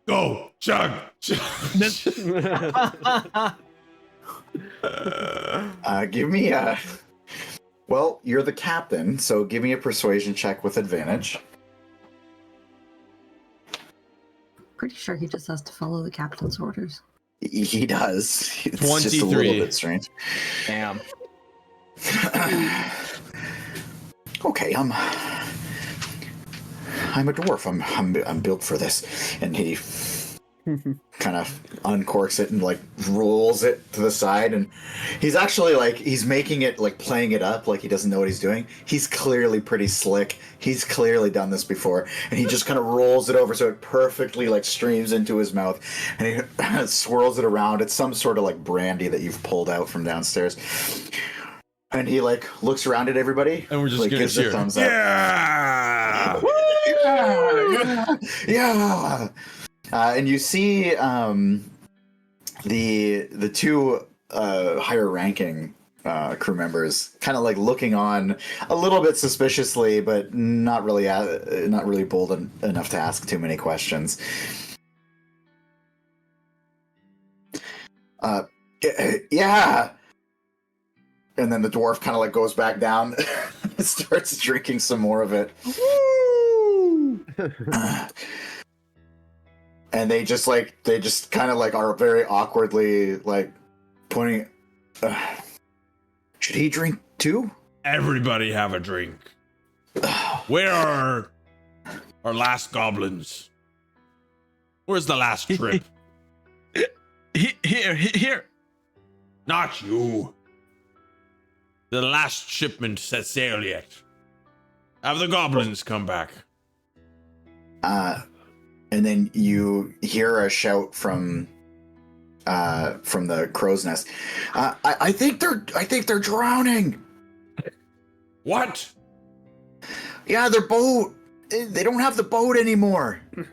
Go, chug. Give me a... Well, you're the captain, so give me a persuasion check with advantage. Pretty sure he just has to follow the captain's orders. He does. It's 23. just a little bit strange. Damn. Okay, I'm a dwarf. I'm built for this. And he kind of uncorks it and like rolls it to the side, and he's actually like he's making it like playing it up like he doesn't know what he's doing. He's clearly pretty slick. He's clearly done this before, and he just kind of rolls it over so it perfectly like streams into his mouth, and he swirls it around. It's some sort of like brandy that you've pulled out from downstairs. And he like looks around at everybody, And we're just like, gonna gives a cheer. thumbs up. Yeah. Yeah. And you see the two higher ranking crew members kind of like looking on a little bit suspiciously, but not really bold enough to ask too many questions. Yeah. And then the dwarf kind of like goes back down and starts drinking some more of it. And they just kind of like are very awkwardly like pointing. Should he drink too? Everybody have a drink. Where are our last goblins? Where's the last trip? Here. Not you. The last shipment set sail yet. Have the goblins come back. And then you hear a shout from the crow's nest. I think they're drowning. What? Yeah, their boat. They don't have the boat anymore. Put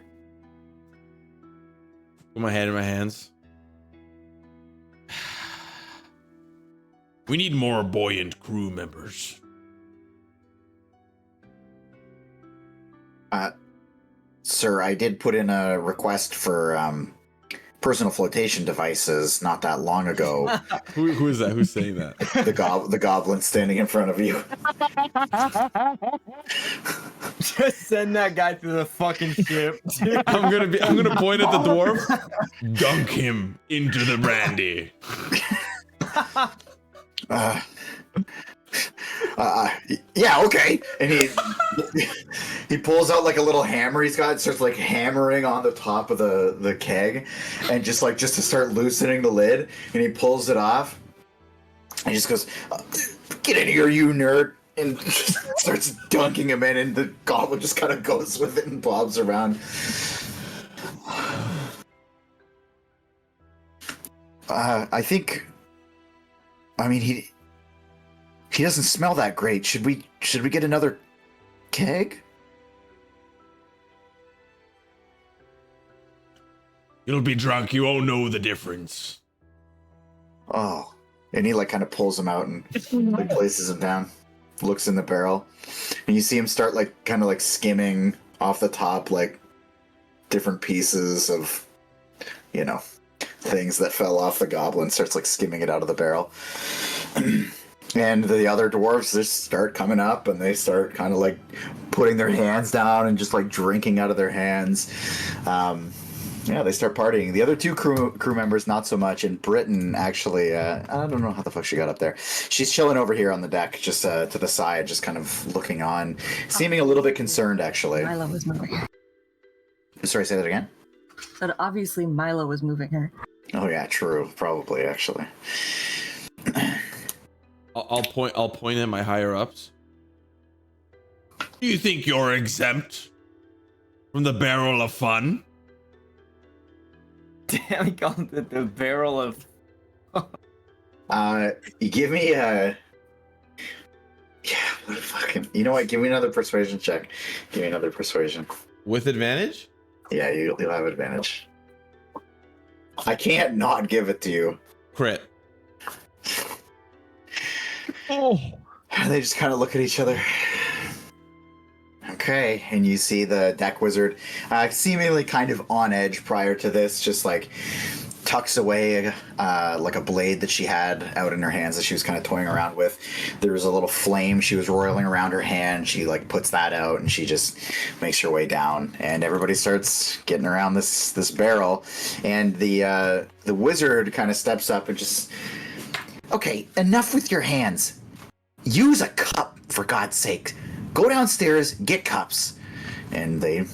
my head in my hands. We need more buoyant crew members. Sir, I did put in a request for personal flotation devices not that long ago. Who is that? Who's saying that? The goblin standing in front of you. Just send that guy to the fucking ship. I'm gonna point at the dwarf. Dunk him into the brandy. Yeah, okay. And he pulls out like a little hammer he's got and starts like hammering on the top of the keg, and just to start loosening the lid, and he pulls it off and he just goes, "Get in here, you nerd," and starts dunking him in, and the goblin just kind of goes with it and bobs around. I mean, he doesn't smell that great. Should we get another keg? You'll be drunk. You won't know the difference. Oh, and he like kind of pulls him out and like places him down, looks in the barrel, and you see him start like kind of like skimming off the top like different pieces of, you know, things that fell off the goblin. Starts like skimming it out of the barrel. And the other dwarves just start coming up, and they start kind of like putting their hands down and just like drinking out of their hands. Yeah, they start partying. The other two crew members, not so much. And Britain, actually, I don't know how the fuck she got up there. She's chilling over here on the deck, just to the side, just kind of looking on, seeming a little bit concerned, actually. Milo was moving her. Sorry, say that again? But obviously Milo was moving her. Oh yeah, true. Probably, actually. I'll point at my higher ups. Do you think you're exempt from the barrel of fun? Damn, he called it the barrel of. You give me a. Yeah, what a fucking. You know what? Give me another persuasion check. Give me another persuasion. With advantage? Yeah, you'll have advantage. I can't not give it to you. Crit. Oh. They just kind of look at each other. Okay, and you see the deck wizard, seemingly kind of on edge prior to this, just like tucks away like a blade that she had out in her hands that she was kind of toying around with. There was a little flame she was roiling around her hand. She like puts that out, and she just makes her way down, and everybody starts getting around this barrel, and the wizard kind of steps up and just, okay, enough with your hands. Use a cup, for God's sake. Go downstairs, get cups. And they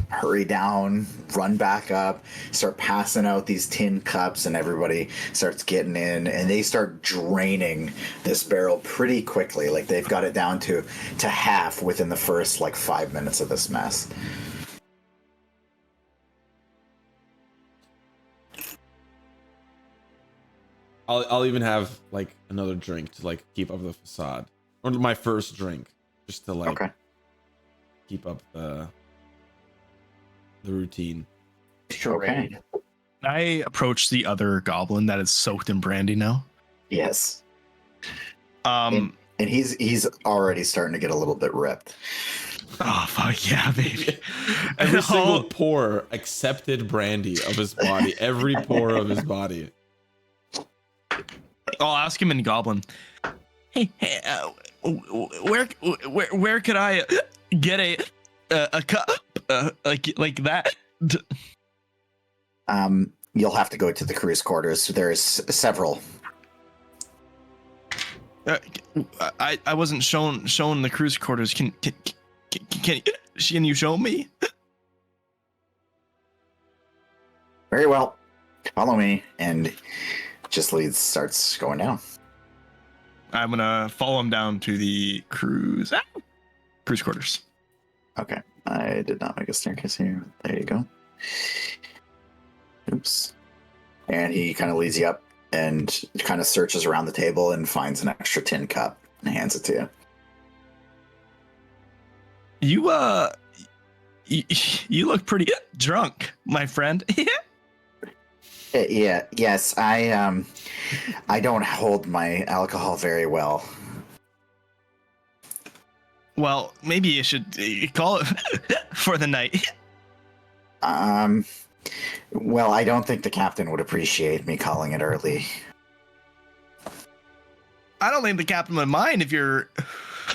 hurry down, run back up, start passing out these tin cups, and everybody starts getting in, and they start draining this barrel pretty quickly. Like they've got it down to half within the first like 5 minutes of this mess. I'll even have like another drink to like keep up the facade, or my first drink, just to like keep up the routine. Okay. I approach the other goblin that is soaked in brandy now. Yes. And he's already starting to get a little bit ripped. Oh fuck yeah, baby! Every single pore accepted brandy of his body. Every pore of his body. I'll ask him in Goblin. Hey, where could I get a cup like that? You'll have to go to the crew's quarters. There's several. I wasn't shown the crew's quarters. Can you show me? Very well. Follow me, and just starts going down. I'm gonna follow him down to the crew's quarters. Okay, I did not make a staircase here. There you go. Oops. And he kind of leads you up and kind of searches around the table and finds an extra tin cup and hands it to you. You look pretty drunk, my friend. Yes, I don't hold my alcohol very well. Well, maybe you should call it for the night. Well, I don't think the captain would appreciate me calling it early. I don't think the captain would mind if you're...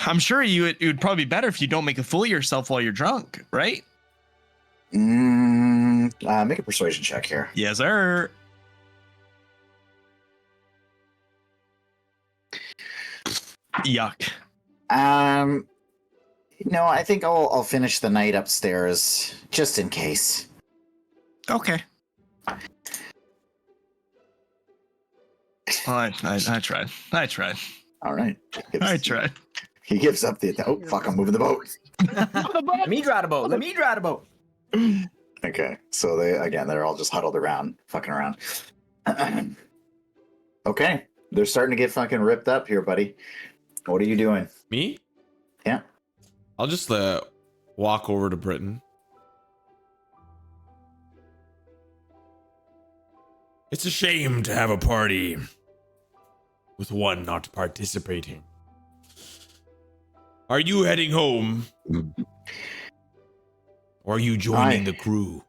I'm sure it would probably be better if you don't make a fool of yourself while you're drunk, right? Make a persuasion check here. Yes, sir. Yuck. No, I think I'll finish the night upstairs just in case. Okay. Well, I tried. All right. I tried. He gives up the... Oh, fuck, I'm moving the boat. Let me drive the boat. Okay, so they're all just huddled around, fucking around. Okay, they're starting to get fucking ripped up here, buddy. What are you doing? Me? Yeah. I'll just walk over to Britain. It's a shame to have a party with one not participating. Are you heading home? Or are you joining the crew?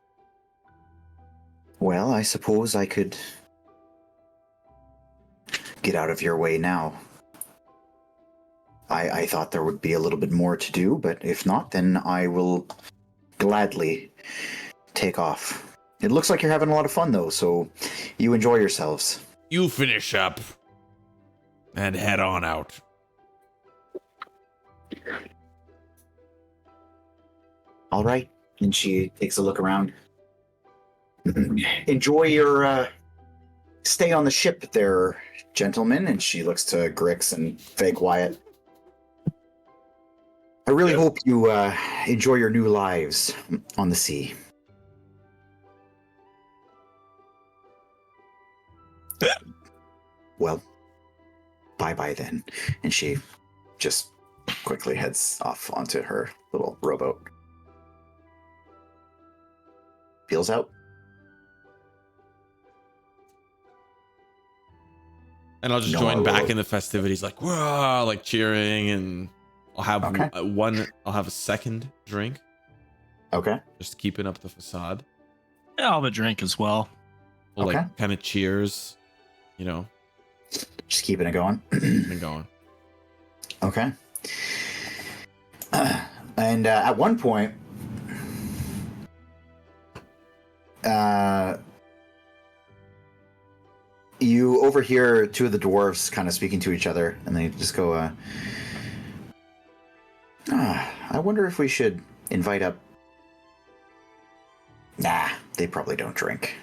Well, I suppose I could get out of your way now. I thought there would be a little bit more to do, but if not, then I will gladly take off. It looks like you're having a lot of fun, though, so you enjoy yourselves. You finish up and head on out. All right. And she takes a look around. Enjoy your stay on the ship there, gentlemen. And she looks to Grix and fake Wyatt. I really hope you enjoy your new lives on the sea. Well, bye-bye then. And she just quickly heads off onto her little rowboat. Feels out. And I'll just join back in the festivities, like, whoa, like cheering, and I'll have I'll have a second drink. Okay. Just keeping up the facade. Yeah, I'll have a drink as well. Well, like kind of cheers, you know. Just keeping it going. Keeping going. Okay. And at one point, you overhear two of the dwarves kind of speaking to each other, and they just go, I wonder if we should invite up... Nah, They probably don't drink.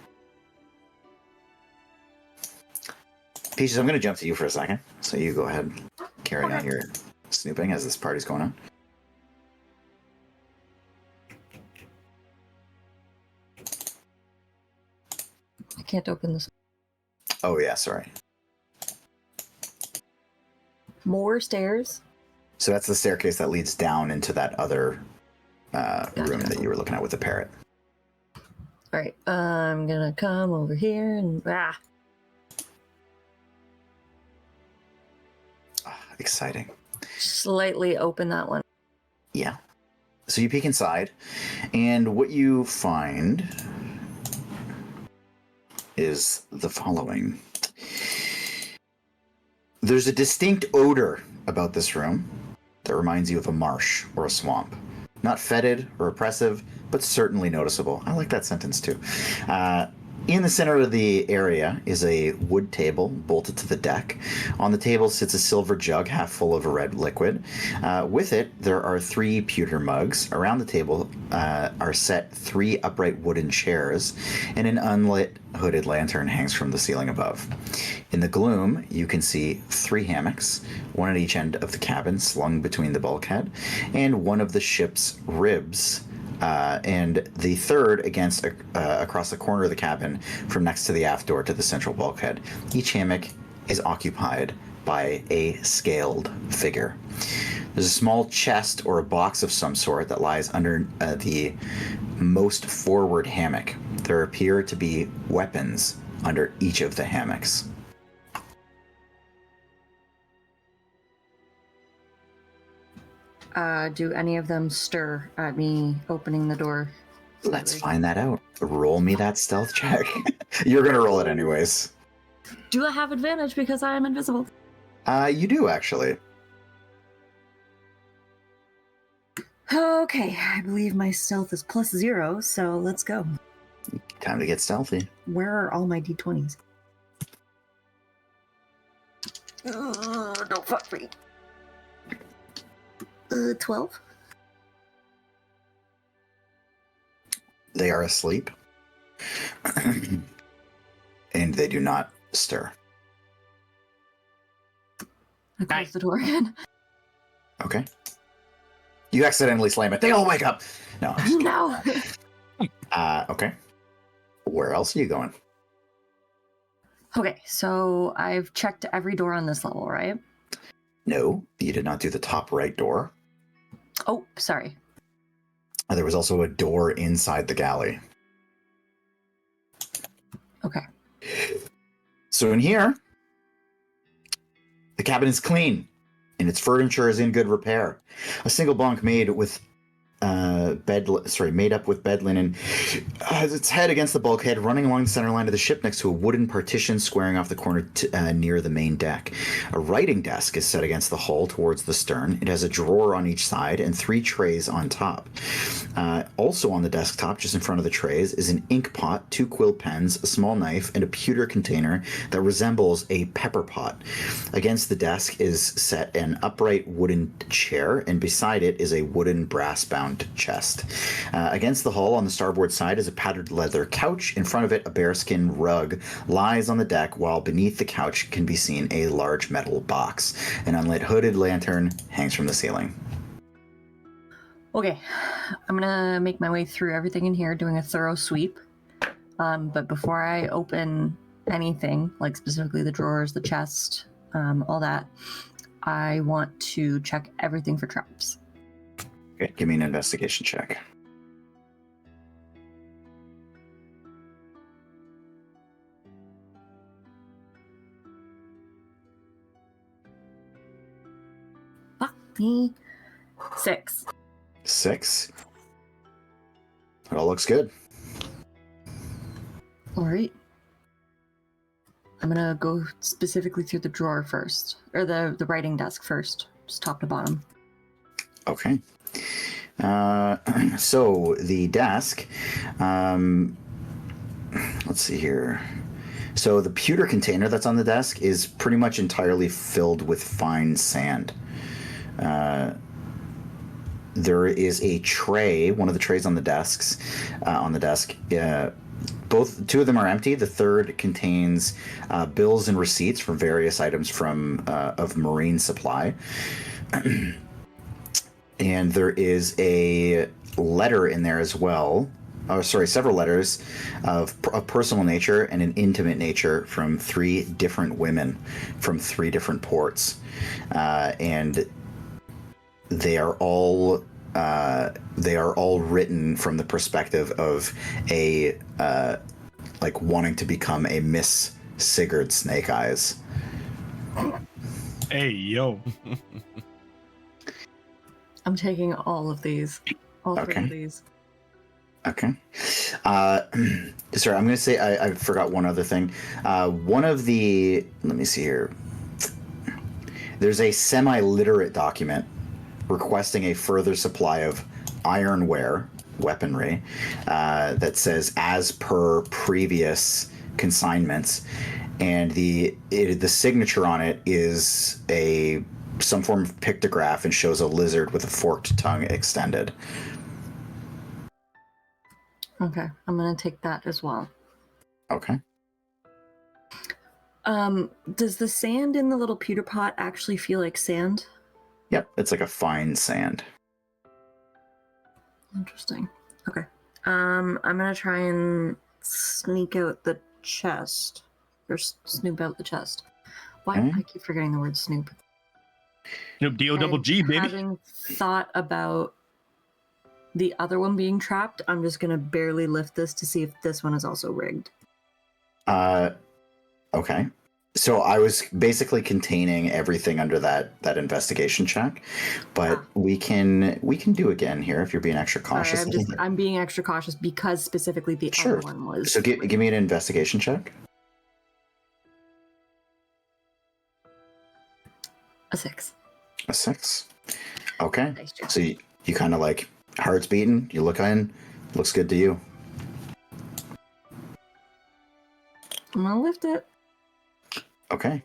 Peaches, I'm going to jump to you for a second. So you go ahead and carry on your snooping as this party's going on. I can't open this. Oh, yeah, sorry. More stairs. So that's the staircase that leads down into that other Gotcha. room that you were looking at with the parrot. All right, I'm gonna come over here and Exciting. slightly open that one. Yeah. So you peek inside, and what you find is the following. There's a distinct odor about this room that reminds you of a marsh or a swamp. Not fetid or oppressive, but certainly noticeable. I like that sentence too. In the center of the area is a wood table bolted to the deck. On the table sits a silver jug half full of a red liquid. With it, there are 3 pewter mugs. Around the table are set 3 upright wooden chairs, and an unlit hooded lantern hangs from the ceiling above. In the gloom, you can see 3 hammocks, one at each end of the cabin slung between the bulkhead, and one of the ship's ribs, and the third across the corner of the cabin from next to the aft door to the central bulkhead. Each hammock is occupied by a scaled figure. There's a small chest or a box of some sort that lies under the most forward hammock. There appear to be weapons under each of the hammocks. Do any of them stir at me opening the door? Let's find that out. Roll me that stealth check. You're going to roll it anyways. Do I have advantage because I am invisible? You do, actually. Okay, I believe my stealth is +0, so let's go. Time to get stealthy. Where are all my d20s? Don't fuck me. 12? They are asleep. And they do not stir. I close the door again. Okay. You accidentally slam it. They all wake up. No. No! Okay. Where else are you going? Okay, so I've checked every door on this level, right? No, you did not do the top right door. Oh, sorry. There was also a door inside the galley. Okay. So in here, the cabin is clean, and its furniture is in good repair. A single bunk made with made up with bed linen has its head against the bulkhead, running along the center line of the ship next to a wooden partition squaring off the corner near the main deck. A writing desk is set against the hull towards the stern. It has a drawer on each side and 3 trays on top. Also on the desktop, just in front of the trays, is an ink pot, 2 quill pens, a small knife, and a pewter container that resembles a pepper pot. Against the desk is set an upright wooden chair, and beside it is a wooden brass-bound chest. Against the hull on the starboard side is a patterned leather couch. In front of it, a bearskin rug lies on the deck, while beneath the couch can be seen a large metal box. An unlit hooded lantern hangs from the ceiling. Okay, I'm gonna make my way through everything in here, doing a thorough sweep. But before I open anything, like specifically the drawers, the chest, all that, I want to check everything for traps. Okay, give me an investigation check. Fuck me. 6. 6. It all looks good. Alright. I'm gonna go specifically through the drawer first, or the writing desk first, just top to bottom. Okay. So the desk, let's see here. So the pewter container that's on the desk is pretty much entirely filled with fine sand. there is a tray, one of the trays on the desks, on the desk. Two of them are empty. The third contains bills and receipts for various items from of marine supply. And there is a letter in there as well. Oh, sorry, several letters of personal nature and an intimate nature from 3 different women from 3 different ports, and they are all written from the perspective of a like wanting to become a Miss Sigurd Snake Eyes. Hey, yo. I'm taking all of these. All 3 Okay. of these. Okay. Sorry, I'm going to say I forgot one other thing. One of the... Let me see here. There's a semi-literate document requesting a further supply of ironware, weaponry, that says, as per previous consignments. And the signature on it is some form of pictograph and shows a lizard with a forked tongue extended. Okay, I'm gonna take that as well. Okay. Does the sand in the little pewter pot actually feel like sand? Yep, it's like a fine sand. Interesting. Okay. I'm gonna try and sneak out the chest. Or snoop out the chest. Why? Okay. I keep forgetting the word snoop. Nope, D-O-double-G, And baby. Having thought about the other one being trapped, I'm just gonna barely lift this to see if this one is also rigged. Okay. So I was basically containing everything under that investigation check, but we can do again here if you're being extra cautious. Sorry, I'm being extra cautious because specifically the Sure. other one was. So give me an investigation check. A 6. A 6. Okay. Nice job. So you kind of like heart's beating. You look in, looks good to you. I'm gonna lift it. Okay.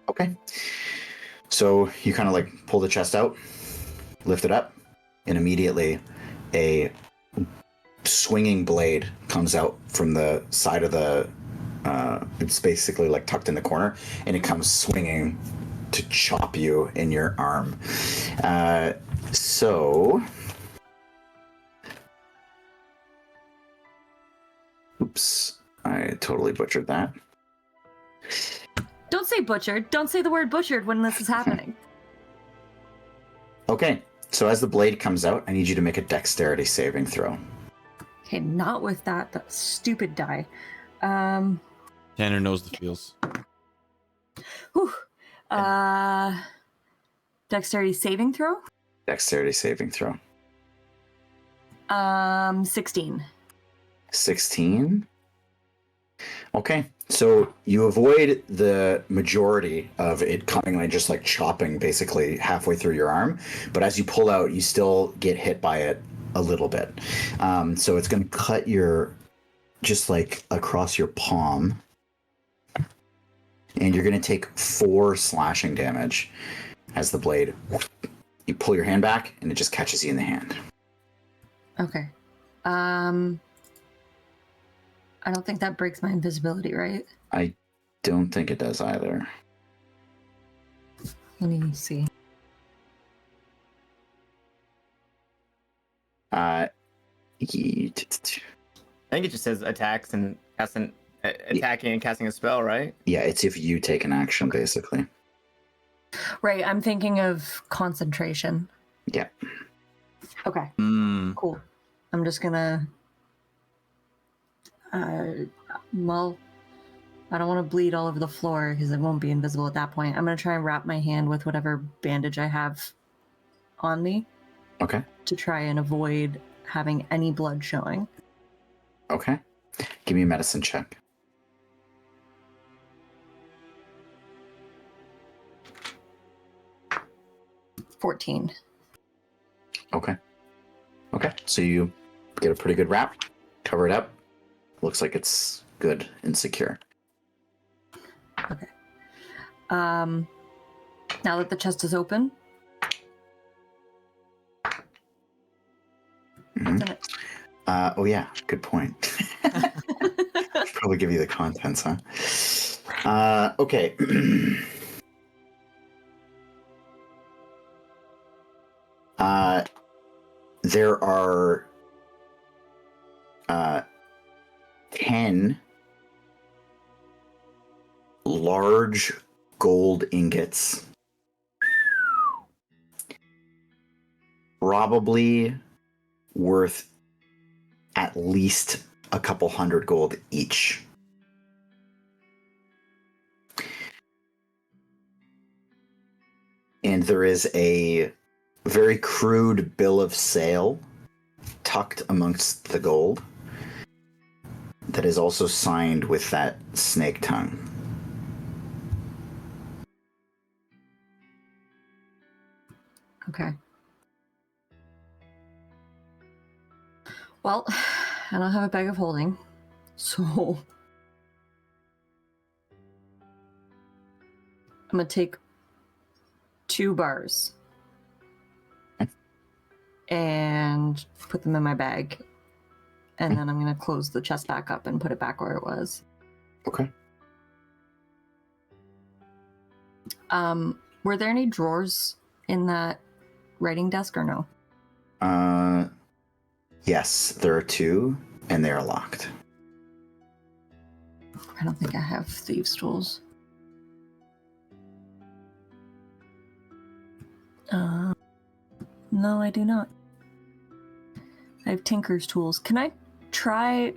Okay. So you kind of like pull the chest out, lift it up, and immediately a swinging blade comes out from the side of the. It's basically like tucked in the corner, and it comes swinging to chop you in your arm. So. Oops, I totally butchered that. Don't say butchered. Don't say the word butchered when this is happening. Okay, so as the blade comes out, I need you to make a dexterity saving throw. Okay, not with that stupid die. Tanner knows the feels. Whew. Dexterity saving throw? Dexterity saving throw. 16. 16. Okay, so you avoid the majority of it coming like just like chopping basically halfway through your arm, but as you pull out, you still get hit by it a little bit. So it's going to cut your just like across your palm, and you're going to take 4 slashing damage as the blade. You pull your hand back, and it just catches you in the hand. Okay. I don't think that breaks my invisibility, right? I don't think it does either. Let me see. I think it just says attacks and casting, attacking and casting a spell, right? Yeah, it's if you take an action, basically. Right, I'm thinking of concentration. Yeah. Okay, Mm. cool. I'm just gonna... well, I don't want to bleed all over the floor because it won't be invisible at that point. I'm gonna try and wrap my hand with whatever bandage I have on me Okay. to try and avoid having any blood showing. Okay. Give me a medicine check. $14. Okay. Okay. So you get a pretty good wrap, cover it up. Looks like it's good and secure. Okay. Now that the chest is open, Mhm. what's in it? Oh yeah, good point. Probably give you the contents, huh? Okay. There are 10 large gold ingots, probably worth at least a couple hundred gold each. And there is a very crude bill of sale tucked amongst the gold that is also signed with that snake tongue. Okay. Well, I don't have a bag of holding, so I'm gonna take 2 bars and put them in my bag, and then I'm gonna close the chest back up and put it back where it was. Okay. Were there any drawers in that writing desk or no? Yes, there are 2, and they are locked. I don't think I have thieves' tools. No, I do not. I have Tinker's tools. Can I try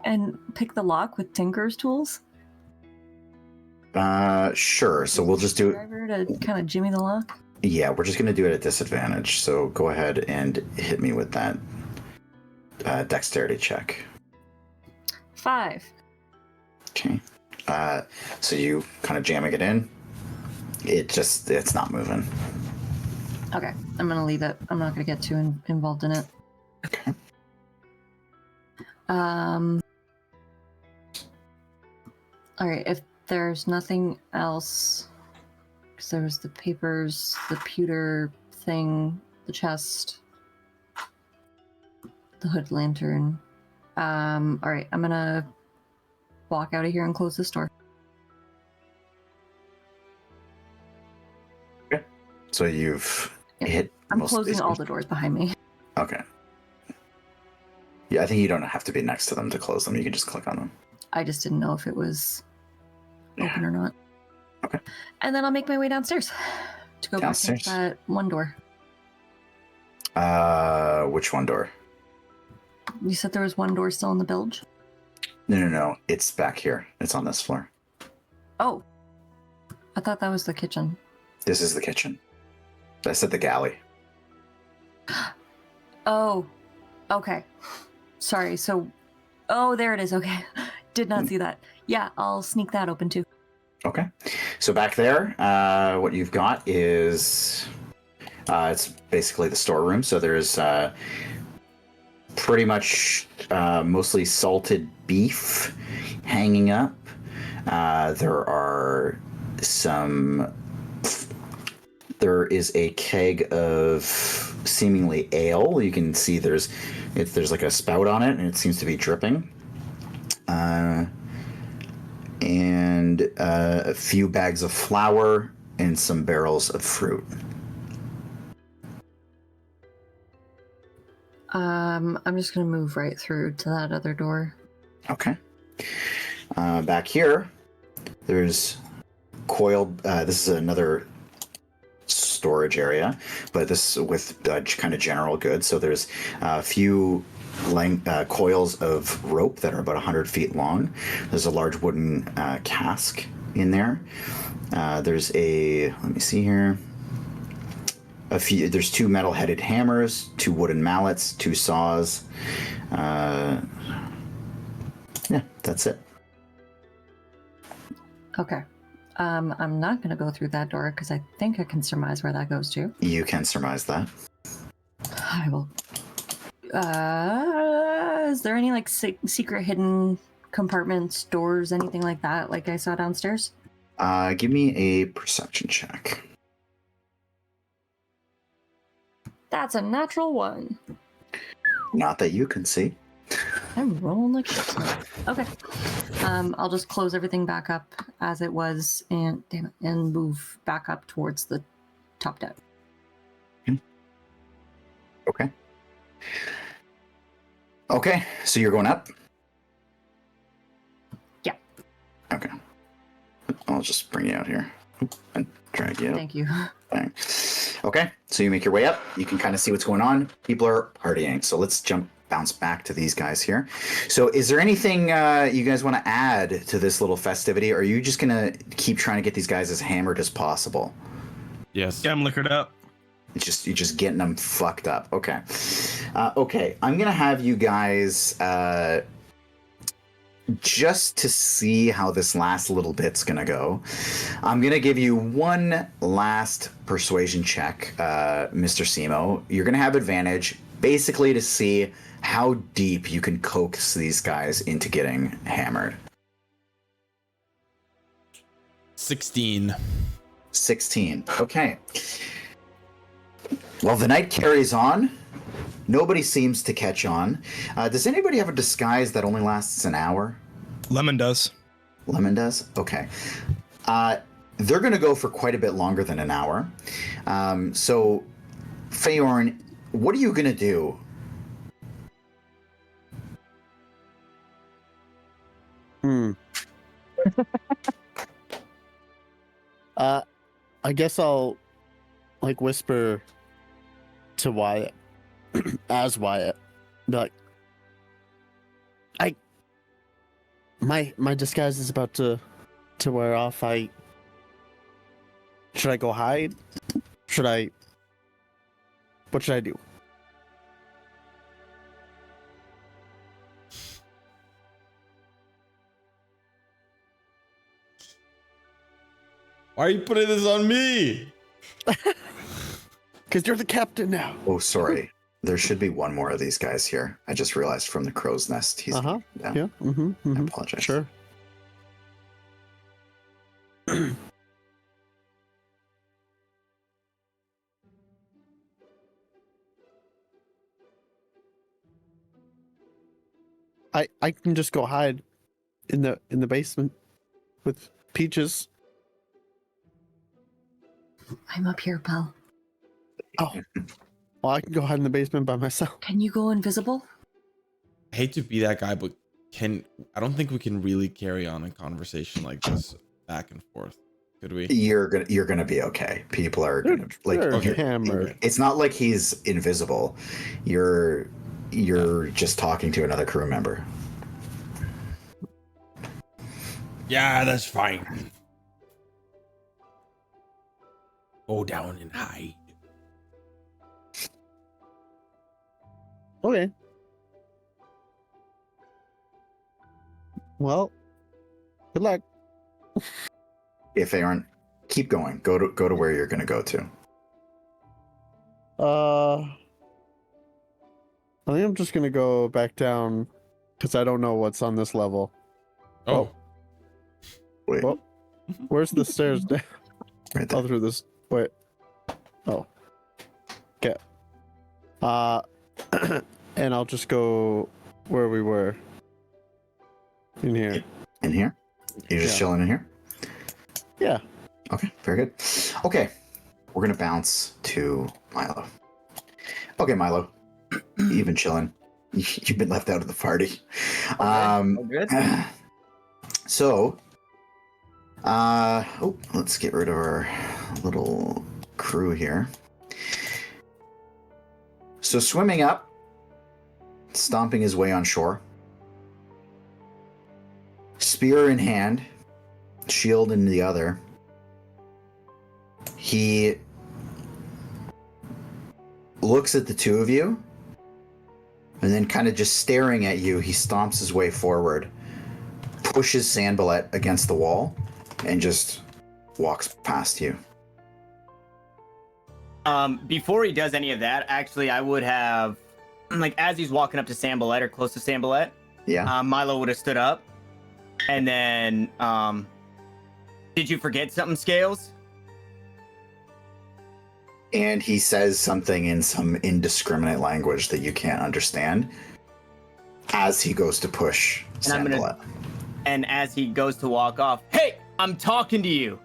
and pick the lock with Tinker's tools? Sure. So we'll just do it. Driver to kind of jimmy the lock? Yeah, we're just going to do it at disadvantage. So go ahead and hit me with that dexterity check. 5. Okay. So you kind of jamming it in. It's not moving. Okay, I'm gonna leave it. I'm not gonna get too involved in it. Okay. All right. If there's nothing else, because there was the papers, the pewter thing, the chest, the hood lantern. All right. I'm gonna walk out of here and close this door. Okay. So you've hit. I'm most of closing these all doors? the doors behind me. Okay. Yeah, I think you don't have to be next to them to close them. You can just click on them. I just didn't know if it was Yeah. open or not. Okay. And then I'll make my way downstairs to go Downstairs? back into that one door. Which one door? You said there was one door still in the bilge? No. It's back here. It's on this floor. Oh. I thought that was the kitchen. This is the kitchen. I said the galley. Oh. Okay. Sorry. So, oh, there it is. Okay. Did not see that. Yeah, I'll sneak that open too. Okay. So back there, what you've got is it's basically the storeroom. So there's pretty much mostly salted beef hanging up. There is a keg of seemingly ale. You can see there's like a spout on it, and it seems to be dripping. And a few bags of flour and some barrels of fruit. I'm just gonna move right through to that other door. Okay. Back here, there's coiled. This is another storage area, but this is with kind of general goods. So there's a few coils of rope that are about 100 feet long. There's a large wooden cask in there. There's let me see here. There's 2 metal-headed hammers, 2 wooden mallets, 2 saws. Yeah, that's it. Okay. I'm not gonna go through that door because I think I can surmise where that goes to. You can surmise that. I will. Is there any like secret hidden compartments, doors, anything like that, like I saw downstairs? Give me a perception check. That's a natural one. Not that you can see. I'm rolling like shit tonight. Okay. I'll just close everything back up as it was and move back up towards the top deck. Okay. Okay, so you're going up? Yeah. Okay. I'll just bring you out here and drag you out. Thank you. Bang. Okay, so you make your way up. You can kind of see what's going on. People are partying. So let's bounce back to these guys here. So is there anything you guys want to add to this little festivity? Or are you just going to keep trying to get these guys as hammered as possible? Yes. Get them liquored up. You're just getting them fucked up. Okay. Okay, I'm going to have you guys... just to see how this last little bit's gonna go, I'm gonna give you one last persuasion check, Mr. Simo. You're gonna have advantage, basically to see how deep you can coax these guys into getting hammered. 16. 16. Okay. Well, the night carries on. Nobody seems to catch on. Does anybody have a disguise that only lasts an hour? Lemon does. Lemon does? Okay. They're going to go for quite a bit longer than an hour. So, Feyorn, what are you going to do? I guess I'll like whisper to Wyatt as Wyatt. Be like, my disguise is about to wear off. Should I go hide? What should I do? Why are you putting this on me? Because you're the captain now. Oh, sorry. There should be one more of these guys here. I just realized from the crow's nest. He's down. Yeah. I apologize. Sure. I can just go hide in the basement with Peaches. I'm up here, pal. Oh. Well, I can go hide in the basement by myself. Can you go invisible? I hate to be that guy, but I don't think we can really carry on a conversation like this back and forth. Could we? You're gonna be okay. People are gonna They're okay. hammered. It's not like he's invisible. You're just talking to another crew member. Yeah, that's fine. Go down and hide. Okay. Well, good luck. If they aren't, keep going. Go to where you're gonna go to. I think I'm just gonna go back down because I don't know what's on this level. Oh. Wait, Well, where's the stairs down? right there. Oh, through this. Wait. Oh. Okay. And I'll just go where we were. In here. In here? You're just Yeah. chilling in here? Yeah. Okay, very good. Okay, we're gonna bounce to Milo. Okay, Milo, you've been chilling. You've been left out of the party. Good. So, let's get rid of our little crew here. So, swimming up, stomping his way on shore, spear in hand, shield in the other, he looks at the two of you, and then kind of just staring at you, he stomps his way forward, pushes Sanballat against the wall, and just walks past you. Before he does any of that, actually, I would have, like, as he's walking up to Sanballat or close to Sanballat, Yeah. Milo would have stood up, and then Did you forget something, Scales? And he says something in some indiscriminate language that you can't understand as he goes to push Sambalat. And as he goes to walk off, hey, I'm talking to you.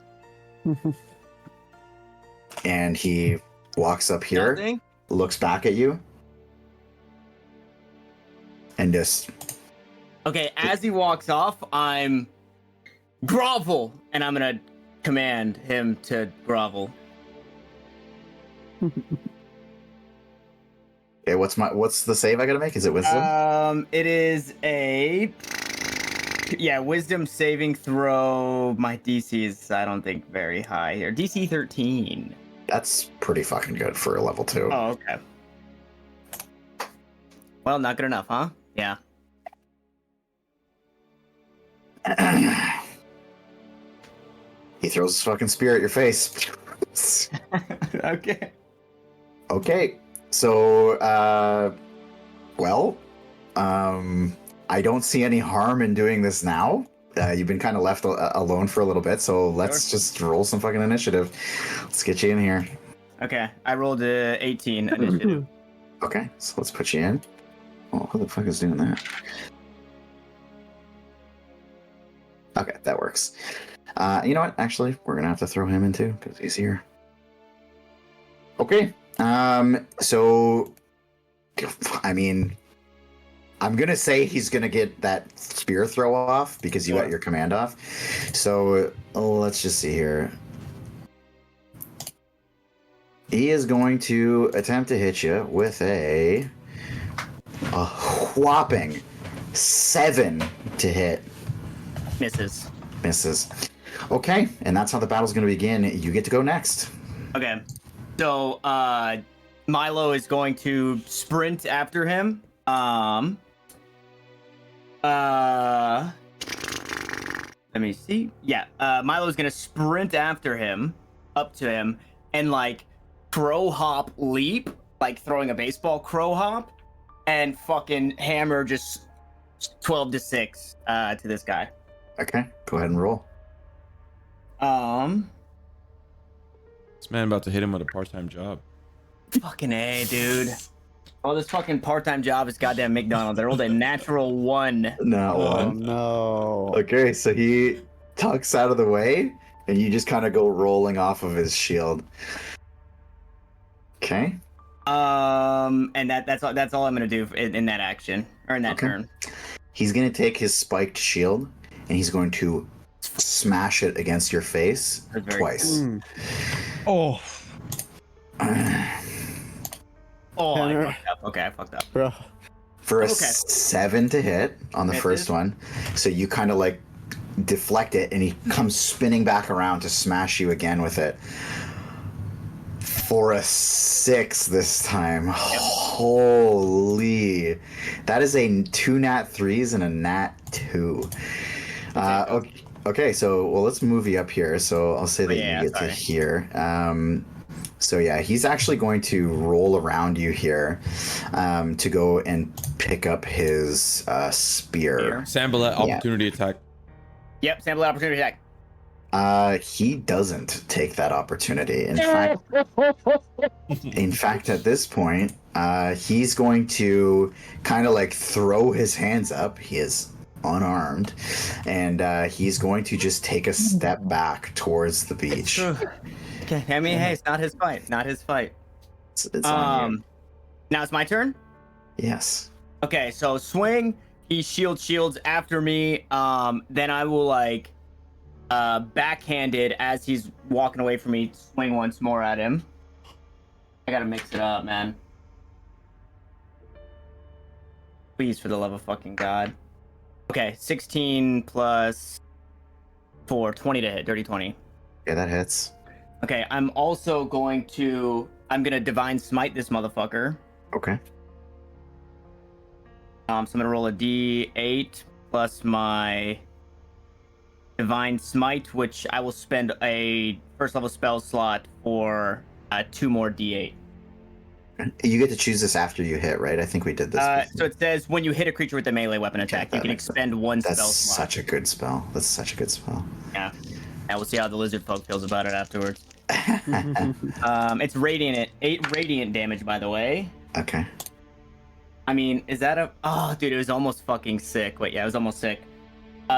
And he walks up here, Nothing? looks back at you, and just... Okay, as he walks off, I'm grovel, and I'm gonna command him to grovel. Okay, what's the save I gotta make? Is it wisdom? It is a wisdom saving throw. My DC is, I don't think, very high here. DC 13. That's pretty fucking good for a level 2. Oh, okay. Well, not good enough, huh? Yeah. He throws his fucking spear at your face. Okay. Okay, so, I don't see any harm in doing this now. You've been kind of left alone for a little bit, so let's just roll some fucking initiative. Let's get you in here. Okay, I rolled a 18 initiative. Okay, so let's put you in. Oh, who the fuck is doing that? Okay, that works. You know what? Actually, we're gonna have to throw him in too, because he's here. Okay, so, I mean, I'm gonna say he's gonna get that spear throw off because you got your command off. So let's just see here. He is going to attempt to hit you with a whopping 7 to hit. Misses. Okay, and that's how the battle's gonna begin. You get to go next. Okay, so Milo is going to sprint after him. Let me see. Yeah, Milo's gonna sprint after him, up to him, and like crow hop leap, like throwing a baseball crow hop, and fucking hammer just 12 to 6 to this guy. Okay, go ahead and roll. This man about to hit him with a part-time job. Fucking A, dude. Oh, this fucking part-time job is goddamn McDonald's. I rolled a natural 1. Not Oh one. no. Okay, so he tucks out of the way, and you just kind of go rolling off of his shield. Okay. And that's all I'm gonna do in that action or in that turn. He's gonna take his spiked shield, and he's going to smash it against your face twice. Oh, Oh, I fucked up. Okay, I fucked up. Bro. For a 7 to hit on the first one. So you kind of like deflect it, and he comes spinning back around to smash you again with it. For a 6 this time. Holy. That is a 2 nat 3s and a nat 2. Okay, so let's move you up here. So I'll say that you get to here. So yeah, he's actually going to roll around you here to go and pick up his spear. Sambalat opportunity attack. Yep, sample opportunity attack. He doesn't take that opportunity. In fact, at this point, he's going to kind of like throw his hands up. He is unarmed, and he's going to just take a step back towards the beach. Okay, I mean, hey, it's not his fight. Not his fight. It's on you. Now it's my turn? Yes. Okay, so swing. He shields after me. Then I will like backhanded as he's walking away from me, swing once more at him. I gotta mix it up, man. Please, for the love of fucking God. Okay, 16 plus 4, 20 to hit, dirty 20. Yeah, that hits. Okay, I'm gonna divine smite this motherfucker. Okay. So I'm gonna roll a d8 plus my divine smite, which I will spend a first level spell slot for 2 more d8. You get to choose this after you hit, right? I think we did this. So it says when you hit a creature with a melee weapon attack, you can expend 1 spell slot. That's such a good spell. That's such a good spell. Yeah. we'll see how the lizard folk feels about it afterwards. It's radiant. 8 radiant damage, by the way. Okay. I mean, is that a... Oh, dude, it was almost fucking sick. Wait, yeah, it was almost sick.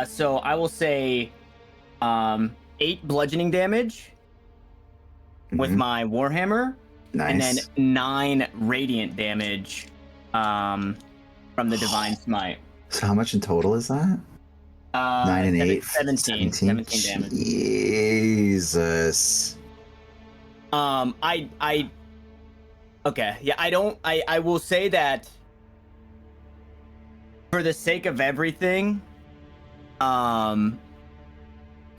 So I will say 8 bludgeoning damage with my Warhammer. Nice. And then 9 radiant damage from the Divine Smite. So how much in total is that? 9 and 8. 17 damage. Jesus. Okay, yeah, I will say that for the sake of everything, okay,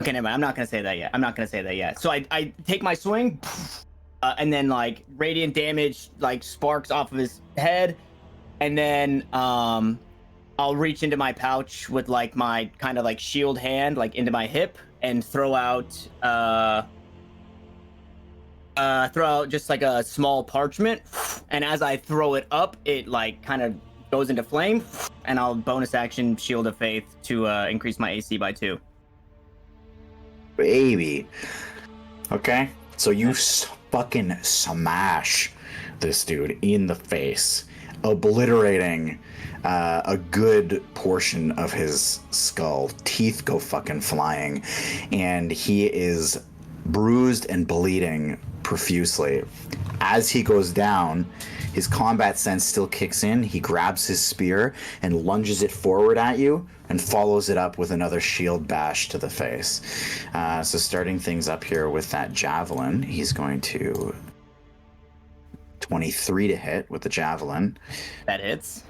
never mind, I'm not gonna say that yet. So I take my swing, and then like radiant damage like sparks off of his head, and then I'll reach into my pouch with like my kind of like shield hand like into my hip and throw out just like a small parchment, and as I throw it up, it like kind of goes into flame, and I'll bonus action Shield of Faith to increase my AC by 2. Baby. Okay. So you fucking smash this dude in the face, obliterating a good portion of his skull. Teeth go fucking flying, and he is bruised and bleeding profusely. As he goes down, his combat sense still kicks in. He grabs his spear and lunges it forward at you and follows it up with another shield bash to the face. So starting things up here with that javelin, he's going to 23 to hit with the javelin. That hits.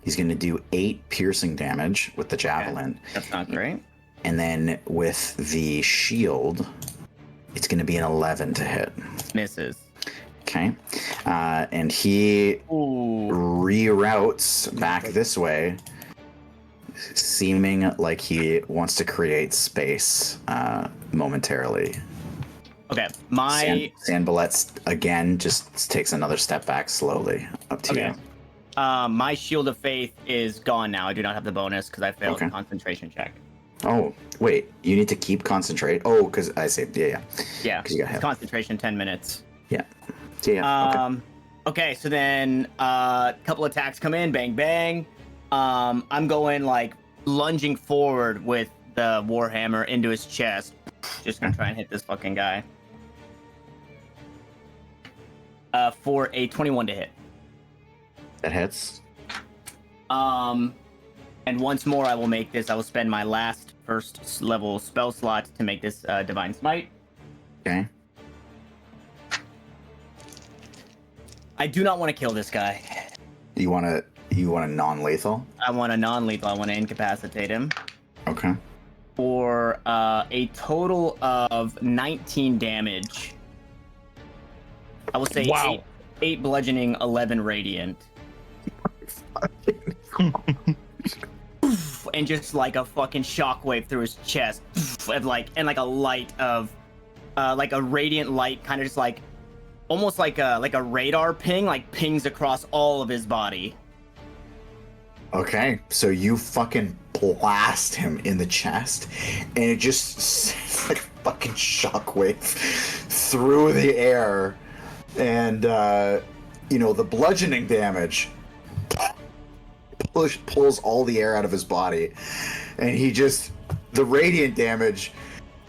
He's going to do 8 piercing damage with the javelin. Okay. That's not great. And then with the shield, it's going to be an 11 to hit. Misses. Okay. And he reroutes back this way, seeming like he wants to create space momentarily. Okay, Sandballet again just takes another step back slowly up to you. My Shield of Faith is gone now. I do not have the bonus because I failed the concentration check. Oh, wait. You need to keep concentrate. Oh, because I saved. Yeah. Yeah, you got concentration 10 minutes. Yeah. Yeah. Okay, so then a couple attacks come in. Bang, bang. I'm going like lunging forward with the Warhammer into his chest. Just gonna try and hit this fucking guy. For a 21 to hit. That hits. And once more, I will make this. I will spend my last first level spell slot to make this Divine Smite. Okay. I do not want to kill this guy. You want a non-lethal? I want a non-lethal. I want to incapacitate him. Okay. For a total of 19 damage. I will say 8 bludgeoning, 11 radiant. And just like a fucking shockwave through his chest, and like a light of, like a radiant light, kind of just like, almost like a radar ping, like pings across all of his body. Okay, so you fucking blast him in the chest, and it just sends like a fucking shockwave through the air, and the bludgeoning damage pulls all the air out of his body, and the radiant damage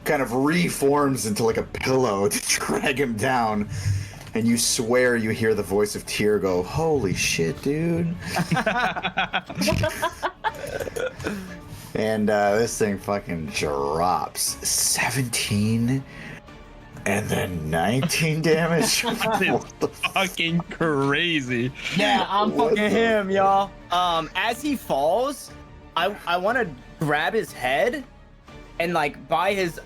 kind of reforms into like a pillow to drag him down, and you swear you hear the voice of Tyr go, "Holy shit, dude." And this thing fucking drops 17 and then 19 damage. Fucking crazy. Yeah, I'm fucking him, y'all. As he falls, I want to grab his head and like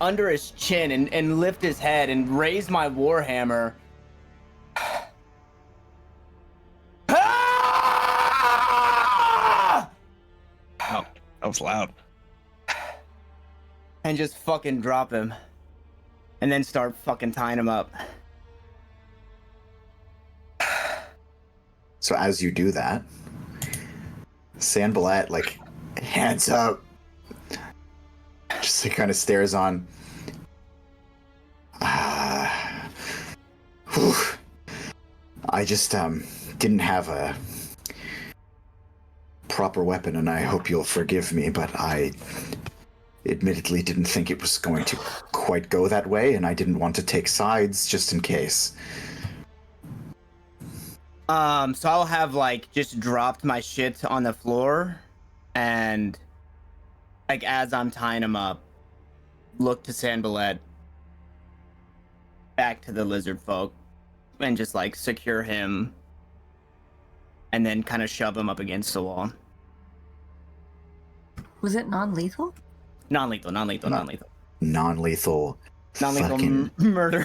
under his chin and lift his head and raise my Warhammer. Wow, that was loud. And just fucking drop him. And then start fucking tying him up. So as you do that, Sandballet, like, hands up, just like, kind of stares on. I just didn't have a proper weapon, and I hope you'll forgive me, but I admittedly didn't think it was going to quite go that way, and I didn't want to take sides just in case. So I'll have like just dropped my shit on the floor, and like as I'm tying him up, look to Sanballat, back to the lizard folk, and just like secure him, and then kind of shove him up against the wall. Was it non-lethal? Non-lethal. Non-lethal Non-lethal fucking murder.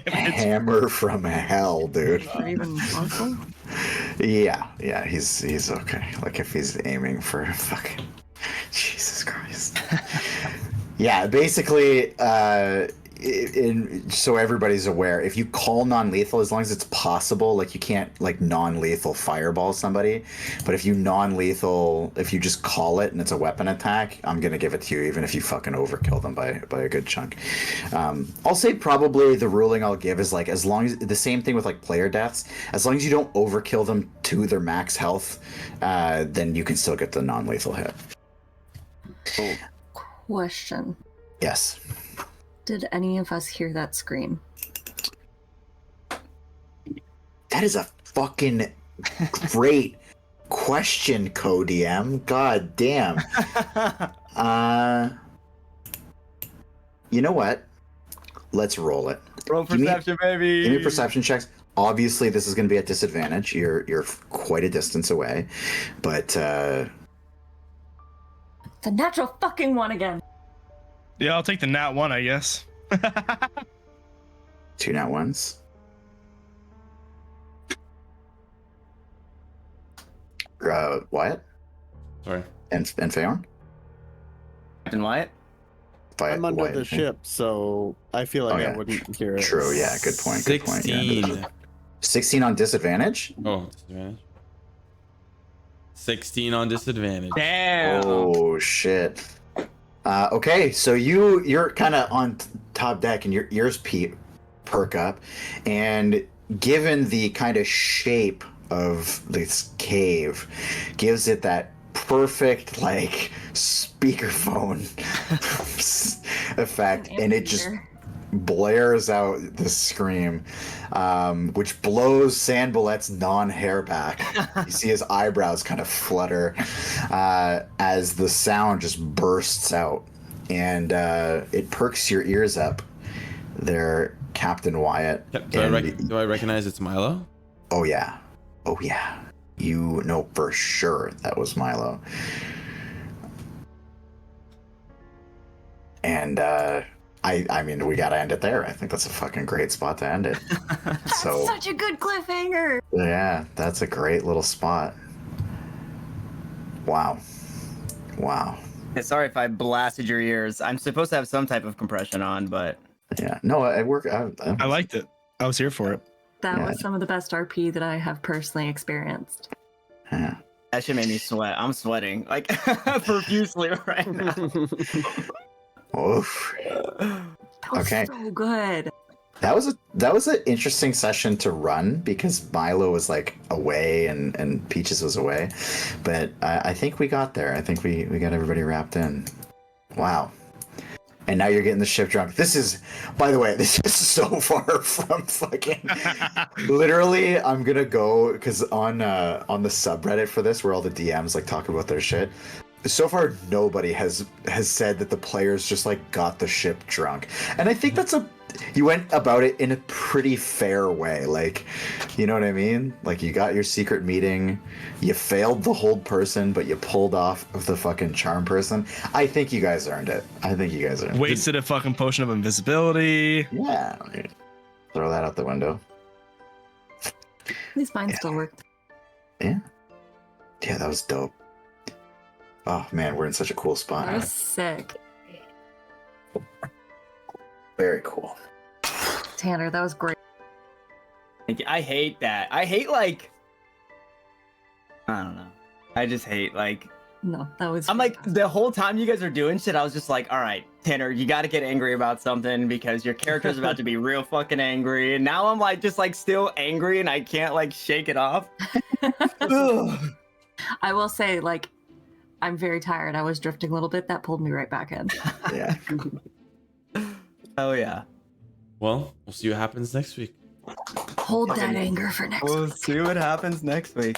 hammer from hell, dude. Or even lethal? Yeah, he's okay. Like if he's aiming for fucking Jesus Christ. Yeah, basically, so everybody's aware, if you call non-lethal, as long as it's possible, like you can't like non-lethal fireball somebody, but if you non-lethal, if you just call it and it's a weapon attack, I'm gonna give it to you even if you fucking overkill them by a good chunk. I'll say probably the ruling I'll give is like, as long as, the same thing with like player deaths, as long as you don't overkill them to their max health, then you can still get the non-lethal hit. Question. Yes. Did any of us hear that scream? That is a fucking great question, Co-DM. God damn. You know what? Let's roll it. Roll perception, baby. Give me perception checks. Obviously, this is going to be at disadvantage. You're quite a distance away, but The natural fucking one again. Yeah, I'll take the nat 1, I guess. 2 nat ones. Wyatt Sorry. and Feyorn. Captain Wyatt. I'm under Wyatt. the ship, so I feel like Oh, yeah. I wouldn't hear it. True. Yeah. Good point. Good point. Yeah. 16. 16 on disadvantage. Oh, disadvantage. 16 on disadvantage. Damn. Oh shit. Okay, so you're kind of on top deck and your ears perk up, and given the kind of shape of this cave, gives it that perfect like speakerphone effect, and it just blares out the scream, which blows Sanballat's non-hair back. You see his eyebrows kind of flutter as the sound just bursts out, and it perks your ears up there, Captain Wyatt. Yep. Do I recognize it's Milo? Oh yeah. You know for sure that was Milo. And I mean, we gotta end it there. I think that's a fucking great spot to end it. So Such a good cliffhanger. yeah, that's a great little spot. Wow. Yeah, sorry if I blasted your ears. I'm supposed to have some type of compression on, but Yeah. No, I work. I liked it. I was here for it. That Yeah. was some of the best RP that I have personally experienced. Yeah. that shit made me sweat. I'm sweating like profusely right now. Oof. That was Okay. so good. That was an interesting session to run because Milo was like away and Peaches was away, but I think we got there. I think we got everybody wrapped in. Wow. And now you're getting the ship drunk. This is, by the way, this is so far from fucking. Literally, I'm gonna go because on the subreddit for this, where all the DMs like talk about their shit. So far, nobody has said that the players just like got the ship drunk, and I think you went about it in a pretty fair way. Like, you know what I mean? Like, you got your secret meeting, you failed the hold person, but you pulled off the fucking charm person. I think you guys earned it. Wasted a fucking potion of invisibility. Yeah. Throw that out the window. At least mine still worked. Yeah, that was dope. Oh man, we're in such a cool spot. That was sick. Very cool. Tanner, that was great. I hate that. I hate like I don't know. I just hate like No, that was. I'm like, fantastic. the whole time you guys are doing shit, I was just like, all right, Tanner, you got to get angry about something because your character's about to be real fucking angry. And now I'm like, just like still angry and I can't like shake it off. Ugh. I will say, like, I'm very tired. I was drifting a little bit. That pulled me right back in. Yeah. Oh, yeah. Well, we'll see what happens next week. Hold that anger for next We'll week. see what happens next week.